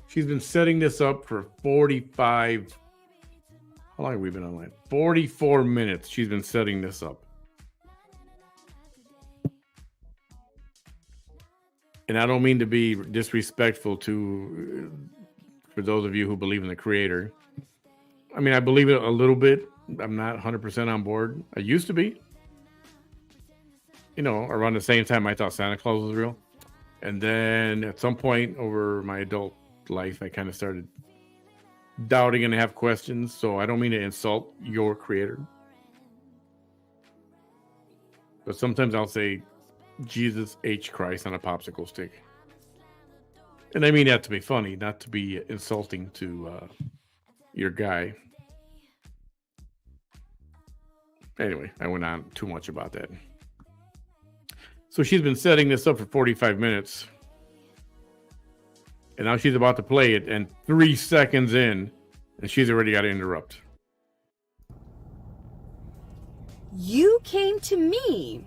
She's been setting this up for 45. How long have we been online? 44 minutes. She's been setting this up. And I don't mean to be disrespectful for those of you who believe in the creator. I mean, I believe it a little bit. I'm not 100% on board. I used to be. You know, around the same time I thought Santa Claus was real. And then at some point over my adult life, I kind of started doubting and have questions. So I don't mean to insult your creator. But sometimes I'll say Jesus H. Christ on a popsicle stick. And I mean that to be funny, not to be insulting to your guy. Anyway, I went on too much about that. So she's been setting this up for 45 minutes. And now she's about to play it, and 3 seconds in, and she's already got to interrupt. You came to me,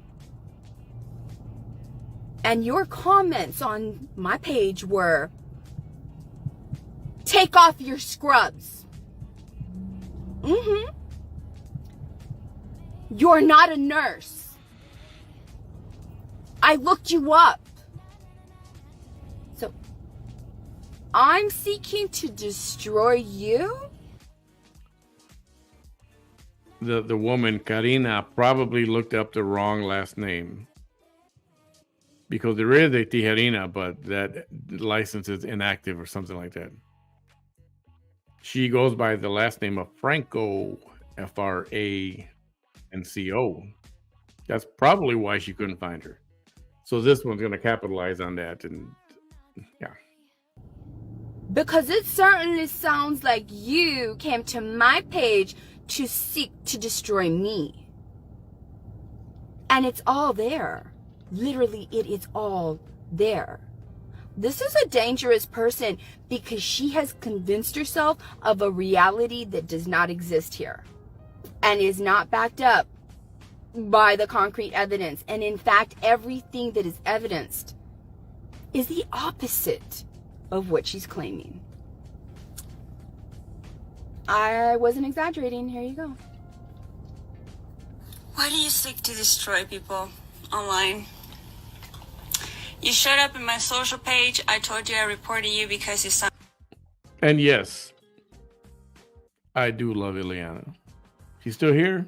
and your comments on my page were, take off your scrubs. You're not a nurse. I looked you up. So, I'm seeking to destroy you? The woman, Karina, probably looked up the wrong last name. Because there is a Tijerina, but that license is inactive or something like that. She goes by the last name of Franco, Franco. That's probably why she couldn't find her. So this one's going to capitalize on that. And yeah. Because it certainly sounds like you came to my page to seek to destroy me. And it's all there. Literally, it is all there. This is a dangerous person because she has convinced herself of a reality that does not exist here and is not backed up by the concrete evidence. And in fact, everything that is evidenced is the opposite of what she's claiming. I wasn't exaggerating. Here you go. Why do you seek to destroy people online? You showed up in my social page. I told you I reported you because you sound... And yes, I do love Ileana. She's still here?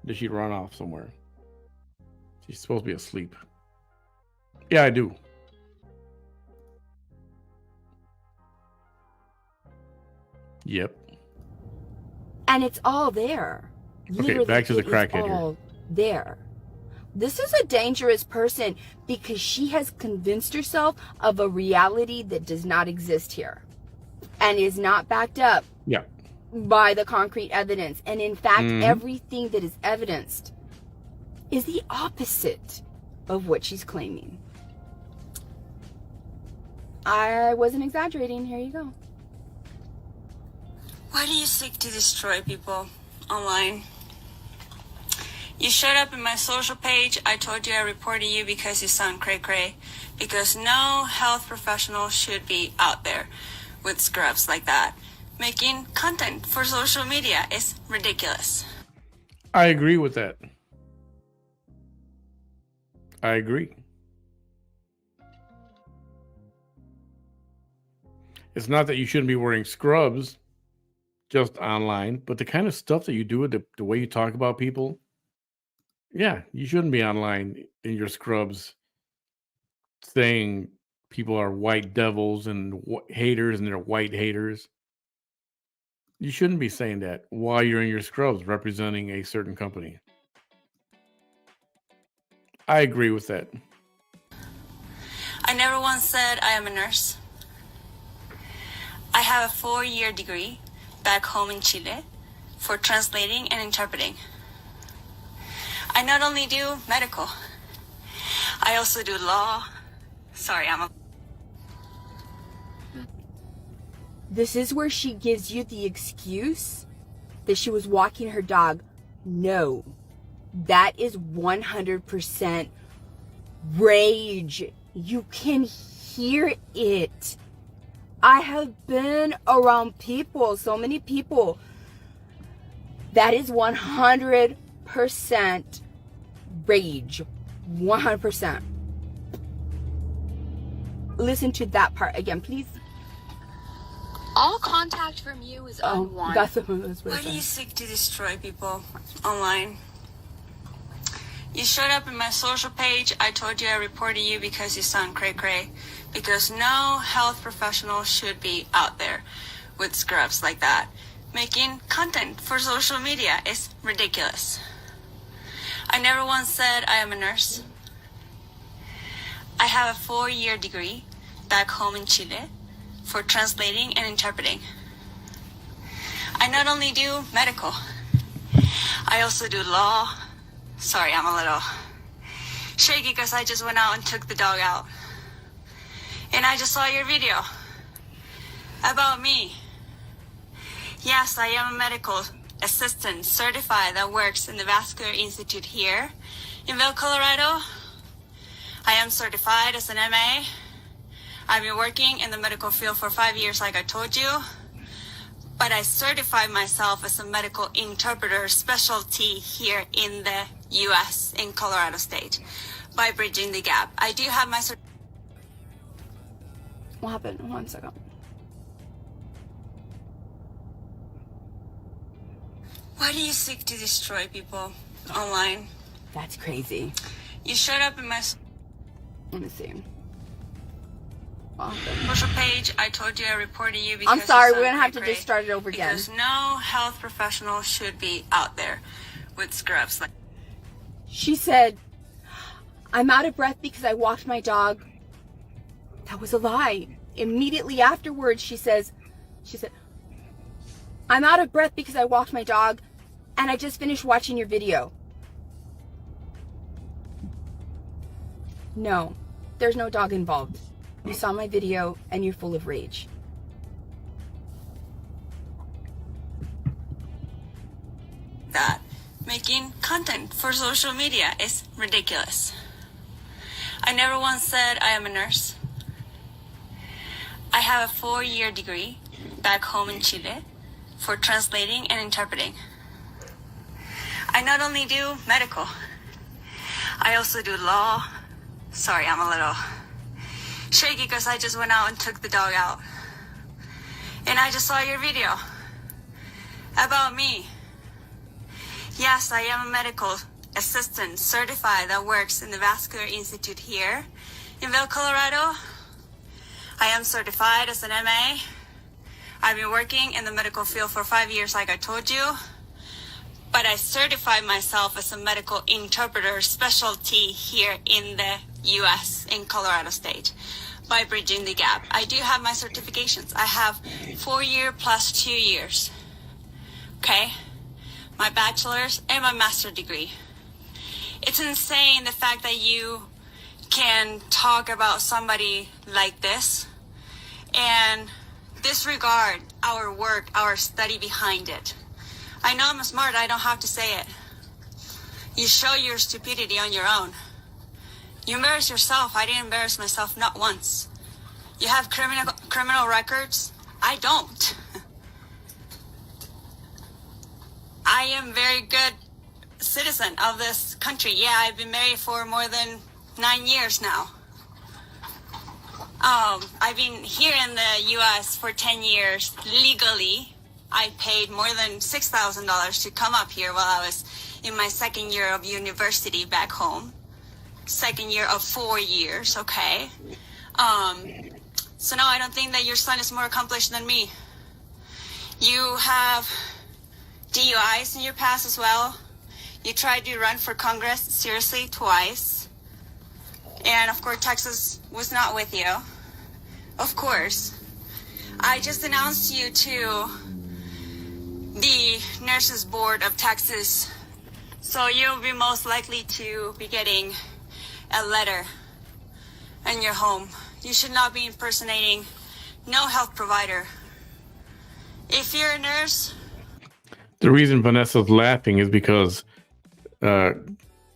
Did she run off somewhere? She's supposed to be asleep. Yeah, I do. Yep. And it's all there. Okay, back to the crackhead here. All there. This is a dangerous person because she has convinced herself of a reality that does not exist here and is not backed up by the concrete evidence. And in fact, everything that is evidenced is the opposite of what she's claiming. I wasn't exaggerating. Here you go. Why do you seek to destroy people online? You showed up in my social page. I told you I reported you because you sound cray-cray. Because no health professional should be out there with scrubs like that. Making content for social media is ridiculous. I agree with that. I agree. It's not that you shouldn't be wearing scrubs just online, but the kind of stuff that you do with the way you talk about people, yeah, you shouldn't be online in your scrubs saying people are white devils and haters and they're white haters. You shouldn't be saying that while you're in your scrubs representing a certain company. I agree with that. I never once said I am a nurse. I have a 4-year degree back home in Chile for translating and interpreting. I not only do medical, I also do law. Sorry, This is where she gives you the excuse that she was walking her dog. No, that is 100% rage. You can hear it. I have been around people, so many people. That is 100% rage. 100%. Listen to that part again, please. All contact from you is unwanted. That's what Why do you seek to destroy people online? You showed up in my social page. I told you I reported you because you sound cray-cray. Because no health professional should be out there with scrubs like that. Making content for social media is ridiculous. I never once said I am a nurse. I have a 4-year degree back home in Chile for translating and interpreting. I not only do medical, I also do law. Sorry, I'm a little shaky because I just went out and took the dog out. And I just saw your video about me. Yes, I am a medical assistant certified that works in the Vascular Institute here in Vail, Colorado. I am certified as an MA. I've been working in the medical field for 5 years, like I told you. But I certified myself as a medical interpreter specialty here in the U.S. in Colorado State by bridging the gap. I do have my What happened? 1 second. Why do you seek to destroy people online? That's crazy. You showed up in my Let me see. What happened? social page. I told you I reported you because I'm sorry, you we're sound gonna have to cray-cray. just start it over again. Because no health professional should be out there with scrubs. She said, I'm out of breath because I walked my dog. That was a lie. Immediately afterwards, she said, I'm out of breath because I walked my dog and I just finished watching your video. No, there's no dog involved. You saw my video and you're full of rage. That making content for social media is ridiculous. I never once said I am a nurse. I have a 4-year degree back home in Chile for translating and interpreting. I not only do medical, I also do law. Sorry, I'm a little shaky because I just went out and took the dog out. And I just saw your video about me. Yes, I am a medical assistant certified that works in the Vascular Institute here in Vail, Colorado. I am certified as an MA. I've been working in the medical field for 5 years, like I told you. But I certified myself as a medical interpreter specialty here in the U.S. in Colorado State by bridging the gap. I do have my certifications. I have 4-year plus 2 years. Okay? My bachelor's and my master's degree. It's insane the fact that you can talk about somebody like this and disregard our work, our study behind it. I know I'm smart, I don't have to say it. You show your stupidity on your own. You embarrass yourself. I didn't embarrass myself, not once. You have criminal records? I don't. I am very good citizen of this country. Yeah, I've been married for more than 9 years now. I've been here in the U.S. for 10 years legally. I paid more than $6,000 to come up here while I was in my 2nd year of university back home. 2nd year of 4 years, okay? So no, I don't think that your son is more accomplished than me. You have DUIs in your past as well. You tried to run for Congress, seriously, twice. And of course, Texas was not with you. Of course. I just announced you to the Nurses Board of Texas. So you'll be most likely to be getting a letter in your home. You should not be impersonating no health provider. If you're a nurse... The reason Vanessa's laughing is because that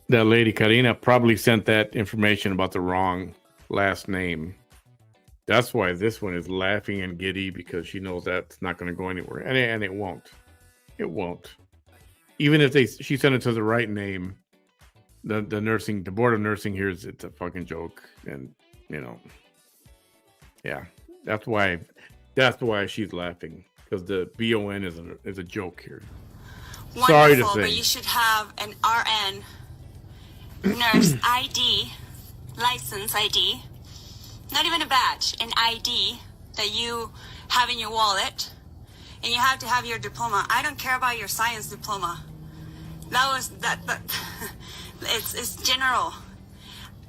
lady Karina probably sent that information about the wrong last name. That's why this one is laughing and giddy, because she knows that's not going to go anywhere, and it won't. It won't. Even if she sent it to the right name, the board of nursing here is, it's a fucking joke, and yeah, that's why she's laughing, because the BON is a joke here. Wonderful, sorry to say, but you should have an RN nurse ID, license ID, not even a badge, an ID that you have in your wallet, and you have to have your diploma. I don't care about your science diploma. It's general.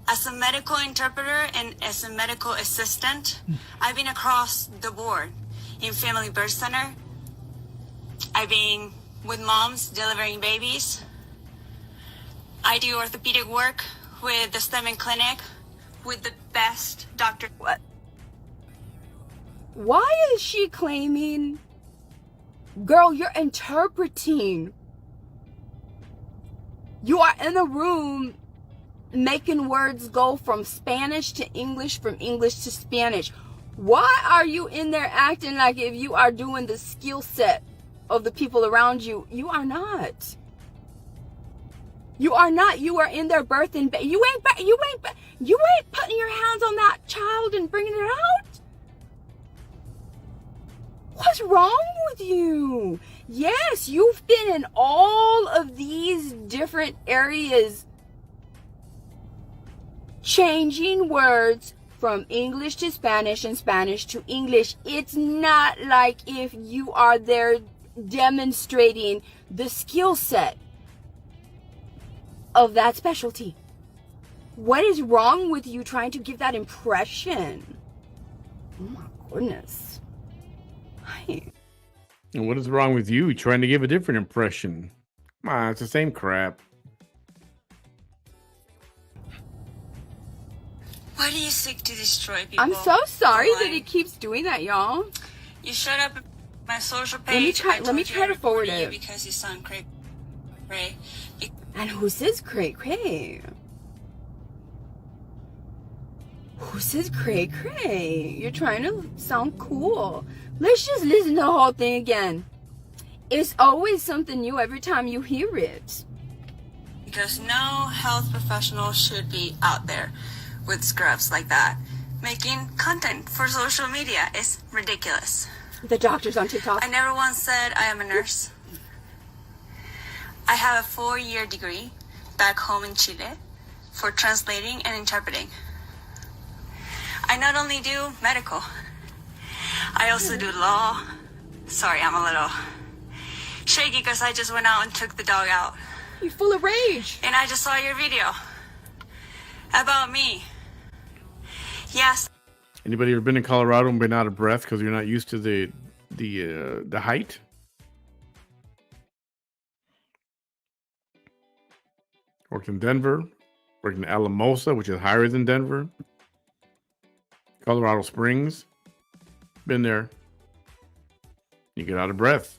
As a medical interpreter and as a medical assistant, I've been across the board in family birth center. I've been with moms delivering babies. I do orthopedic work with the STEM clinic with the best doctor. What? Why is she claiming? Girl, you're interpreting. You are in a room making words go from Spanish to English, from English to Spanish. Why are you in there acting like if you are doing the skill set of the people around you? You are not. You are not. You are in there birthing. You ain't putting your hands on that child and bringing it out. What's wrong with you? Yes, you've been in all of these different areas, changing words from English to Spanish and Spanish to English. It's not like if you are there demonstrating the skill set of that specialty. What is wrong with you trying to give that impression? Oh my goodness. Hi. And what is wrong with you trying to give a different impression? Come on, it's the same crap. Why do you seek to destroy people? I'm so sorry that he keeps doing that, y'all. You showed up at my social page. Let me try to forward it. Because you sound cray cray. And who says cray cray? Who says cray cray? You're trying to sound cool. Let's just listen to the whole thing again. It's always something new every time you hear it. Because no health professional should be out there with scrubs like that. Making content for social media is ridiculous. The doctors on TikTok. I never once said I am a nurse. I have a 4-year degree back home in Chile for translating and interpreting. I not only do medical, I also do law. Sorry, I'm a little shaky because I just went out and took the dog out. You're full of rage. And I just saw your video about me. Yes. Anybody ever been in Colorado and been out of breath because you're not used to the height? Worked in Denver, worked in Alamosa, which is higher than Denver. Colorado Springs, been there. You get out of breath.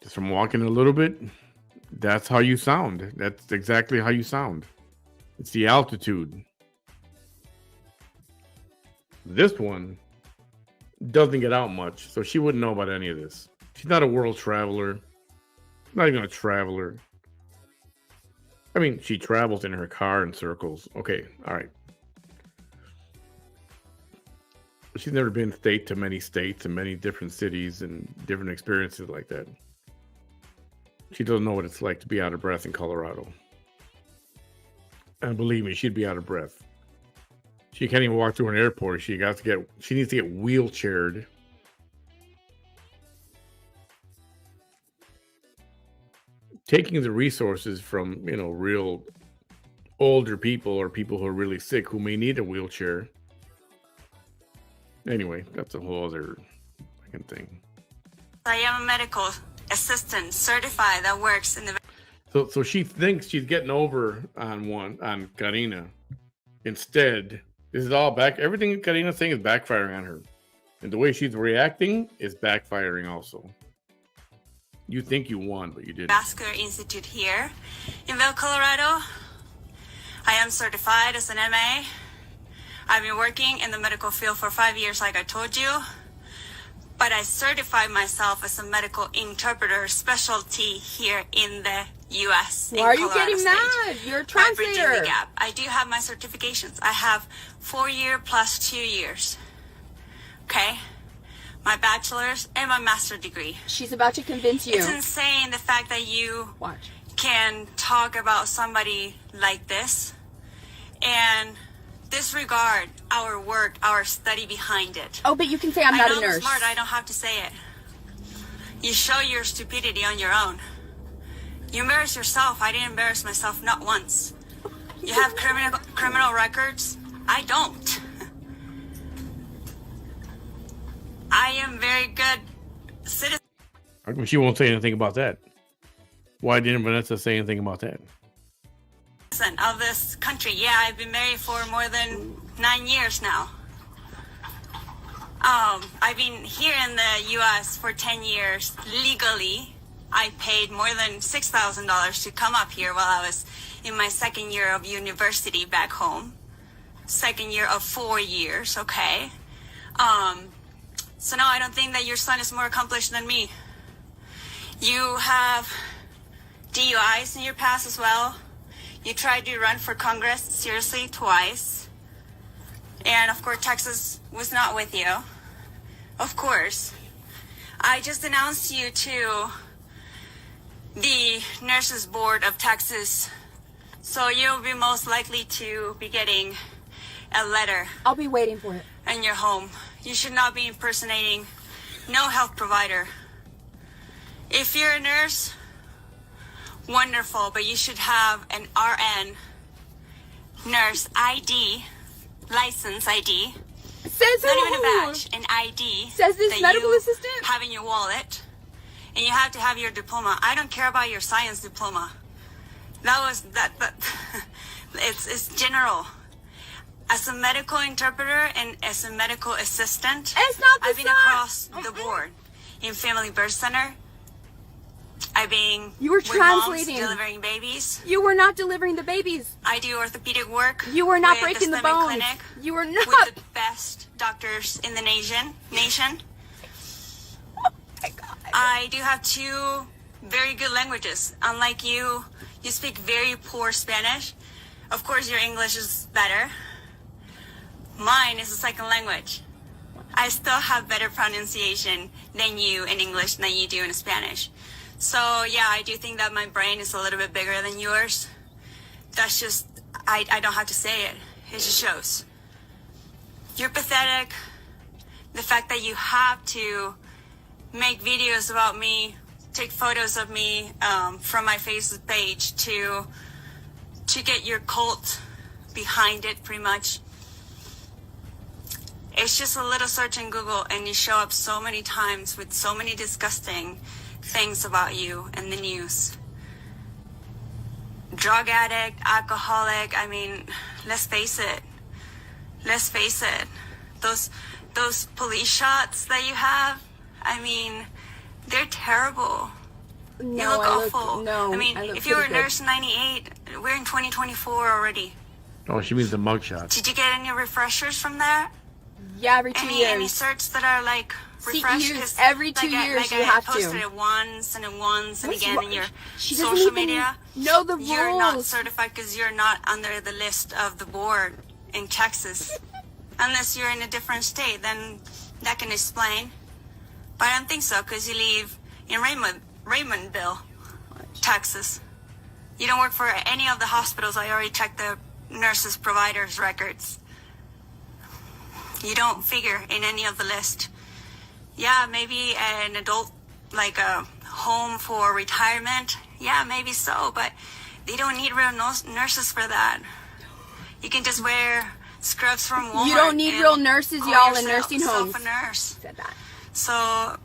Just from walking a little bit, that's how you sound. That's exactly how you sound. It's the altitude. This one doesn't get out much, so she wouldn't know about any of this. She's not a world traveler, not even a traveler. I mean, she travels in her car in circles. Okay, all right. She's never been to many states and many different cities and different experiences like that. She doesn't know what it's like to be out of breath in Colorado. And believe me, she'd be out of breath. She can't even walk through an airport. She needs to get wheelchaired. Taking the resources from, real older people or people who are really sick who may need a wheelchair. Anyway, that's a whole other fucking thing. I am a medical assistant certified that works in the... So she thinks she's getting over on Karina. Instead, this is all back. Everything Karina's saying is backfiring on her. And the way she's reacting is backfiring also. You think you won, but you didn't. Vascular Institute here in Vail, Colorado. I am certified as an MA. I've been working in the medical field for 5 years, like I told you. But I certified myself as a medical interpreter specialty here in the U.S. Why are you getting mad? You're a translator. Gap. I do have my certifications. I have 4 year plus 2 years. Okay? My bachelor's and my master's degree. She's about to convince you. It's insane the fact that you can talk about somebody like this and disregard our work, our study behind it. Oh, but you can say I'm not a nurse. I'm smart. I don't have to say it. You show your stupidity on your own. You embarrass yourself. I didn't embarrass myself, not once. You have criminal records. I don't. I am very good citizen. How come she won't say anything about that? Why didn't Vanessa say anything about that? Of this country. Yeah, I've been married for more than 9 years now. I've been here in the U.S. for 10 years legally. I paid more than $6,000 to come up here while I was in my second year of university back home. Second year of 4 years, okay? So no, I don't think that your son is more accomplished than me. You have DUIs in your past as well. You tried to run for Congress, seriously, twice. And of course, Texas was not with you. Of course. I just announced you to the Nurses Board of Texas. So you'll be most likely to be getting a letter. I'll be waiting for it. In your home. You should not be impersonating no health provider. If you're a nurse, wonderful, but you should have an RN nurse ID, license ID. Says not even a badge, an ID. Says this medical assistant. Have in your wallet, and you have to have your diploma. I don't care about your science diploma. That it's general. As a medical interpreter and as a medical assistant, I've been across the board in family birth center. I've been you were translating, delivering babies. You were not delivering the babies. I do orthopedic work. You were not breaking the bones. Clinic you were not with the best doctors in the nation. Oh my God. I do have 2 very good languages. Unlike you, you speak very poor Spanish. Of course, your English is better. Mine is a second language. I still have better pronunciation than you in English than you do in Spanish. So yeah, I do think that my brain is a little bit bigger than yours. That's just, I don't have to say it. It just shows. You're pathetic. The fact that you have to make videos about me, take photos of me from my Facebook page to get your cult behind it, pretty much. It's just a little search in Google and you show up so many times with so many disgusting things about you in the news. Drug addict, alcoholic, I mean, let's face it. Let's face it. Those police shots that you have, I mean, they're terrible. No, you look awful. I mean, if you were a nurse in 98, we're in 2024 already. Oh, she means the mugshots. Did you get any refreshers from that? Yeah, every 2 years. Any certs that are like refreshed? Every 2 years you have to. I posted it once and again in your she social media. Know the rules. You're not certified because you're not under the list of the board in Texas. Unless you're in a different state, then that can explain. But I don't think so because you live in Raymondville, Texas. You don't work for any of the hospitals. I already checked the nurses' providers' records. You don't figure in any of the list. Yeah, maybe an adult, like a home for retirement. Yeah, maybe so, but they don't need real nurses for that. You can just wear scrubs from Walmart. You don't need real nurses, y'all, in nursing homes. A nurse. Said that. So,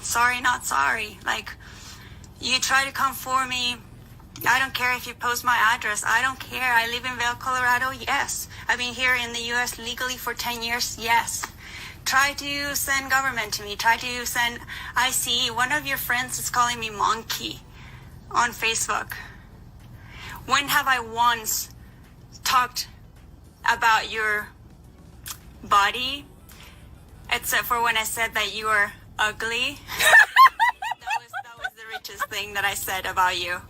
sorry, not sorry. Like, you try to come for me I don't care if you post my address. I don't care. I live in Vail, Colorado. Yes. I've been here in the U.S. legally for 10 years. Yes. Try to send government to me. Try to send ICE. One of your friends is calling me monkey on Facebook. When have I once talked about your body, except for when I said that you are ugly? that was the richest thing that I said about you.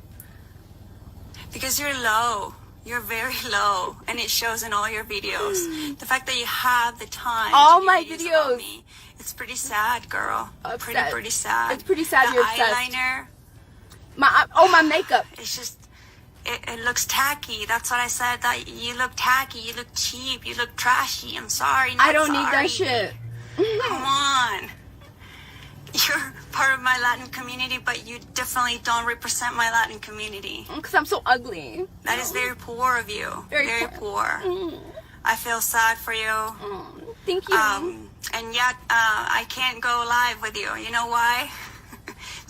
Because you're low. You're very low, and it shows in all your videos. The fact that you have the time. All to my do videos. about me, it's pretty sad, girl. Obsessed. Pretty sad. It's pretty sad The you're obsessed. eyeliner. My makeup. It's just, it looks tacky. That's what I said. That you look tacky. You look cheap. You look trashy. I'm sorry. I don't need that shit. Come on. You're part of my Latin community, but you definitely don't represent my Latin community. Because I'm so ugly. That is very poor of you. Very poor. I feel sad for you. Thank you. And yet, I can't go live with you. You know why?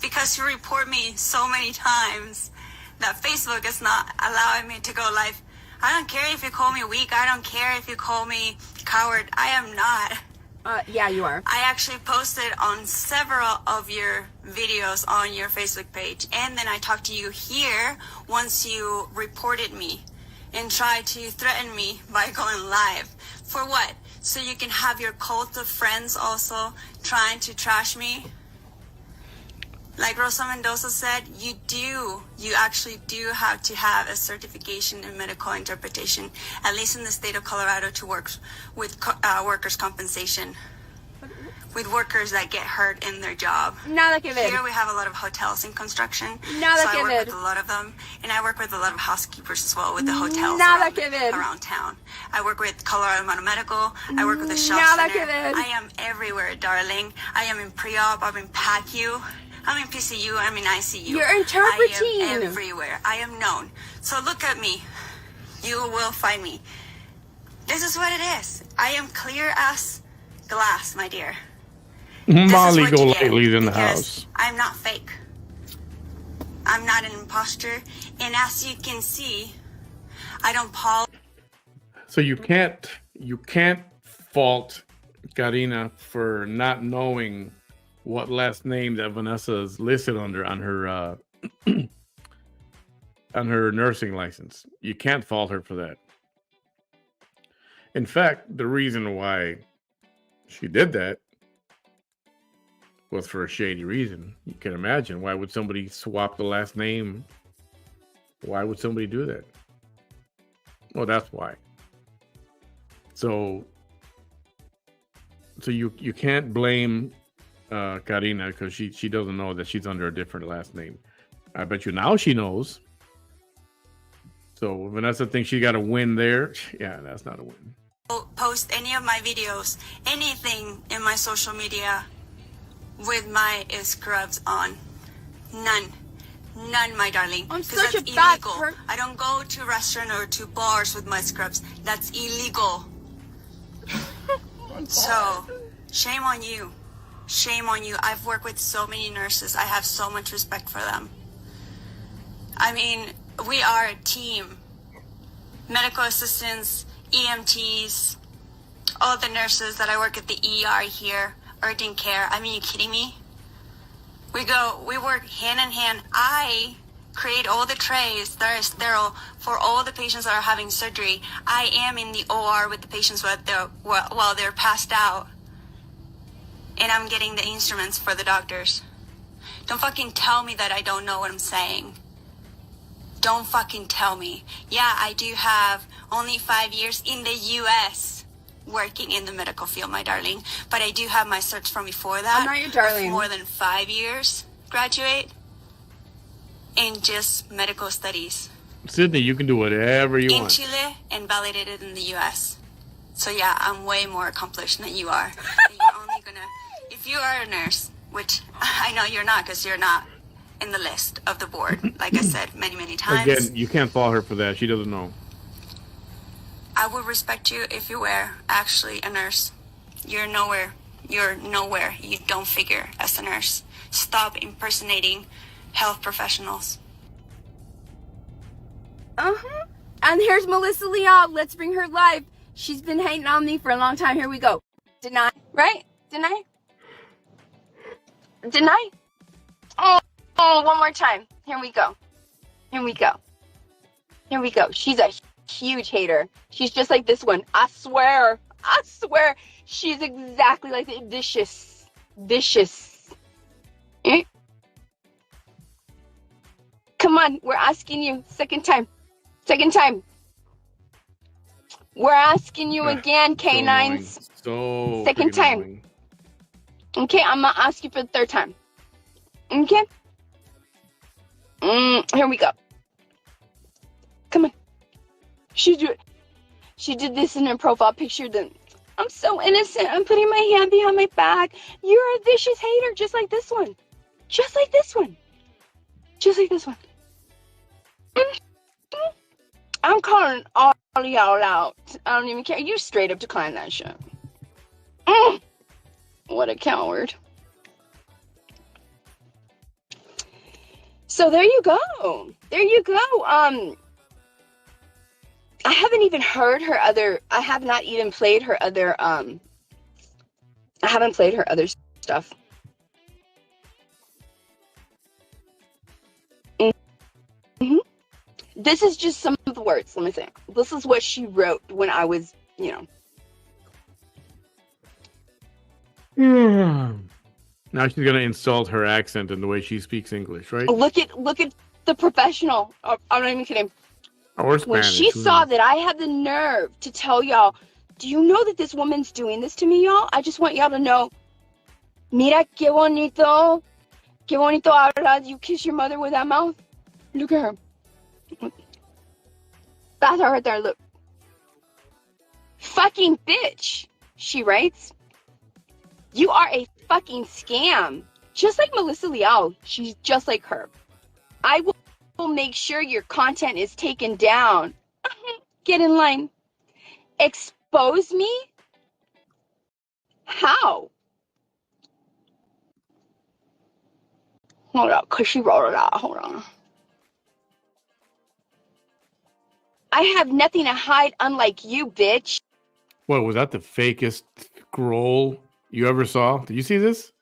Because you report me so many times that Facebook is not allowing me to go live. I don't care if you call me weak. I don't care if you call me coward. I am not. Yeah, you are. I actually posted on several of your videos on your Facebook page, and then I talked to you here once you reported me and tried to threaten me by going live. For what? So you can have your cult of friends also trying to trash me? Like Rosa Mendoza said, you actually do have to have a certification in medical interpretation, at least in the state of Colorado, to work with workers' compensation, with workers that get hurt in their job. Nada que ver. Here we have a lot of hotels in construction, Nada so que I work ver. with a lot of them, and I work with a lot of housekeepers as well with the hotels Nada que ver. around town. I work with Colorado Medical. I work with the Shell Nada Center. que ver. I am everywhere, darling. I am in pre-op. I'm in PACU. I'm in PCU. I'm in ICU. You're interpreting. I am everywhere. I am known. So look at me. You will find me. This is what it is. I am clear as glass, my dear. Molly This is what you get, Golightly's in the because house. I'm not fake. I'm not an imposter. And as you can see, I don't So you can't fault Karina for not knowing what last name that Vanessa is listed under on her on her nursing license. You can't fault her for that. In fact, the reason why she did that was for a shady reason. You can imagine. Why would somebody swap the last name? Why would somebody do that? Well, that's why. So you can't blame Karina because she doesn't know that she's under a different last name. I bet you now she knows. So Vanessa thinks she got a win there. Yeah, that's not a win. post any of my videos, anything in my social media with my scrubs on. None, my darling. I'm 'Cause such that's a bad illegal. person. I don't go to restaurant or to bars with my scrubs. That's illegal. So, shame on you. Shame on you. I've worked with so many nurses. I have so much respect for them. I mean, we are a team. Medical assistants, EMTs, all the nurses that I work at the ER here, urgent care. I mean, you kidding me? We work hand in hand. I create all the trays that are sterile for all the patients that are having surgery. I am in the OR with the patients while they're passed out. And I'm getting the instruments for the doctors. Don't fucking tell me that I don't know what I'm saying. Don't fucking tell me. Yeah, I do have only 5 years in the U.S. working in the medical field, my darling. But I do have my certs from before that. I'm not your darling. More than 5 years graduate in just medical studies. Sydney, you can do whatever you in want. Chile and validated in the U.S. So yeah, I'm way more accomplished than you are. You're only gonna, if you are a nurse, which I know you're not because you're not in the list of the board, like I said many times. Again, you can't fault her for that. She doesn't know. I would respect you if you were actually a nurse. You're nowhere. You're nowhere. You don't figure as a nurse. Stop impersonating health professionals. And here's Melissa Leal. Let's bring her live. She's been hating on me for a long time. Here we go. Deny, right? Deny? Deny? Oh, one more time. Here we go. Here we go. Here we go. She's a huge hater. She's just like this one. I swear. She's exactly like the vicious. Eh? Come on, we're asking you. Second time. We're asking you again, canines. So second time. annoying. Okay, I'm gonna ask you for the third time. Okay? Here we go. Come on. She did this in her profile picture. Then I'm so innocent. I'm putting my hand behind my back. You're a vicious hater, just like this one. I'm calling all y'all out. I don't even care. You straight up decline that shit. What a coward. So there you go. I haven't even heard her other. I have not even played her other. I haven't played her other stuff. Mm-hmm. This is just some of the words. Let me think. This is what she wrote when I was, Now she's gonna insult her accent and the way she speaks English, right? Look at the professional. I'm not even kidding. Or Spanish. When she saw that I had the nerve to tell y'all, do you know that this woman's doing this to me, y'all? I just want y'all to know. Mira qué bonito hablas. You kiss your mother with that mouth. Look at her. That's her right there. Look. Fucking bitch, she writes. You are a fucking scam. Just like Melissa Leal. She's just like her. I will make sure your content is taken down. Get in line. Expose me? How? Hold up, because she wrote it out. Hold on. I have nothing to hide, unlike you, bitch. What was that? The fakest scroll you ever saw? Did you see this?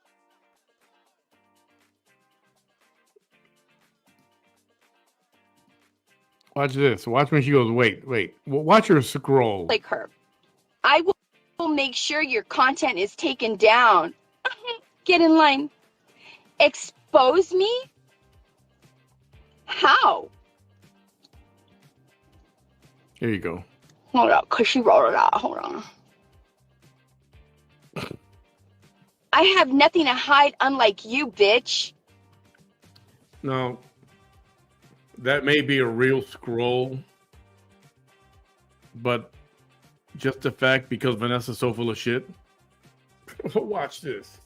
Watch this. Watch when she goes, wait. Watch her scroll. Like her. I will make sure your content is taken down. Get in line. Expose me? How? Here you go. Hold up, because she wrote it out. Hold on. I have nothing to hide, unlike you, bitch. No. That may be a real scroll, but just the fact because Vanessa's so full of shit. Watch this.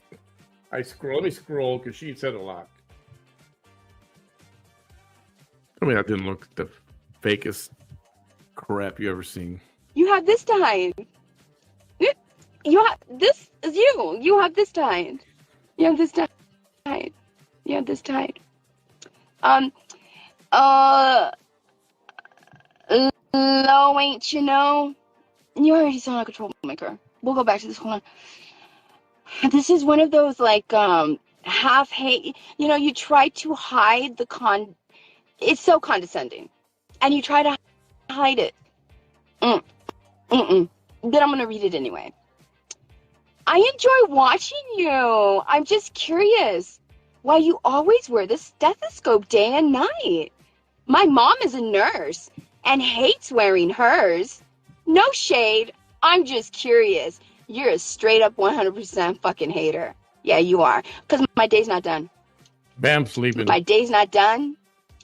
Let me scroll because she said a lot. I mean, that didn't look the fakest crap you ever seen. You have this to hide. This is you. You have this to hide. You have this to hide. You have this to hide. Low, ain't you know? You already sound like a troublemaker. We'll go back to this. Hold on. This is one of those like half hate. You try to hide the It's so condescending, and you try to hide it. Then I'm gonna read it anyway. I enjoy watching you. I'm just curious why you always wear the stethoscope day and night. My mom is a nurse and hates wearing hers. No shade. I'm just curious. You're a straight up 100% fucking hater. Yeah, you are. Because my day's not done. Bam, sleeping. My day's not done.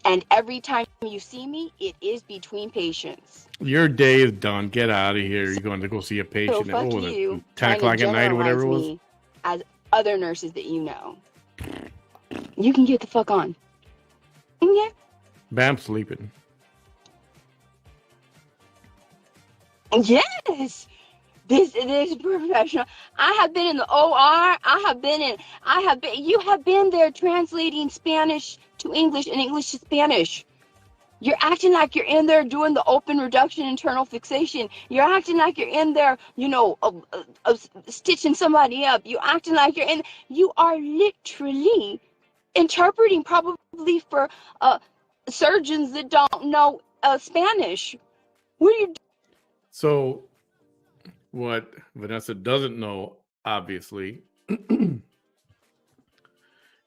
And every time you see me, it is between patients. Your day is done. Get out of here. You're going to go see a patient So at fuck you, 10 o'clock at night or whatever it was. me as other nurses that you know. You can get the fuck on. Yeah. Bam, sleeping. Yes. This is professional. I have been in the OR. You have been there translating Spanish to English and English to Spanish. You're acting like you're in there doing the open reduction internal fixation. You're acting like you're in there, stitching somebody up. You're acting like you are literally interpreting probably for surgeons that don't know Spanish. What are you doing? So what Vanessa doesn't know, obviously,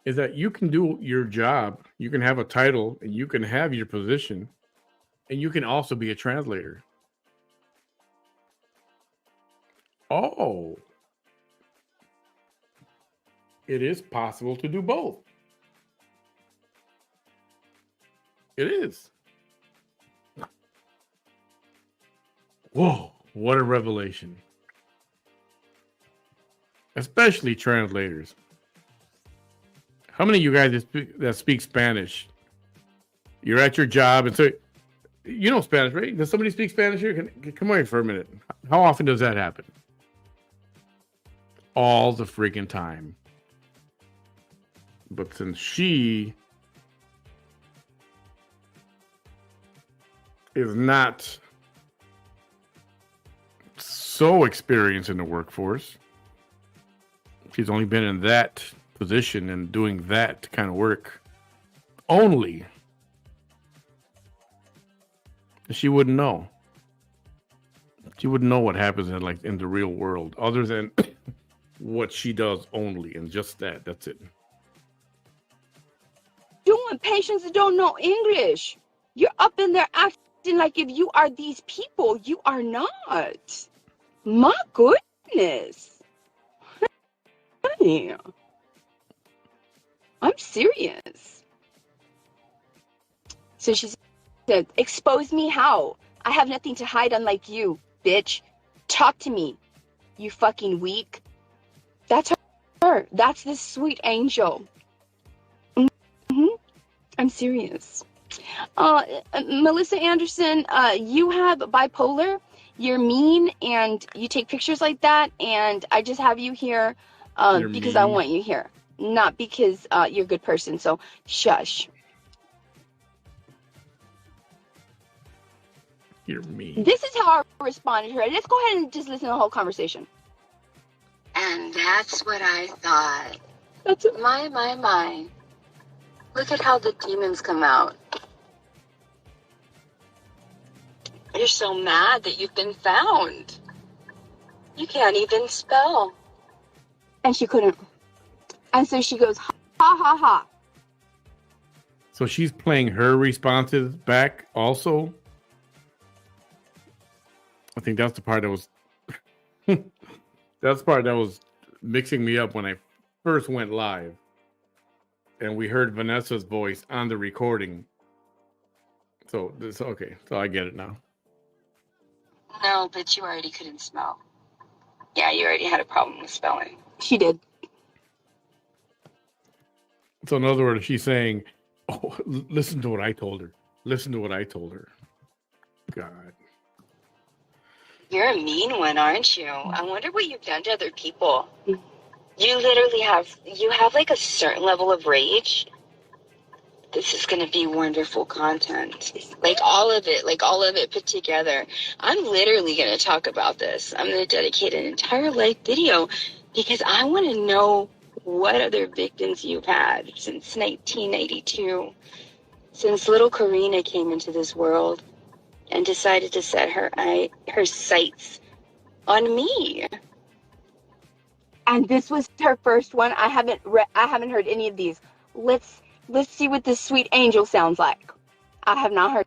is that you can do your job, you can have a title, and you can have your position, and you can also be a translator. Oh, it is possible to do both. It is. Whoa, what a revelation. Especially translators. How many of you guys that speak Spanish, you're at your job and so you know Spanish, right? Does somebody speak Spanish here? Come here for a minute. How often does that happen? All the freaking time. But since she is not so experienced in the workforce, she's only been in that position and doing that kind of work only, she wouldn't know. She wouldn't know what happens in the real world other than what she does only, and just that's it. Doing patients that don't know English. You're up in there acting like if you are these people. You are not. My goodness. Honey. I'm serious. So she said, expose me how? I have nothing to hide unlike you, bitch. Talk to me, you fucking weak. That's her. That's this sweet angel. I'm serious. Melissa Anderson, you have bipolar. You're mean and you take pictures like that. And I just have you here because I want you here. Not because you're a good person. So shush. You're mean. This is how I responded to her. Let's go ahead and just listen to the whole conversation. And that's what I thought. That's it. My. Look at how the demons come out. You're so mad that you've been found. You can't even spell. And she couldn't. And so she goes, ha, ha, ha. So she's playing her responses back also. I think that's the part that was that's the part that was mixing me up when I first went live. And we heard Vanessa's voice on the recording. So this okay. So I get it now. No, but you already couldn't spell. Yeah, you already had a problem with spelling. She did. So in other words, she's saying, oh, listen to what I told her. Listen to what I told her. God. You're a mean one, aren't you? I wonder what you've done to other people. You literally have like a certain level of rage. This is going to be wonderful content. Like all of it put together. I'm literally going to talk about this. I'm going to dedicate an entire live video because I want to know what other victims you've had since 1982. Since little Karina came into this world and decided to set her sights on me. And this was her first one. I haven't heard any of these. Let's see what this sweet angel sounds like. I have not heard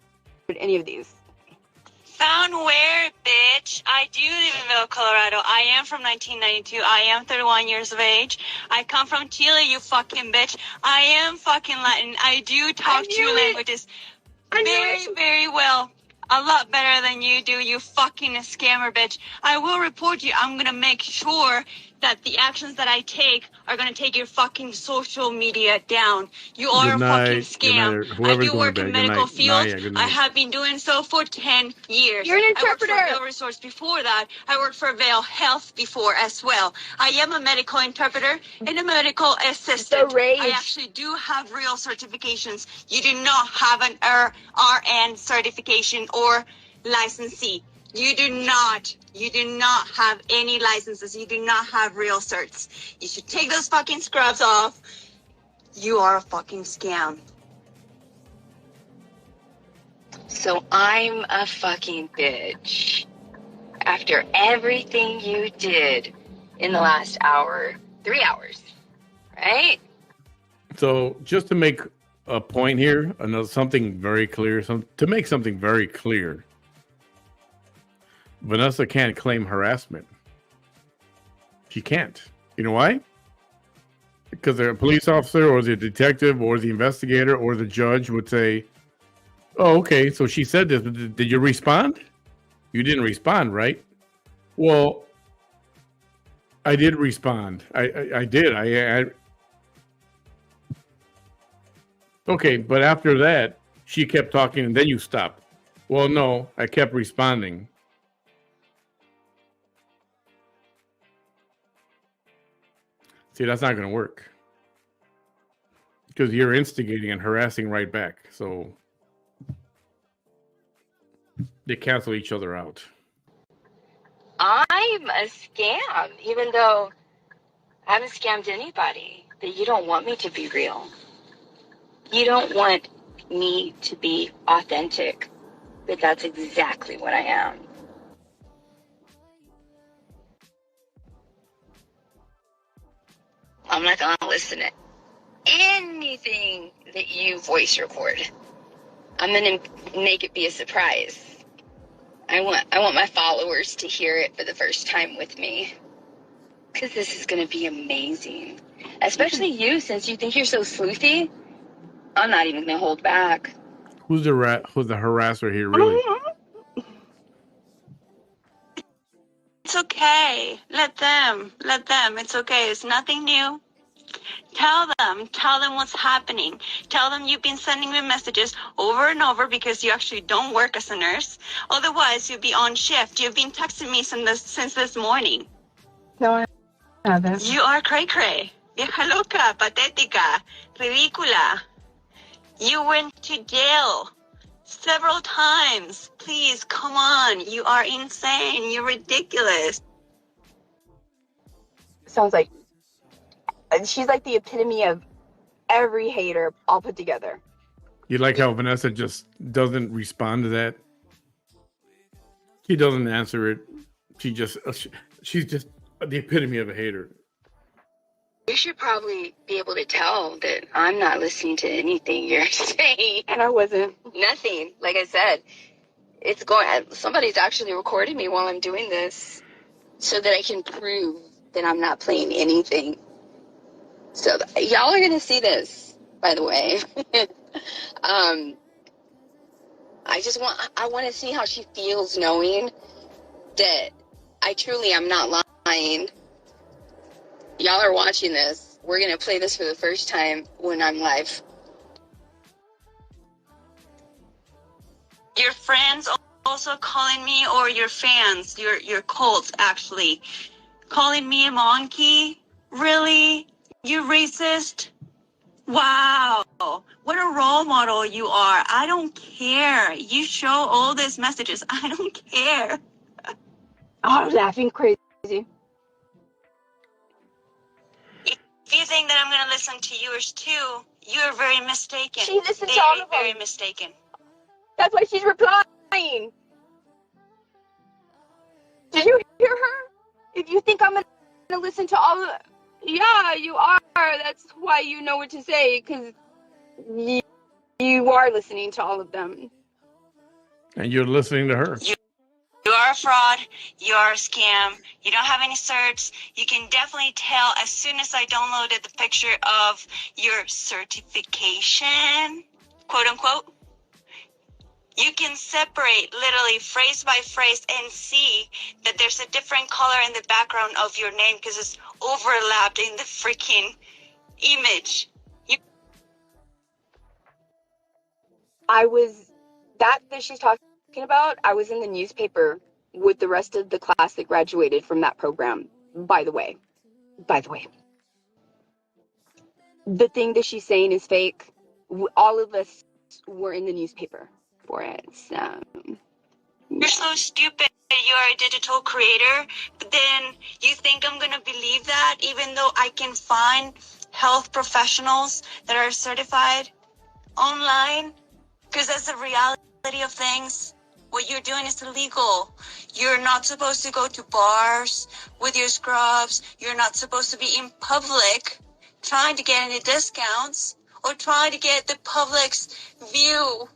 any of these. Found where, bitch? I do live in Vail, Colorado. I am from 1992. I am 31 years of age. I come from Chile, you fucking bitch. I am fucking Latin. I do talk two languages very, very well. A lot better than you do, you fucking scammer bitch. I will report you. I'm gonna make sure that the actions that I take are going to take your fucking social media down. You are Good night. a fucking scam. Good night. Whoever's I do going work to bed. in Good medical night. field. Naya, good I night. have been doing so for 10 years. You're an interpreter. I worked for Vail Resorts before that. I worked for Vail Health before as well. I am a medical interpreter and a medical assistant. The rage. I actually do have real certifications. You do not have an RN certification or licensee. You do not have any licenses. You do not have real certs. You should take those fucking scrubs off. You are a fucking scam. So I'm a fucking bitch. After everything you did in the last hour, 3 hours, right? So just to make a point here, something very clear, to make something very clear, Vanessa can't claim harassment. She can't. You know why? Because a police officer or the detective or the investigator or the judge would say, oh, okay, so she said this. Did you respond? You didn't respond, right? Well, I did respond. I did. Okay, but after that, she kept talking and then you stopped. Well, no, I kept responding. See, that's not going to work. Because you're instigating and harassing right back. So they cancel each other out. I'm a scam, even though I haven't scammed anybody. But you don't want me to be real. You don't want me to be authentic. But that's exactly what I am. I'm not going to listen to anything that you voice record. I'm going to make it be a surprise. I want my followers to hear it for the first time with me. Because this is going to be amazing. Especially you, since you think you're so sleuthy. I'm not even going to hold back. Who's the harasser here, really? It's okay. Let them. It's okay. It's nothing new. Tell them what's happening. Tell them you've been sending me messages over and over because you actually don't work as a nurse. Otherwise, you'll be on shift. You've been texting me since this morning. No, I haven't. You are cray-cray. Vieja loca, patética, ridícula. You went to jail several times. Please, come on. You are insane. You're ridiculous. Sounds like she's like the epitome of every hater all put together. You like how Vanessa just doesn't respond to that? She doesn't answer it. She's just the epitome of a hater. You should probably be able to tell that I'm not listening to anything you're saying. And I wasn't. Nothing. Like I said, somebody's actually recording me while I'm doing this so that I can prove that I'm not playing anything. So y'all are going to see this, by the way. I want to see how she feels knowing that I truly am not lying. Y'all are watching this. We're going to play this for the first time when I'm live. Your friends also calling me, or your fans, your cults actually, calling me a monkey? Really? You racist? Wow. What a role model you are. I don't care. You show all these messages. I don't care. Oh, I'm laughing crazy. If you think that I'm going to listen to yours too, you're very mistaken. She listened to all of them. Very mistaken. That's why she's replying. Did you hear her? If you think I'm going to listen to all of it, yeah, you are. That's why you know what to say, because you are listening to all of them. And you're listening to her. You are a fraud. You are a scam. You don't have any certs. You can definitely tell as soon as I downloaded the picture of your certification, quote unquote. You can separate literally phrase by phrase and see that there's a different color in the background of your name because it's overlapped in the freaking image. That she's talking about, I was in the newspaper with the rest of the class that graduated from that program, by the way. The thing that she's saying is fake. All of us were in the newspaper for it. So. You're so stupid. You're a digital creator, but then you think I'm gonna believe that even though I can find health professionals that are certified online? Because that's the reality of things. What you're doing is illegal. You're not supposed to go to bars with your scrubs. You're not supposed to be in public trying to get any discounts or trying to get the public's view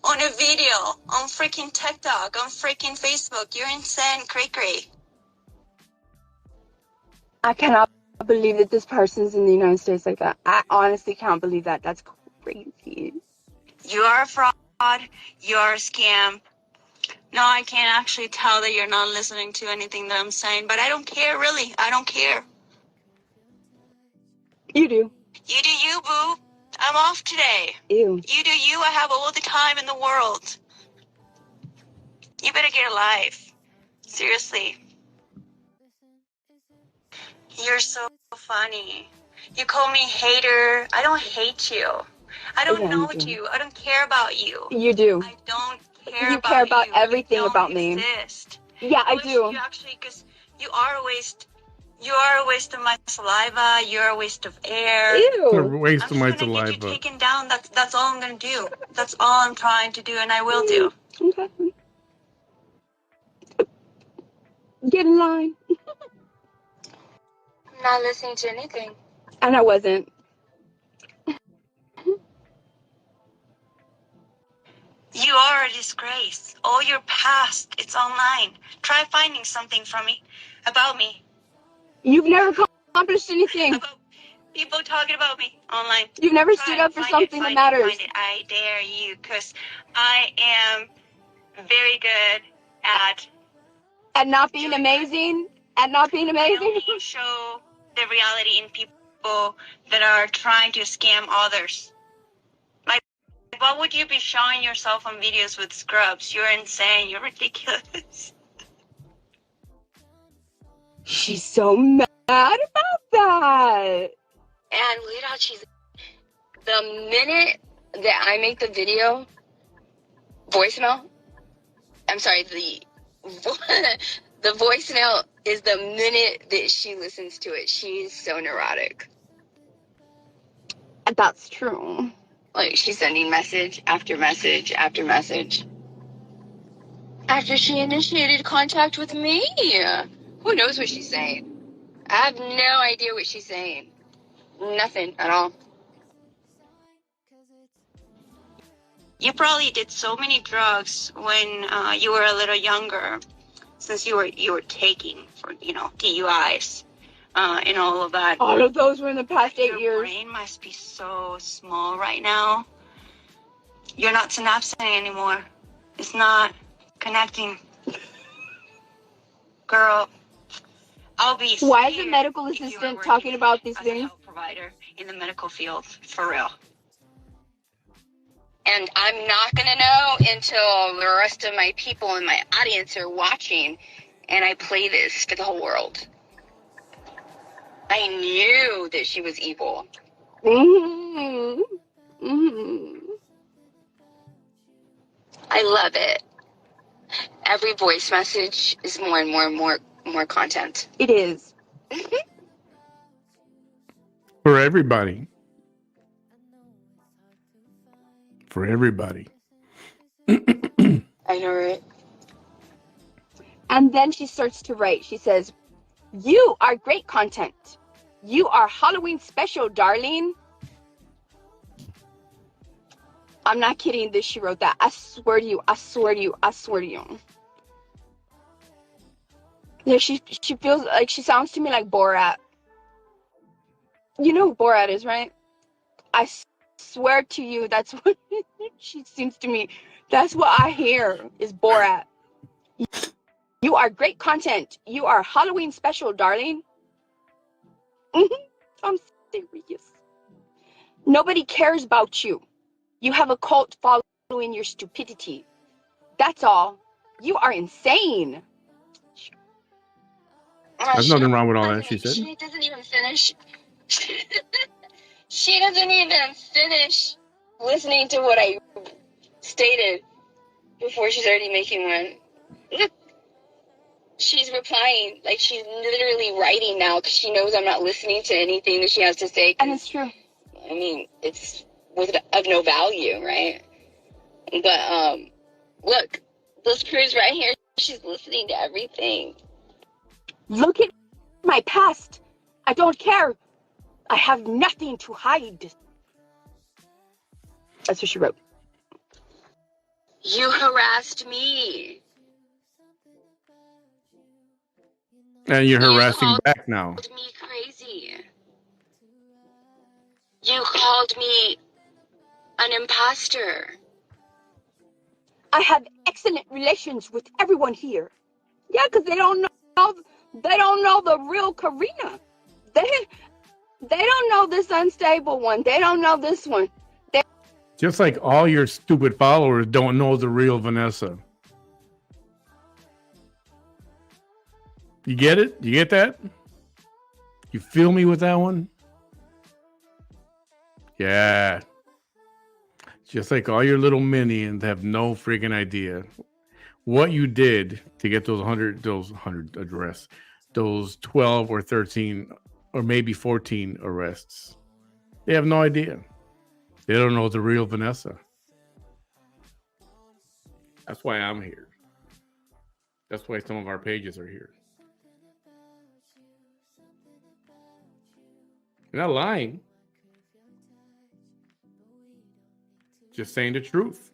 on a video, on freaking TikTok, on freaking Facebook. You're insane, cray-cray. I cannot believe that this person's in the United States like that. I honestly can't believe that. That's crazy. You are a fraud. You are a scam. No, I can't actually tell that you're not listening to anything that I'm saying, but I don't care, really. I don't care. You do. You do you, boo. I'm off today. Ew. You do you. I have all the time in the world. You better get a life. Seriously. You're so funny. You call me hater. I don't hate you. I don't know you. I don't care about you. You do. I don't care You about care about you. everything You don't about me. exist. Yeah, I do. You actually, because you are a waste. You are a waste of my saliva. You're a waste of air. A Ew. waste of my I'm just gonna saliva. get you taken down. That's all I'm gonna do. That's all I'm trying to do, and I will do. Okay. Get in line. I'm not listening to anything. And I wasn't. You are a disgrace. All your past, it's online. Try finding something from me, about me, You've never accomplished anything. about people talking about me online. You've never Try stood it, up for find something it, that find matters. it, find it. I dare you, because I am very good at And not being amazing. And not being I amazing. only show the reality in people that are trying to scam others. Like, why would you be showing yourself on videos with scrubs? You're insane. You're ridiculous. She's so mad about that. And look how she's. The minute that I make the video, voicemail. I'm sorry, the voicemail is the minute that she listens to it. She's so neurotic. That's true. Like, she's sending message after message after message. After she initiated contact with me. Who knows what she's saying? I have no idea what she's saying. Nothing at all. You probably did so many drugs when you were a little younger, since you were taking for DUIs and all of that. All of those were in the past 8 Your years. brain must be so small right now. You're not synapsing anymore. It's not connecting. Girl, I'll be. Why is a medical assistant talking about these as a things? health provider in the medical field, for real. And I'm not going to know until the rest of my people in my audience are watching and I play this for the whole world. I knew that she was evil. Mm-hmm. Mm-hmm. I love it. Every voice message is more and more content. It is. For everybody. For everybody. I know, right? And then she starts to write. She says, "You are great content. You are Halloween special, darling." I'm not kidding that she wrote that. I swear to you. I swear to you. I swear to you. Yeah, she feels like she sounds to me like Borat. You know who Borat is, right? I swear to you, that's what she seems to me. That's what I hear is Borat. You are great content. You are Halloween special, darling. I'm serious. Nobody cares about you. You have a cult following your stupidity. That's all. You are insane. There's nothing wrong with all that she said. She doesn't even finish. She doesn't even finish listening to what I stated before she's already making one. Look, she's replying like she's literally writing now because she knows I'm not listening to anything that she has to say. And it's true. I mean, it's of no value, right? But look, this cruise right here, she's listening to everything. Look at my past. I don't care. I have nothing to hide. That's what she wrote. You harassed me. And you're harassing back now. You called me crazy. You called me an imposter. I have excellent relations with everyone here. Yeah, because they don't know the real Karina. They don't know this unstable one. They don't know this one. Just like all your stupid followers don't know the real Vanessa. You get it? You get that? You feel me with that one? Yeah. Just like all your little minions have no freaking idea what you did to get those 100 arrests, those 12 or 13 or maybe 14 arrests. They have no idea. They don't know the real Vanessa. That's why I'm here. That's why some of our pages are here. You're not lying. Just saying the truth.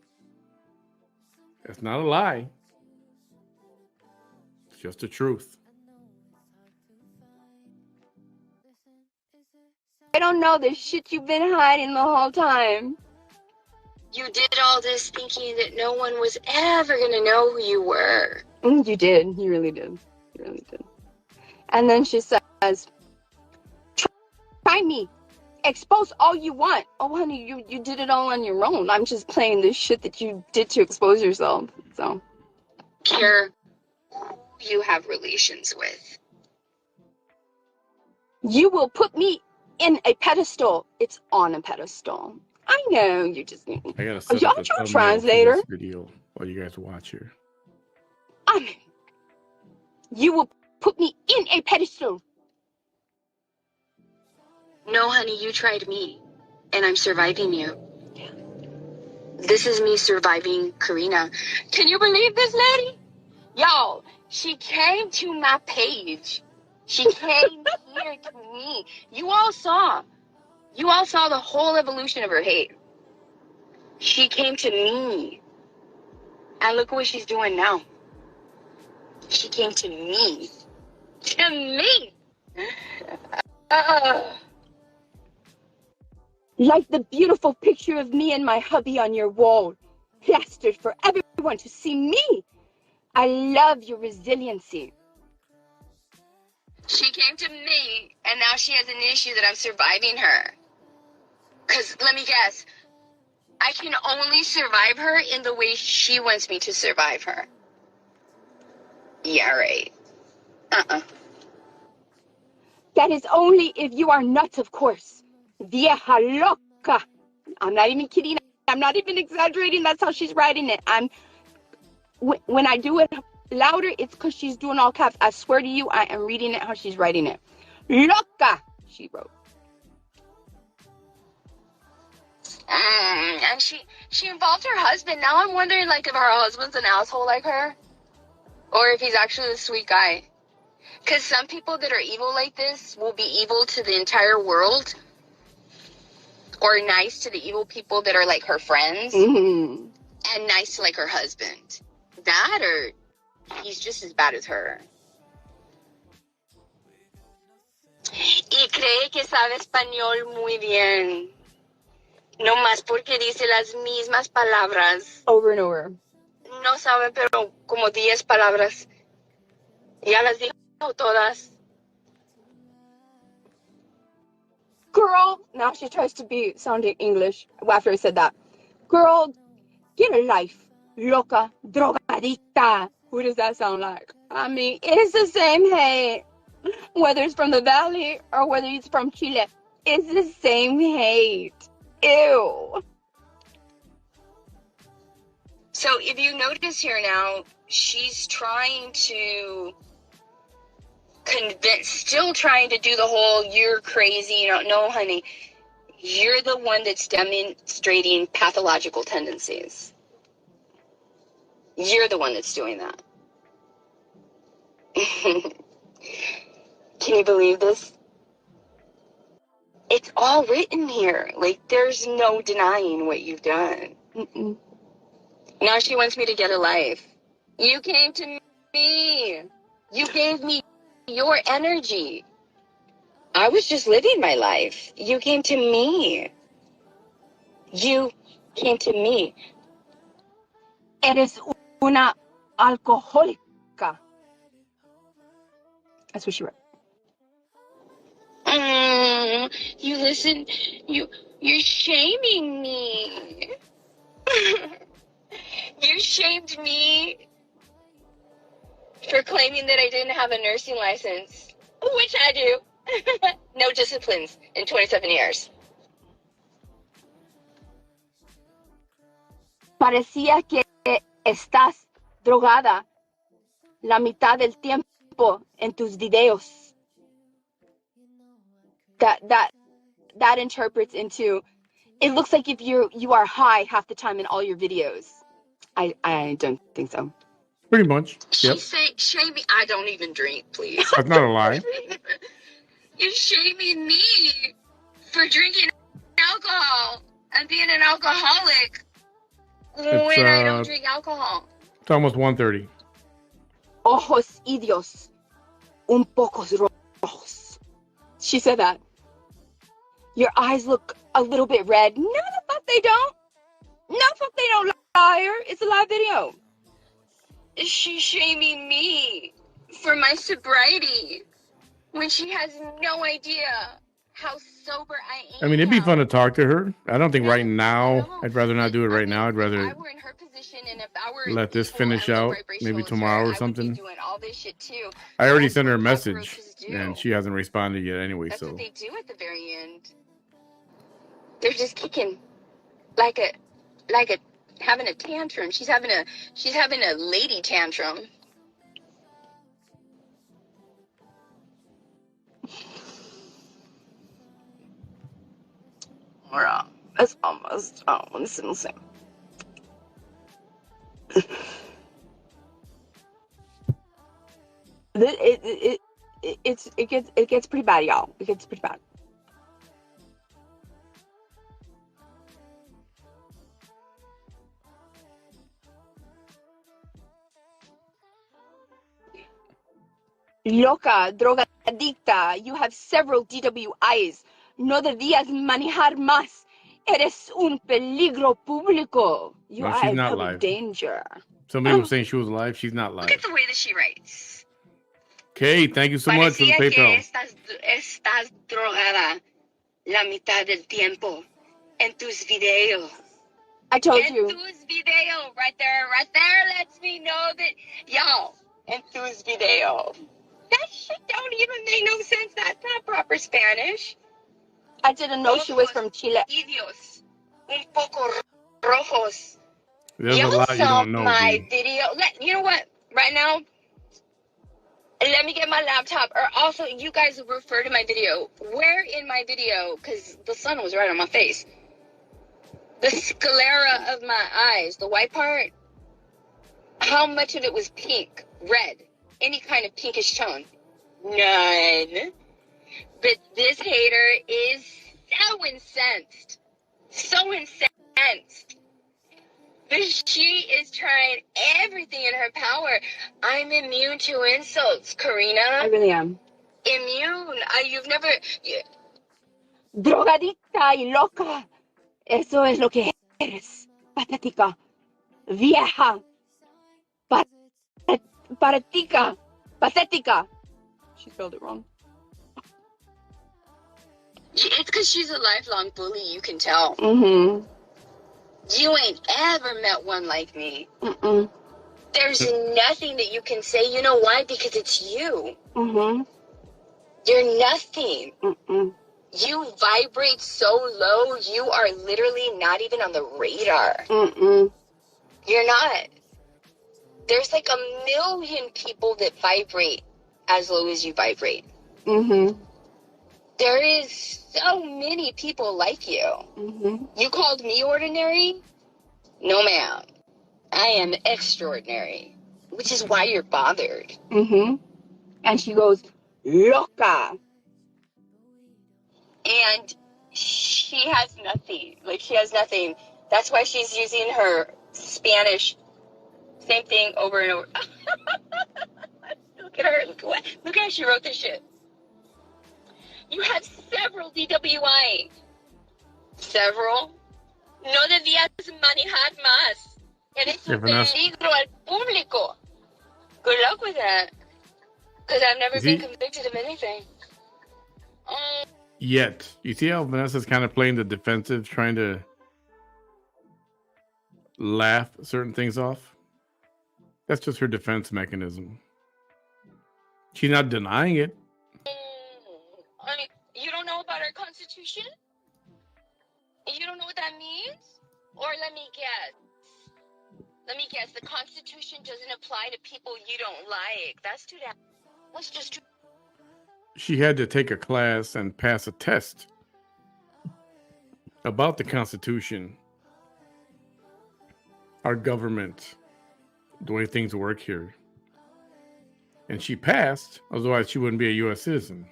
That's not a lie. It's just the truth. They don't know the shit you've been hiding the whole time. You did all this thinking that no one was ever going to know who you were. You did. You really did. You really did. And then she says, try me. Expose all you want. Oh, honey, you did it all on your own. I'm just playing this shit that you did to expose yourself. So. Care who you have relations with. You will put me in a pedestal. It's on a pedestal. I know you just. I gotta set Are up you a translator? this video while you guys watch here. You will put me in a pedestal. No, honey, you tried me, and I'm surviving you. Yeah. This is me surviving Karina. Can you believe this, lady? Y'all, she came to my page. She came here to me. You all saw the whole evolution of her hate. She came to me. And look what she's doing now. She came to me. To me! Like the beautiful picture of me and my hubby on your wall, plastered for everyone to see me. I love your resiliency. She came to me, and now she has an issue that I'm surviving her. Because, let me guess, I can only survive her in the way she wants me to survive her. Yeah, right. That is only if you are nuts, of course. Vieja loca. I'm not even kidding. I'm not even exaggerating. That's how she's writing it. When I do it louder, it's because she's doing all caps. I swear to you, I am reading it how she's writing it. Loca, she wrote. And she involved her husband. Now I'm wondering, like, if her husband's an asshole like her, or if he's actually a sweet guy. Because some people that are evil like this will be evil to the entire world, or nice to the evil people that are like her friends, and nice to like her husband. That, or he's just as bad as her. Y cree que sabe español muy bien. No más porque dice las mismas palabras. Over and over. No sabe, pero como 10 palabras. Ya las dijo todas. Girl, now she tries to be sounding English after I said that. Girl, get a life. Loca, drogadicta. Who does that sound like? I mean, it's the same hate. Whether it's from the Valley or whether it's from Chile, it's the same hate. Ew. So if you notice here now, she's trying to still trying to do the whole, you're crazy, no, honey. You're the one that's demonstrating pathological tendencies. You're the one that's doing that. Can you believe this? It's all written here. Like, there's no denying what you've done. Mm-mm. Now she wants me to get a life. You came to me. You gave me your energy. I was just living my life. You came to me. You came to me. Eres una alcohólica. That's what she wrote. You listen. You're shaming me. You shamed me for claiming that I didn't have a nursing license, which I do. No disciplines in 27 years. Parecía que estás drogada la mitad del tiempo en tus videos. That interprets into, it looks like if you are high half the time in all your videos. I don't think so. Pretty much. Yep. She's shaming. I don't even drink, please. That's not a lie. You're shaming me for drinking alcohol and being an alcoholic when I don't drink alcohol. It's almost 1:30. Ojos idios, un pocos rojos. She said that. Your eyes look a little bit red. No, the fuck they don't. No, fuck they don't, liar. It's a live video. She's shaming me for my sobriety when she has no idea how sober I am. I mean, it'd be fun to talk to her. I don't think right now. I'd rather not do it right now. I'd rather if I were in her position and if I were let this equal finish and low out, vibrational maybe as tomorrow her, or I would something. be doing all this shit too. I already That's sent her a what message, cockroaches do. and she hasn't responded yet anyway. That's So what they do at the very end. They're just kicking like a having a tantrum. She's having a lady tantrum. It's almost it's the same. It gets pretty bad, y'all. It gets pretty bad. Loca, drogadicta, you have several DWIs. No debías manejar más. Eres un peligro público. You no, are she's a not public live. danger. Somebody was saying she was live. She's not Look live. at the way that she writes. Okay, thank you so much for the Parecía que PayPal. estás drogada la mitad del tiempo en tus videos. I told En you. tus videos, right there lets me know that, y'all, en tus videos. That shit don't even make no sense. That's not proper Spanish. I didn't know she was from Chile. Idios, un poco rojos. There's a Y'all lot you saw don't know. my B. video. You know what? Right now, let me get my laptop. Or also, you guys refer to my video. Where in my video, because the sun was right on my face, the sclera of my eyes, the white part, how much of it was pink, red, any kind of pinkish tone? None. But this hater is so incensed. So incensed. But she is trying everything in her power. I'm immune to insults, Karina. I really am. Immune. You've never... Drogadicta y loca. Eso es lo que eres. Patética. Vieja. Patética. Patética. She spelled it wrong. It's because she's a lifelong bully, you can tell. Mm-hmm. You ain't ever met one like me. Mm-mm. There's nothing that you can say. You know why? Because it's you. Mm-hmm. You're nothing. Mm-mm. You vibrate so low, you are literally not even on the radar. Mm-mm. You're not. There's like 1,000,000 people that vibrate as low as you vibrate. Mm-hmm. There is so many people like you. Mm-hmm. You called me ordinary? No, ma'am. I am extraordinary, which is why you're bothered. Mm-hmm. And she goes, loca. And she has nothing. Like, she has nothing. That's why she's using her Spanish, same thing over and over. Look at her. Look at how she wrote this shit. You have several DWI. Several? No debías manejar más. Eres un peligro al público. Good luck with that. Because I've never been convicted of anything. Yet. You see how Vanessa's kind of playing the defensive, trying to laugh certain things off? That's just her defense mechanism. She's not denying it. I mean, you don't know about our Constitution? You don't know what that means? Or let me guess. Let me guess. The Constitution doesn't apply to people you don't like. That's too damn. Let's just. She had to take a class and pass a test about the Constitution, our government, the way things work here. And she passed, otherwise she wouldn't be a U.S. citizen.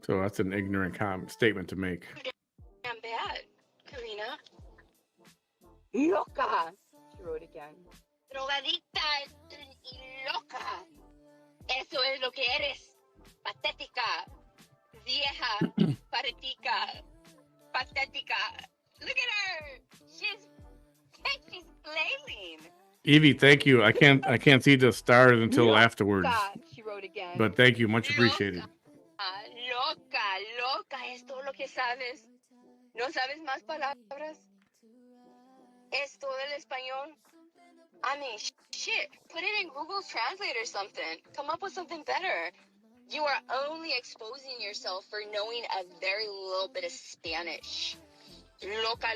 So that's an ignorant statement to make. Damn bad, Karina. Loca. She wrote again. Drogadicta y loca. Eso es lo que eres. Patética. Vieja. Patética. Patética. Look at her. She's flailing. Evie, thank you. I can't see the stars until afterwards. She wrote again. But thank you, much appreciated. Loca, es todo lo que sabes. ¿No sabes más palabras? Es todo el español. I mean, shit, put it in Google's Translate or something. Come up with something better. You are only exposing yourself for knowing a very little bit of Spanish. Loca,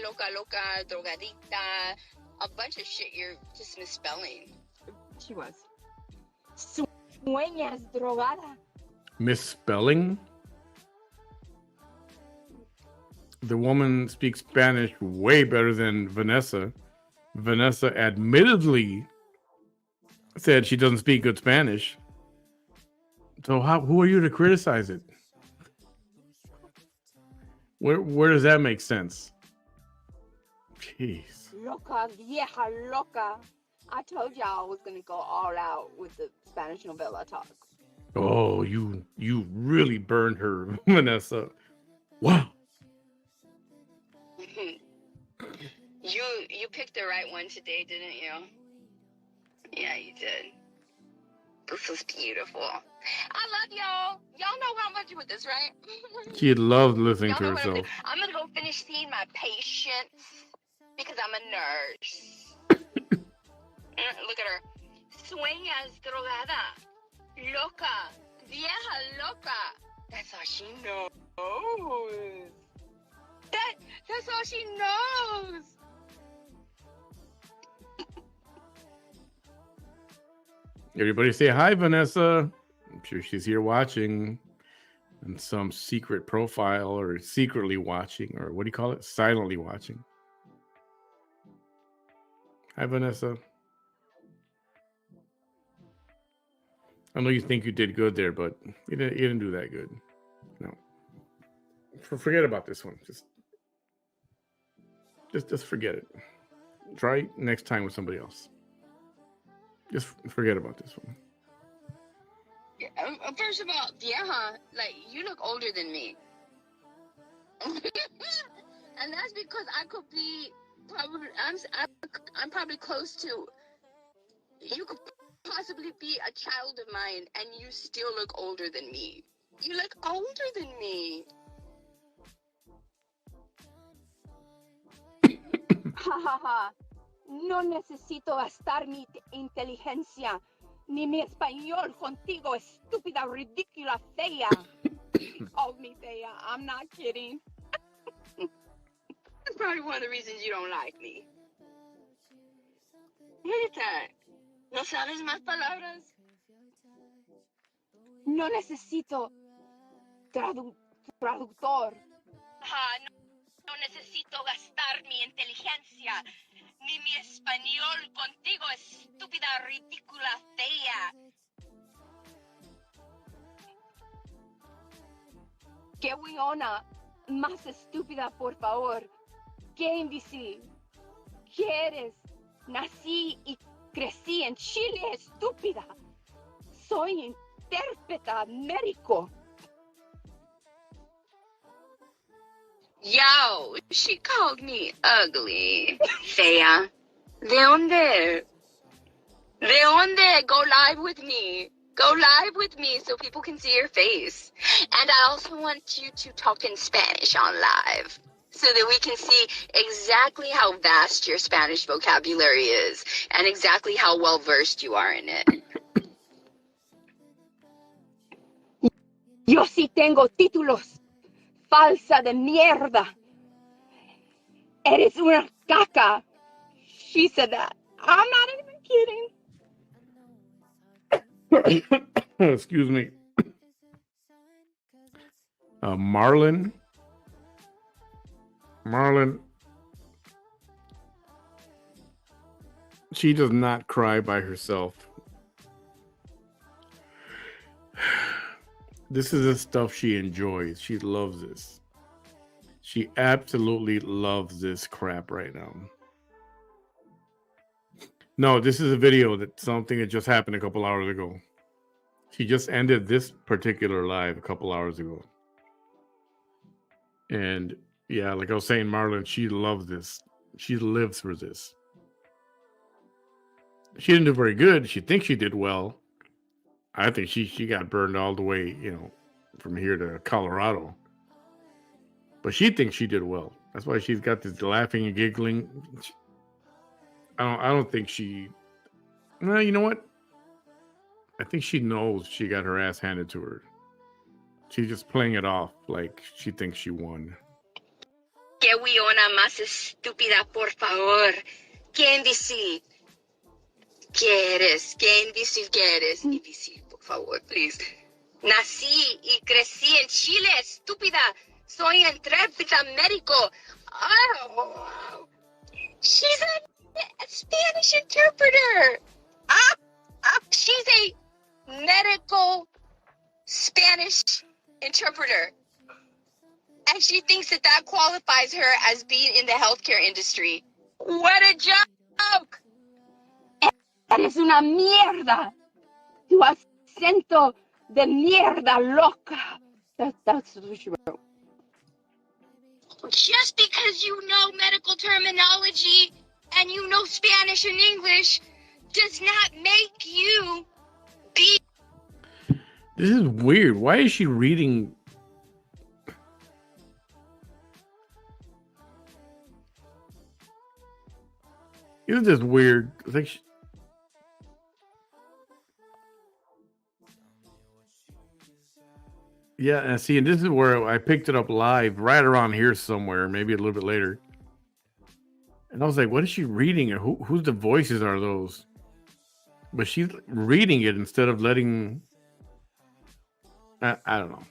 drogadicta, a bunch of shit you're just misspelling. She was. Sueñas drogada. Misspelling? The woman speaks Spanish way better than Vanessa. Vanessa admittedly said she doesn't speak good Spanish. So who are you to criticize it? Where does that make sense? Jeez. Loca, vieja, loca. I told y'all I was gonna go all out with the Spanish novella talk. Oh, you really burned her, Vanessa. Wow. You picked the right one today, didn't you? Yeah, you did. This was beautiful. I love y'all. Y'all know what I'm gonna do with this, right? She loved listening to Y'all know what herself. I'm gonna go finish seeing my patients because I'm a nurse. Look at her. Sueñas drogada. Loca. Vieja loca. That's all she knows. That's all she knows. Everybody say hi, Vanessa. I'm sure she's here watching in some secret profile or secretly watching, or what do you call it? Silently watching. Hi, Vanessa. I know you think you did good there, but you didn't do that good. No. Forget about this one. Just forget it. Try next time with somebody else. Just forget about this one. First of all, vieja, like, you look older than me. And that's because I could be probably, I'm probably close to, you could possibly be a child of mine and you still look older than me. You look older than me. Ja, ja, ja. No necesito gastar mi inteligencia ni mi español contigo, estúpida, ridícula, fea. He called me fea. I'm not kidding. That's probably one of the reasons you don't like me. Look at that. ¿No sabes más palabras? No necesito traductor. No necesito gastar mi inteligencia ni mi español contigo, estúpida, ridícula, fea. Qué weona más estúpida, por favor. Qué imbécil. ¿Qué eres? Nací y crecí en Chile, estúpida. Soy intérprete médico. Yo, she called me ugly. Fea. ¿De dónde? ¿De dónde? Go live with me. Go live with me so people can see your face. And I also want you to talk in Spanish on live so that we can see exactly how vast your Spanish vocabulary is and exactly how well versed you are in it. Yo sí tengo títulos. Falsa de mierda. Eres una caca. She said that. I'm not even kidding. Excuse me. Marlon, she does not cry by herself. This is the stuff she enjoys. She loves this. She absolutely loves this crap right now. No, this is a video that something that just happened a couple hours ago. She just ended this particular live a couple hours ago. And yeah, like I was saying, Marlon, she loves this. She lives for this. She didn't do very good. She thinks she did well. I think she got burned all the way, from here to Colorado. But she thinks she did well. That's why she's got this laughing and giggling. I don't think she. Well, you know what? I think she knows she got her ass handed to her. She's just playing it off like she thinks she won. Qué weona más estúpida, por favor. Qué imbécil. ¿Qué eres? Qué imbécil que eres. Imbécil, por favor, please. Nací y crecí en Chile, estúpida. Soy intérprete médico. Oh, she's a Spanish interpreter. She's a medical Spanish interpreter. And she thinks that qualifies her as being in the healthcare industry. What a joke! Eres una mierda. Tu acento de mierda loca. That's what she wrote. Just because you know medical terminology and you know Spanish and English does not make you be. This is weird. Why is she reading? Isn't this weird? I think yeah, and see, and this is where I picked it up live, right around here somewhere, maybe a little bit later. And I was like, what is she reading? And whose the voices are those? But she's reading it instead of letting. I don't know.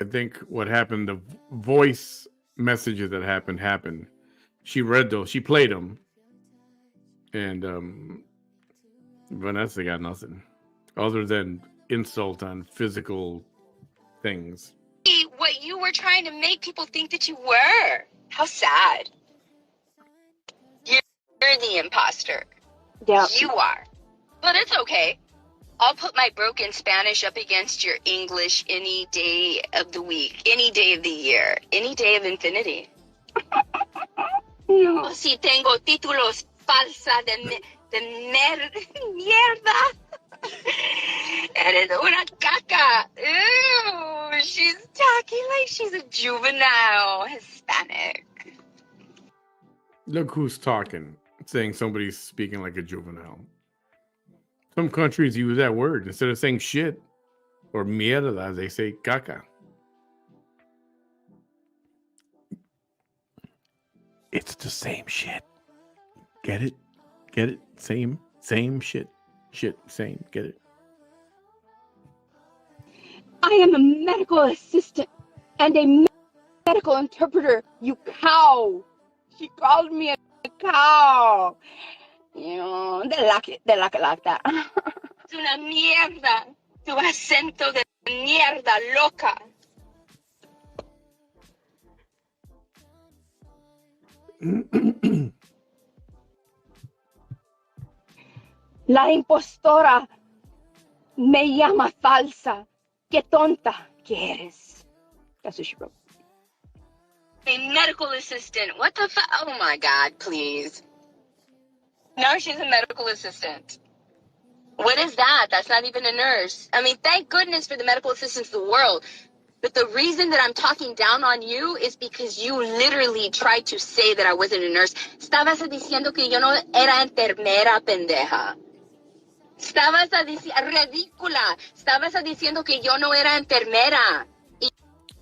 I think what happened, the voice messages that happened. She read those. She played them. And Vanessa got nothing other than insult on physical things. What you were trying to make people think that you were. How sad. You're the imposter. Yeah. You are. But it's okay. I'll put my broken Spanish up against your English any day of the week, any day of the year, any day of infinity. No. Si tengo títulos falsa de mierda. Eres una caca. Ew, she's talking like she's a juvenile Hispanic. Look who's talking, saying somebody's speaking like a juvenile. Some countries use that word instead of saying shit or mierda, they say caca. It's the same shit. Get it? Get it? Same shit. Shit, same. Get it? I am a medical assistant and a medical interpreter, you cow. She called me a cow. You know, they like it like that. Es una mierda. Tu acento de mierda loca. La impostora me llama falsa. Qué tonta que eres. That's what she wrote. A medical assistant. What the fuck? Oh my God, please. Now she's a medical assistant. What is that? That's not even a nurse. I mean, thank goodness for the medical assistants of the world. But the reason that I'm talking down on you is because you literally tried to say that I wasn't a nurse. Estabas diciendo que yo no era enfermera, pendeja. Estabas ridícula. Estabas diciendo que yo no era enfermera.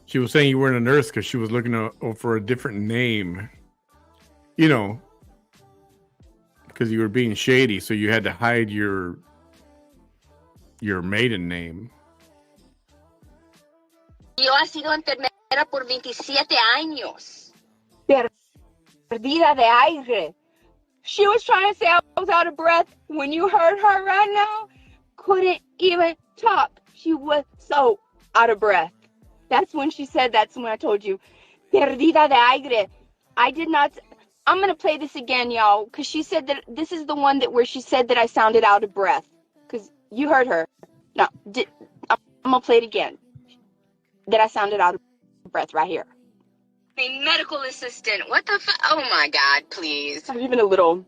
She was saying you weren't a nurse because she was looking for a different name. You know, because you were being shady, so you had to hide your maiden name. Yo he sido enfermera por 27 años. Perdida de aire. She was trying to say I was out of breath. When you heard her right now, couldn't even talk. She was so out of breath. That's when she said, that's when I told you, perdida de aire. I did not, I'm going to play this again, y'all, because she said that this is the one where she said that I sounded out of breath. Because you heard her. No, I'm going to play it again. That I sounded out of breath right here. A medical assistant. What the fuck? Oh my God, please. Not even a little.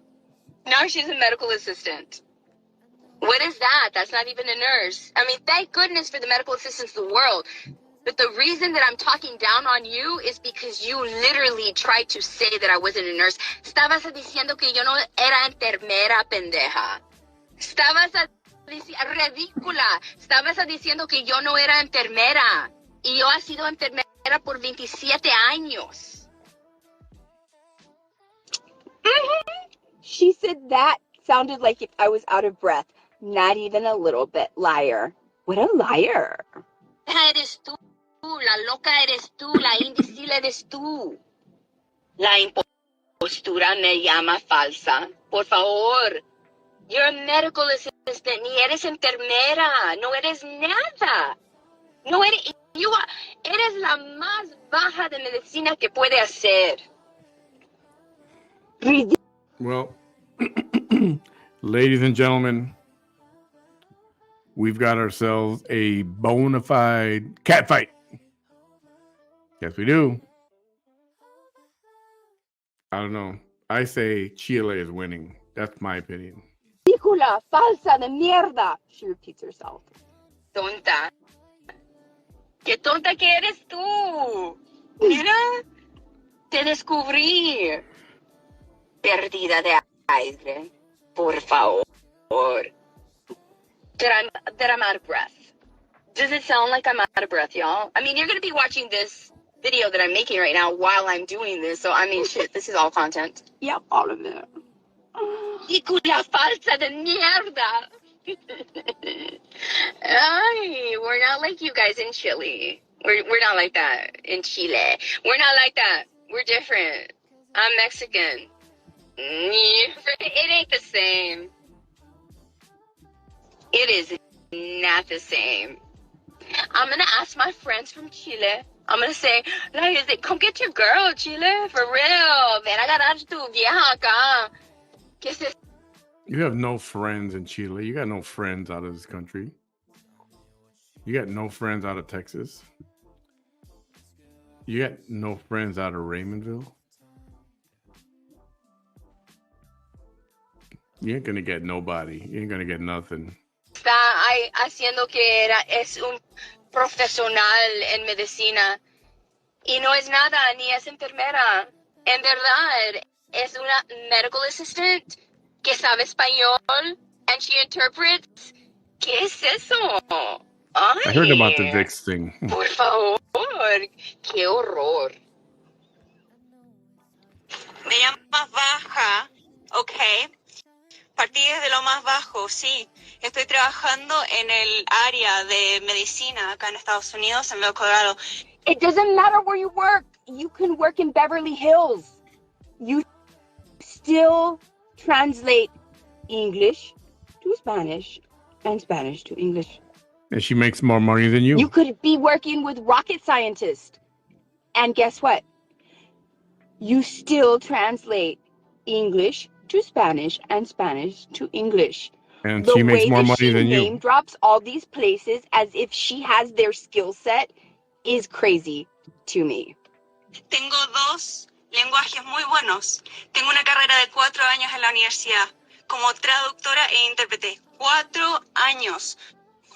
Now she's a medical assistant. What is that? That's not even a nurse. I mean, thank goodness for the medical assistants of the world. But the reason that I'm talking down on you is because you literally tried to say that I wasn't a nurse. Estabas diciendo que yo no era enfermera, pendeja. Estabas ridícula. Estabas diciendo que yo no era enfermera. Y yo he sido enfermera por 27 años. She said that sounded like if I was out of breath. Not even a little bit. Liar. What a liar. Eres tú. La loca eres tú. La imbécil eres tú. La impostura me llama falsa. Por favor. You're a medical assistant. Ni eres enfermera. No eres nada. No eres... eres la más baja de medicina que puede hacer. Well, ladies and gentlemen, we've got ourselves a bona fide cat fight. Yes, we do. I don't know. I say Chile is winning. That's my opinion. Ridícula, falsa de mierda. She repeats herself. Tonta. ¡Qué tonta que eres tú! Mira, te descubrí. Perdida de aire. Por favor. That I'm out of breath. Does it sound like I'm out of breath, y'all? I mean, you're going to be watching this video that I'm making right now while I'm doing this. So, I mean, shit, this is all content. Yep, all of it. ¡Ridícula falsa de mierda! Ay, we're not like you guys in Chile. We're not like that in Chile. We're not like that. We're different. I'm Mexican. It ain't the same. It is not the same. I'm gonna ask my friends from Chile. I'm gonna say, come get your girl, Chile, for real. Ven a agarrar tu vieja acá. Que se You have no friends in Chile. You got no friends out of this country. You got no friends out of Texas. You got no friends out of Raymondville. You ain't gonna get nobody. You ain't gonna get nothing. Está ahí haciendo que es un profesional en medicina y no es nada, ni es enfermera. En verdad, es una medical assistant que sabe español and she interprets. ¿Qué es eso? Ay, I heard about the VIX thing. por favor, qué horror. Me llamas baja, ok. Partí desde lo más bajo, sí. Estoy trabajando en el área de medicina acá en Estados Unidos, en Colorado. It doesn't matter where you work. You can work in Beverly Hills. You still translate English to Spanish and Spanish to English. And she makes more money than you. You could be working with rocket scientists. And guess what? You still translate English to Spanish and Spanish to English. And she makes more money than you. The way that she name drops all these places as if she has their skill set is crazy to me. Tengo 2 lenguajes muy buenos. Tengo una carrera de 4 años en la universidad como traductora e intérprete. 4 años.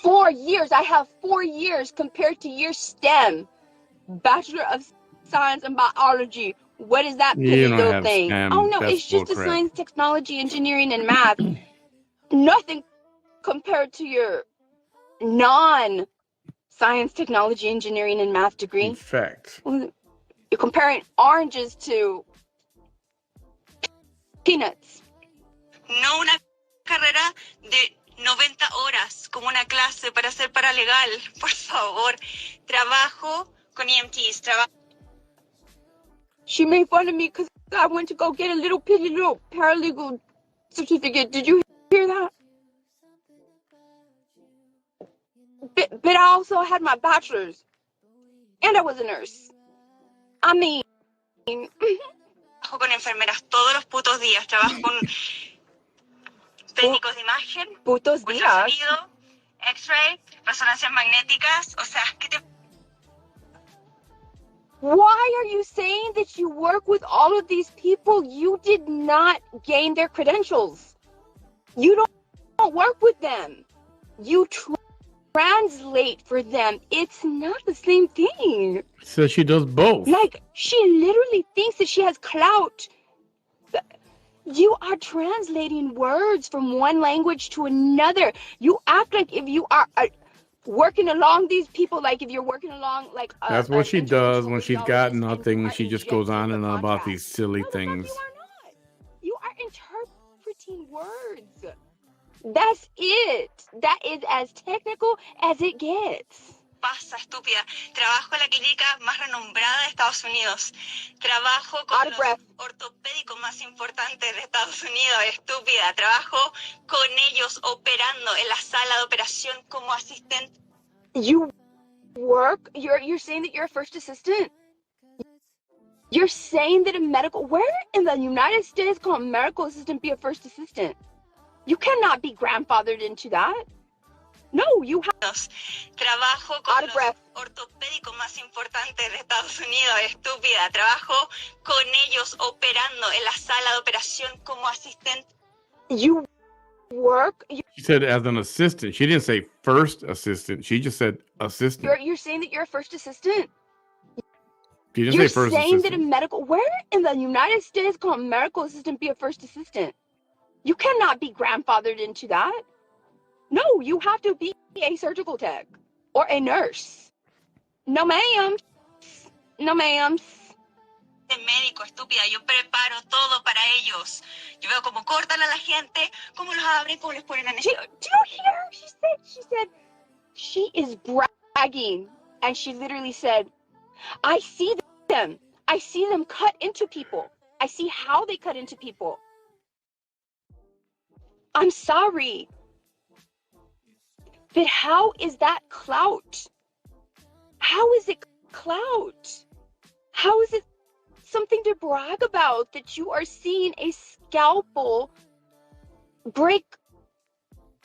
4 years. I have 4 years compared to your STEM. Bachelor of Science and Biology. What is that You little don't have thing? STEM. Oh no, That's it's just a bullcrap. science, technology, engineering, and math. Nothing compared to your non-science, technology, engineering, and math degree. In fact. You're comparing oranges to peanuts. No una carrera de 90 horas como una clase para ser paralegal. Por favor. Trabajo con EMTs. She made fun of me because I went to go get a little paralegal certificate. Did you hear that? But I also had my bachelor's. And I was a nurse. I mean... Trabajo con enfermeras todos los putos días. Trabajo con técnicos de imagen, Putos días. ultrasonido, X-ray, resonancias magnéticas. O sea, ¿qué te... Why are you saying that you work with all of these people? You did not gain their credentials. You don't work with them. You translate for them. It's not the same thing. So she does both. Like, she literally thinks that she has clout. You are translating words from one language to another. You act like if you are working along these people, like if you're working along like that's what she does when she's got nothing. She just goes on and on about these silly things. You are not. You are interpreting words. That's it. That is as technical as it gets. Pasa, estúpida. Trabajo en la clínica más renombrada de Estados Unidos. Trabajo con los ortopédicos más importantes de Estados Unidos, estúpida. Trabajo con ellos operando en la sala de operación como asistente. You work? You're saying that you're a first assistant? You're saying that where in the United States can a medical assistant be a first assistant? You cannot be grandfathered into that. No, you have... Trabajo con los ortopédicos más importantes de Estados Unidos, estúpida. Trabajo con ellos operando en la sala de operación como asistente. You work? She said as an assistant. She didn't say first assistant. She just said assistant. You're saying that you're a first assistant? She didn't say first assistant. You're saying that where in the United States can a medical assistant be a first assistant? You cannot be grandfathered into that. No, you have to be a surgical tech or a nurse. No, ma'am. No, ma'am. Médico, estúpida. Yo preparo todo para ellos. Yo veo cómo cortan a la gente, cómo los abren, cómo les ponen anestesia. Do you hear her? She said she is bragging. And she literally said, I see them. I see them cut into people. I see how they cut into people. I'm sorry. But how is that clout? How is it clout? How is it something to brag about that you are seeing a scalpel break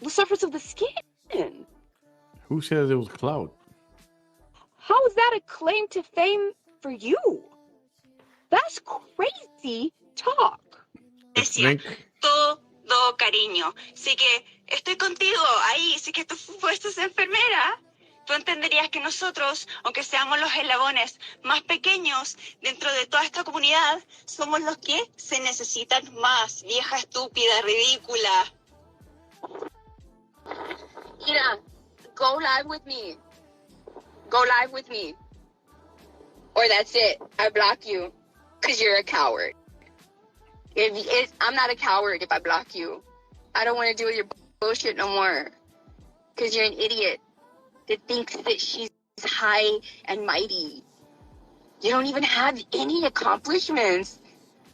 the surface of the skin. Who says it was clout? How is that a claim to fame for you? That's crazy talk. Think. Todo cariño. Así que estoy contigo ahí. Si que tú fueses enfermera, tú entenderías que nosotros, aunque seamos los eslabones más pequeños dentro de toda esta comunidad, somos los que se necesitan más. Vieja estúpida, ridícula. Ina, go live with me. Go live with me. Or that's it. I block you. Because you're a coward. I'm not a coward if I block you. I don't want to deal with your bullshit no more. Because you're an idiot that thinks that she's high and mighty. You don't even have any accomplishments.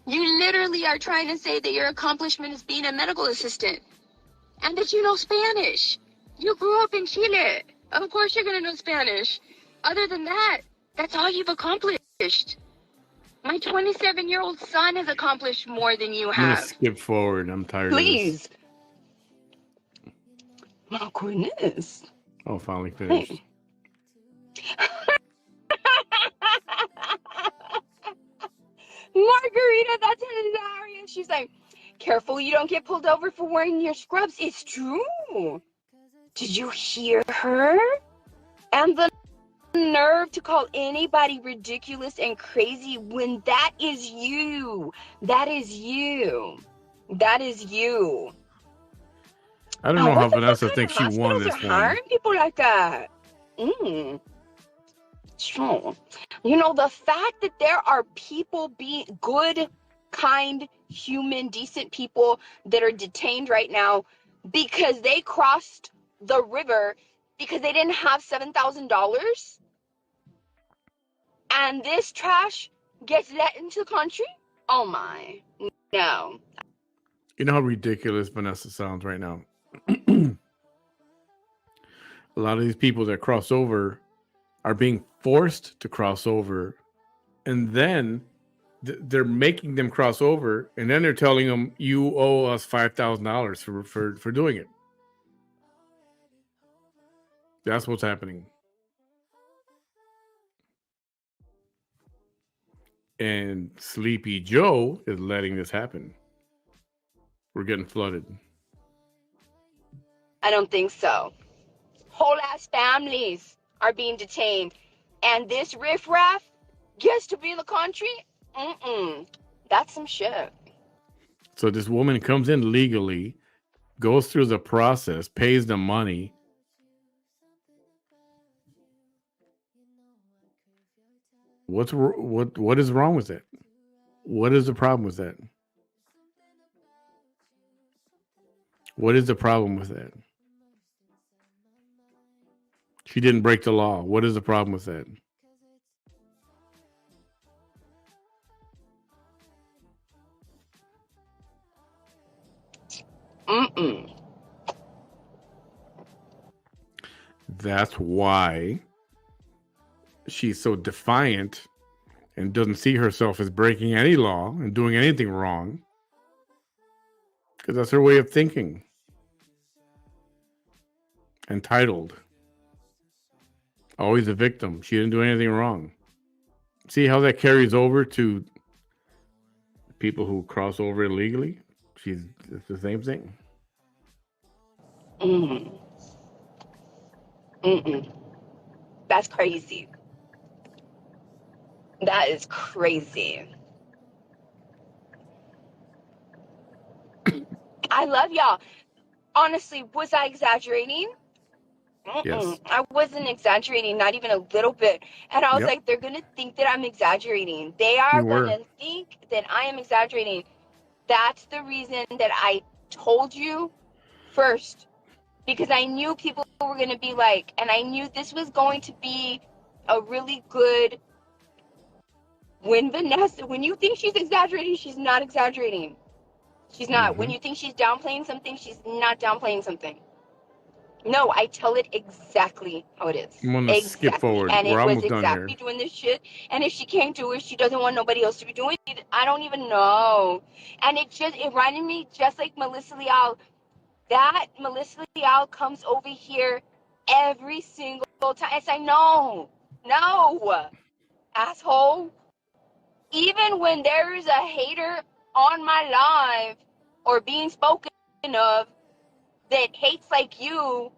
You literally are trying to say that your accomplishment is being a medical assistant. And that you know Spanish. You grew up in Chile. Of course you're going to know Spanish. Other than that, that's all you've accomplished. My 27-year-old son has accomplished more than you I'm gonna have. skip forward. I'm tired of Please. My goodness. this. Oh, finally finished. Hey. Margarita, that's hilarious. She's like, careful you don't get pulled over for wearing your scrubs. It's true. Did you hear her? And the nerve to call anybody ridiculous and crazy when that is you. That is you. That is you. I don't know how what the Vanessa fuck thinks she kind of won hospitals this are one. hiring people like that. Sure. You know, the fact that there are people being good, kind, human, decent people that are detained right now because they crossed the river because they didn't have $7,000 and this trash gets let into the country? Oh my. No. You know how ridiculous Vanessa sounds right now. A lot of these people that cross over are being forced to cross over, and then they're making them cross over, and then they're telling them you owe us $5,000 for doing it. That's what's happening. And Sleepy Joe is letting this happen. We're getting flooded. I don't think so. Whole ass families are being detained. And this riffraff gets to be in the country? That's some shit. So this woman comes in legally, goes through the process, pays the money. What is wrong with it? What is the problem with that? What is the problem with that? She didn't break the law. What is the problem with that? That's why she's so defiant and doesn't see herself as breaking any law and doing anything wrong. Because that's her way of thinking. Entitled. Always a victim. She didn't do anything wrong. See how that carries over to people who cross over illegally? It's the same thing. That's crazy. That is crazy. I love y'all. Honestly, was I exaggerating? Yes. I wasn't exaggerating, not even a little bit. And I was like, they're going to think that I'm exaggerating. They are going to think that I am exaggerating. That's the reason that I told you first. Because I knew people were going to be like, and I knew this was going to be a really good, when you think she's exaggerating, she's not exaggerating. She's not. When you think she's downplaying something, she's not downplaying something. No, I tell it exactly how it is. I'm going to skip forward. And We're it was almost done exactly here. doing this shit. And if she can't do it, she doesn't want nobody else to be doing it. I don't even know. And it reminded me just like Melissa Leal that Melissa Leal comes over here every single time. It's like, no, asshole. Even when there's a hater on my live or being spoken of that hates like you,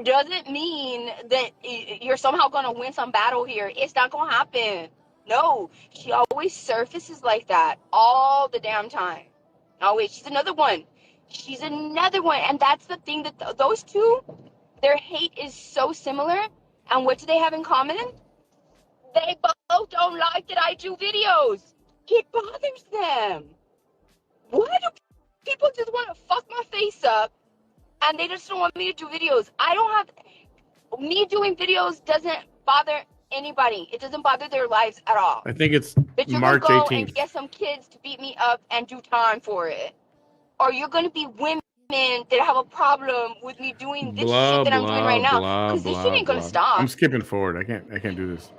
doesn't mean that you're somehow going to win some battle here. It's not going to happen. No, she always surfaces like that all the damn time. Always. She's another one. And that's the thing, that those two, their hate is so similar. And what do they have in common? They both don't like that I do videos. It bothers them. Why do people just want to fuck my face up and they just don't want me to do videos? Me doing videos doesn't bother anybody. It doesn't bother their lives at all. I think it's But you're March going to go 18th. and get some kids to beat me up and do time for it. Or you're going to be women that have a problem with me doing this shit that I'm doing right now. Because this shit ain't going to stop. I'm skipping forward. I can't do this.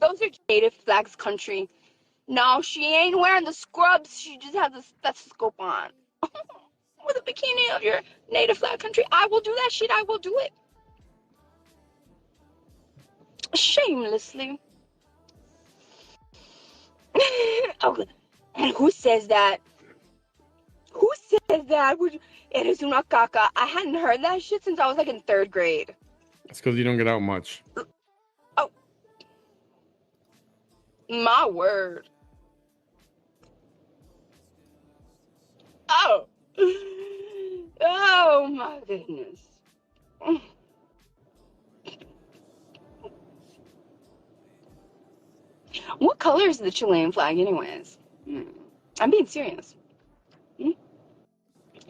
Those are native flags country. No, she ain't wearing the scrubs. She just has a stethoscope on. With a bikini of your native flag country. I will do that shit. I will do it. Shamelessly. Oh, and who says that? Who says that? Eres una caca. I hadn't heard that shit since I was like in 3rd grade. It's because you don't get out much. Oh. My word. Oh. Oh my goodness. What color is the Chilean flag anyways? I'm being serious.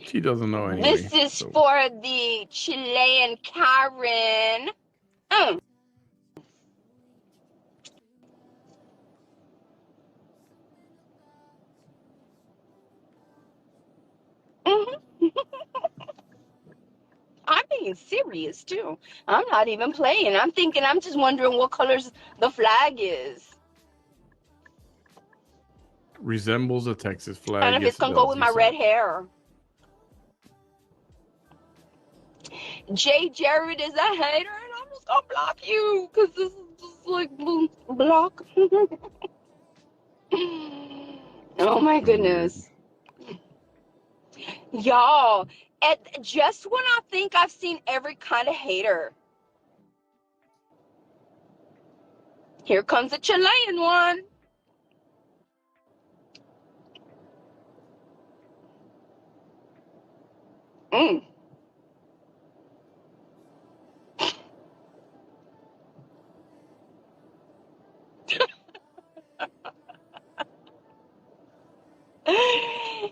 She doesn't know anyway. This is for the Chilean Karen. I'm being serious too. I'm not even playing. I'm just wondering what colors the flag is. Resembles a Texas flag. And if it's gonna go with my red hair. Jay Jared is a hater, and I'm just gonna block you because this is just like block. Oh my goodness. Y'all, just when I think I've seen every kind of hater, here comes a Chilean one.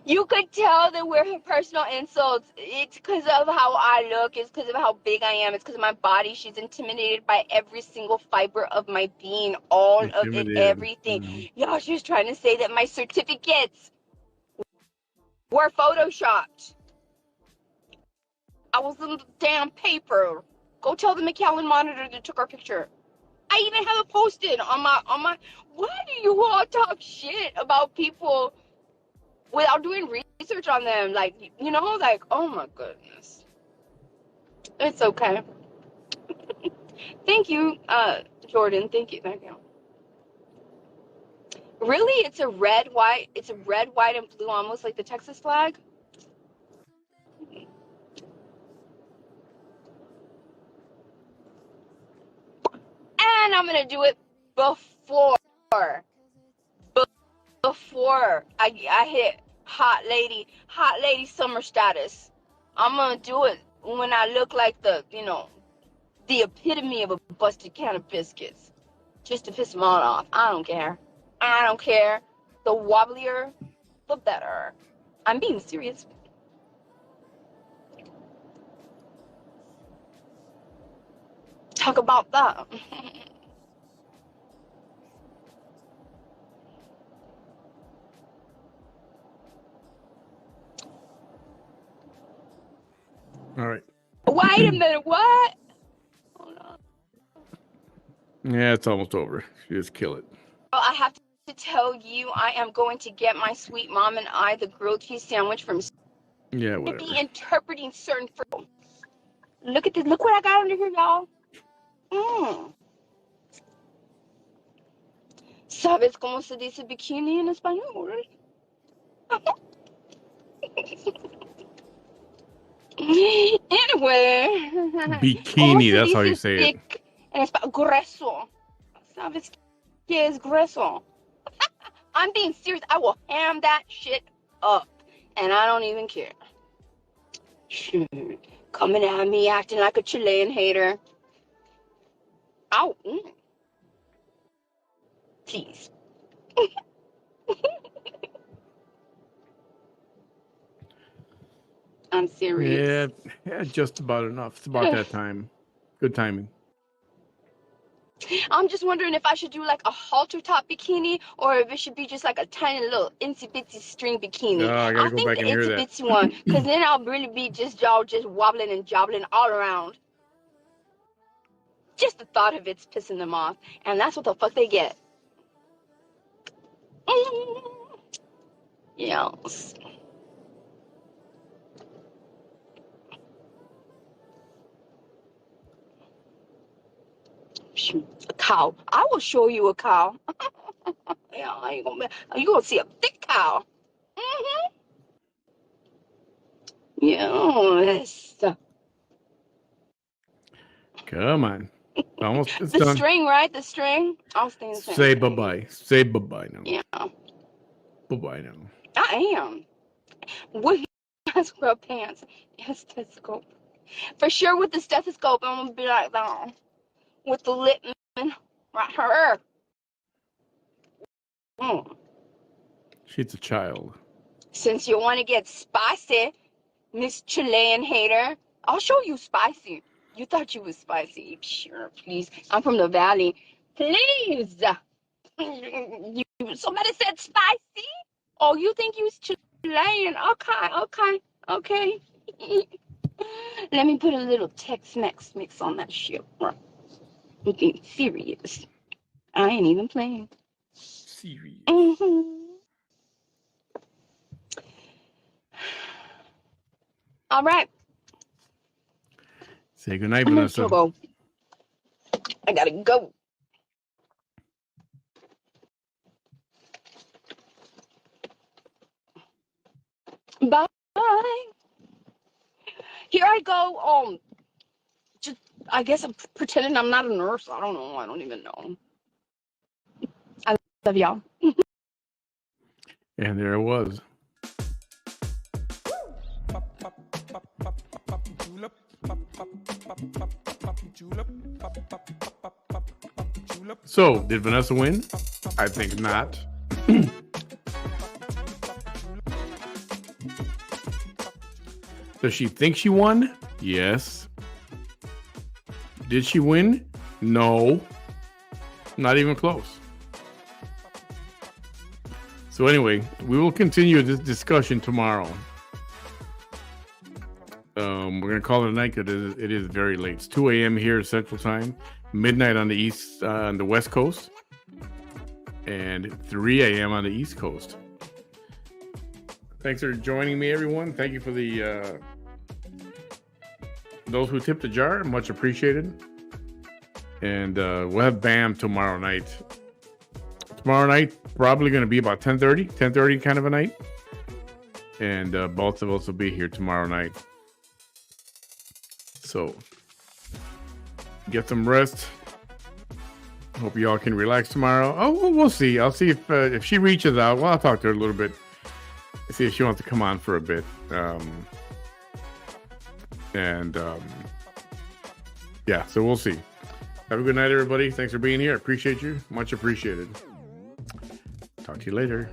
You could tell that we're personal insults. It's because of how I look. It's because of how big I am. It's because of my body. She's intimidated by every single fiber of my being. All of it, everything. Y'all, she was trying to say that my certificates were photoshopped. I was on the damn paper. Go tell the McAllen Monitor that took our picture. I even have it posted on my. Why do you all talk shit about people without doing research on them? Like, you know, like, oh my goodness. It's okay. Thank you, Jordan. Thank you. Really? It's a red, white, and blue, almost like the Texas flag? And I'm gonna do it before I hit hot lady summer status. I'm gonna do it when I look like the epitome of a busted can of biscuits, just to piss them all off. I don't care. The wobblier, the better. I'm being serious. Talk about that. All right. Wait a minute, what? Hold on. Yeah, it's almost over. You just kill it. Well, I have to tell you, I am going to get my sweet mom and I the grilled cheese sandwich from Yeah, to whatever. be interpreting certain. Look at this. Look what I got under here, y'all. ¿Sabes cómo se dice bikini en español? Anyway. Bikini, that's how you say it. En español, grueso. ¿Sabes qué es grueso? I'm being serious. I will ham that shit up. And I don't even care. Coming at me acting like a Chilean hater. Ow. Please. I'm serious. Yeah, just about enough. It's about that time. Good timing. I'm just wondering if I should do like a halter top bikini or if it should be just like a tiny little itsy bitsy string bikini. I gotta go back and hear that. I think the itsy bitsy one, because then I'll really be just wobbling and jobbling all around. Just the thought of it's pissing them off, and that's what the fuck they get. Yes. A cow. I will show you a cow. Yeah, you gonna see a thick cow. Yes. Come on. Almost it's The done. string, right? The string. I'll stay the same. Say bye-bye. Say bye-bye now. Yeah. Bye-bye now. I am. With scrub pants and stethoscope. For sure with the stethoscope, I'm gonna be like that. With the lip right here. She's a child. Since you want to get spicy, Miss Chilean hater, I'll show you spicy. You thought you was spicy. Sure, please. I'm from the valley. Please. Somebody said spicy? Oh, you think you was Chilean? Okay. Let me put a little Tex-Mex mix on that shit. I'm being serious. I ain't even playing. Serious. All right. Say goodnight, Vanessa. I gotta go. Bye. Here I go. Just I guess I'm pretending I'm not a nurse. I don't know. I don't even know. I love y'all. And there it was. So, did Vanessa win? I think not. Does she think she won? Yes. Did she win? No. Not even close. So anyway, we will continue this discussion tomorrow. We're going to call it a night because it is very late. It's 2 a.m. here Central Time, midnight on the West Coast, and 3 a.m. on the East Coast. Thanks for joining me, everyone. Thank you for the those who tipped the jar. Much appreciated. And we'll have BAM tomorrow night. Tomorrow night, probably going to be about 10:30 kind of a night. And both of us will be here tomorrow night. So, get some rest. Hope you all can relax tomorrow. Oh, we'll see. I'll see if she reaches out. Well, I'll talk to her a little bit. See if she wants to come on for a bit. Yeah, so we'll see. Have a good night, everybody. Thanks for being here. I appreciate you. Much appreciated. Talk to you later.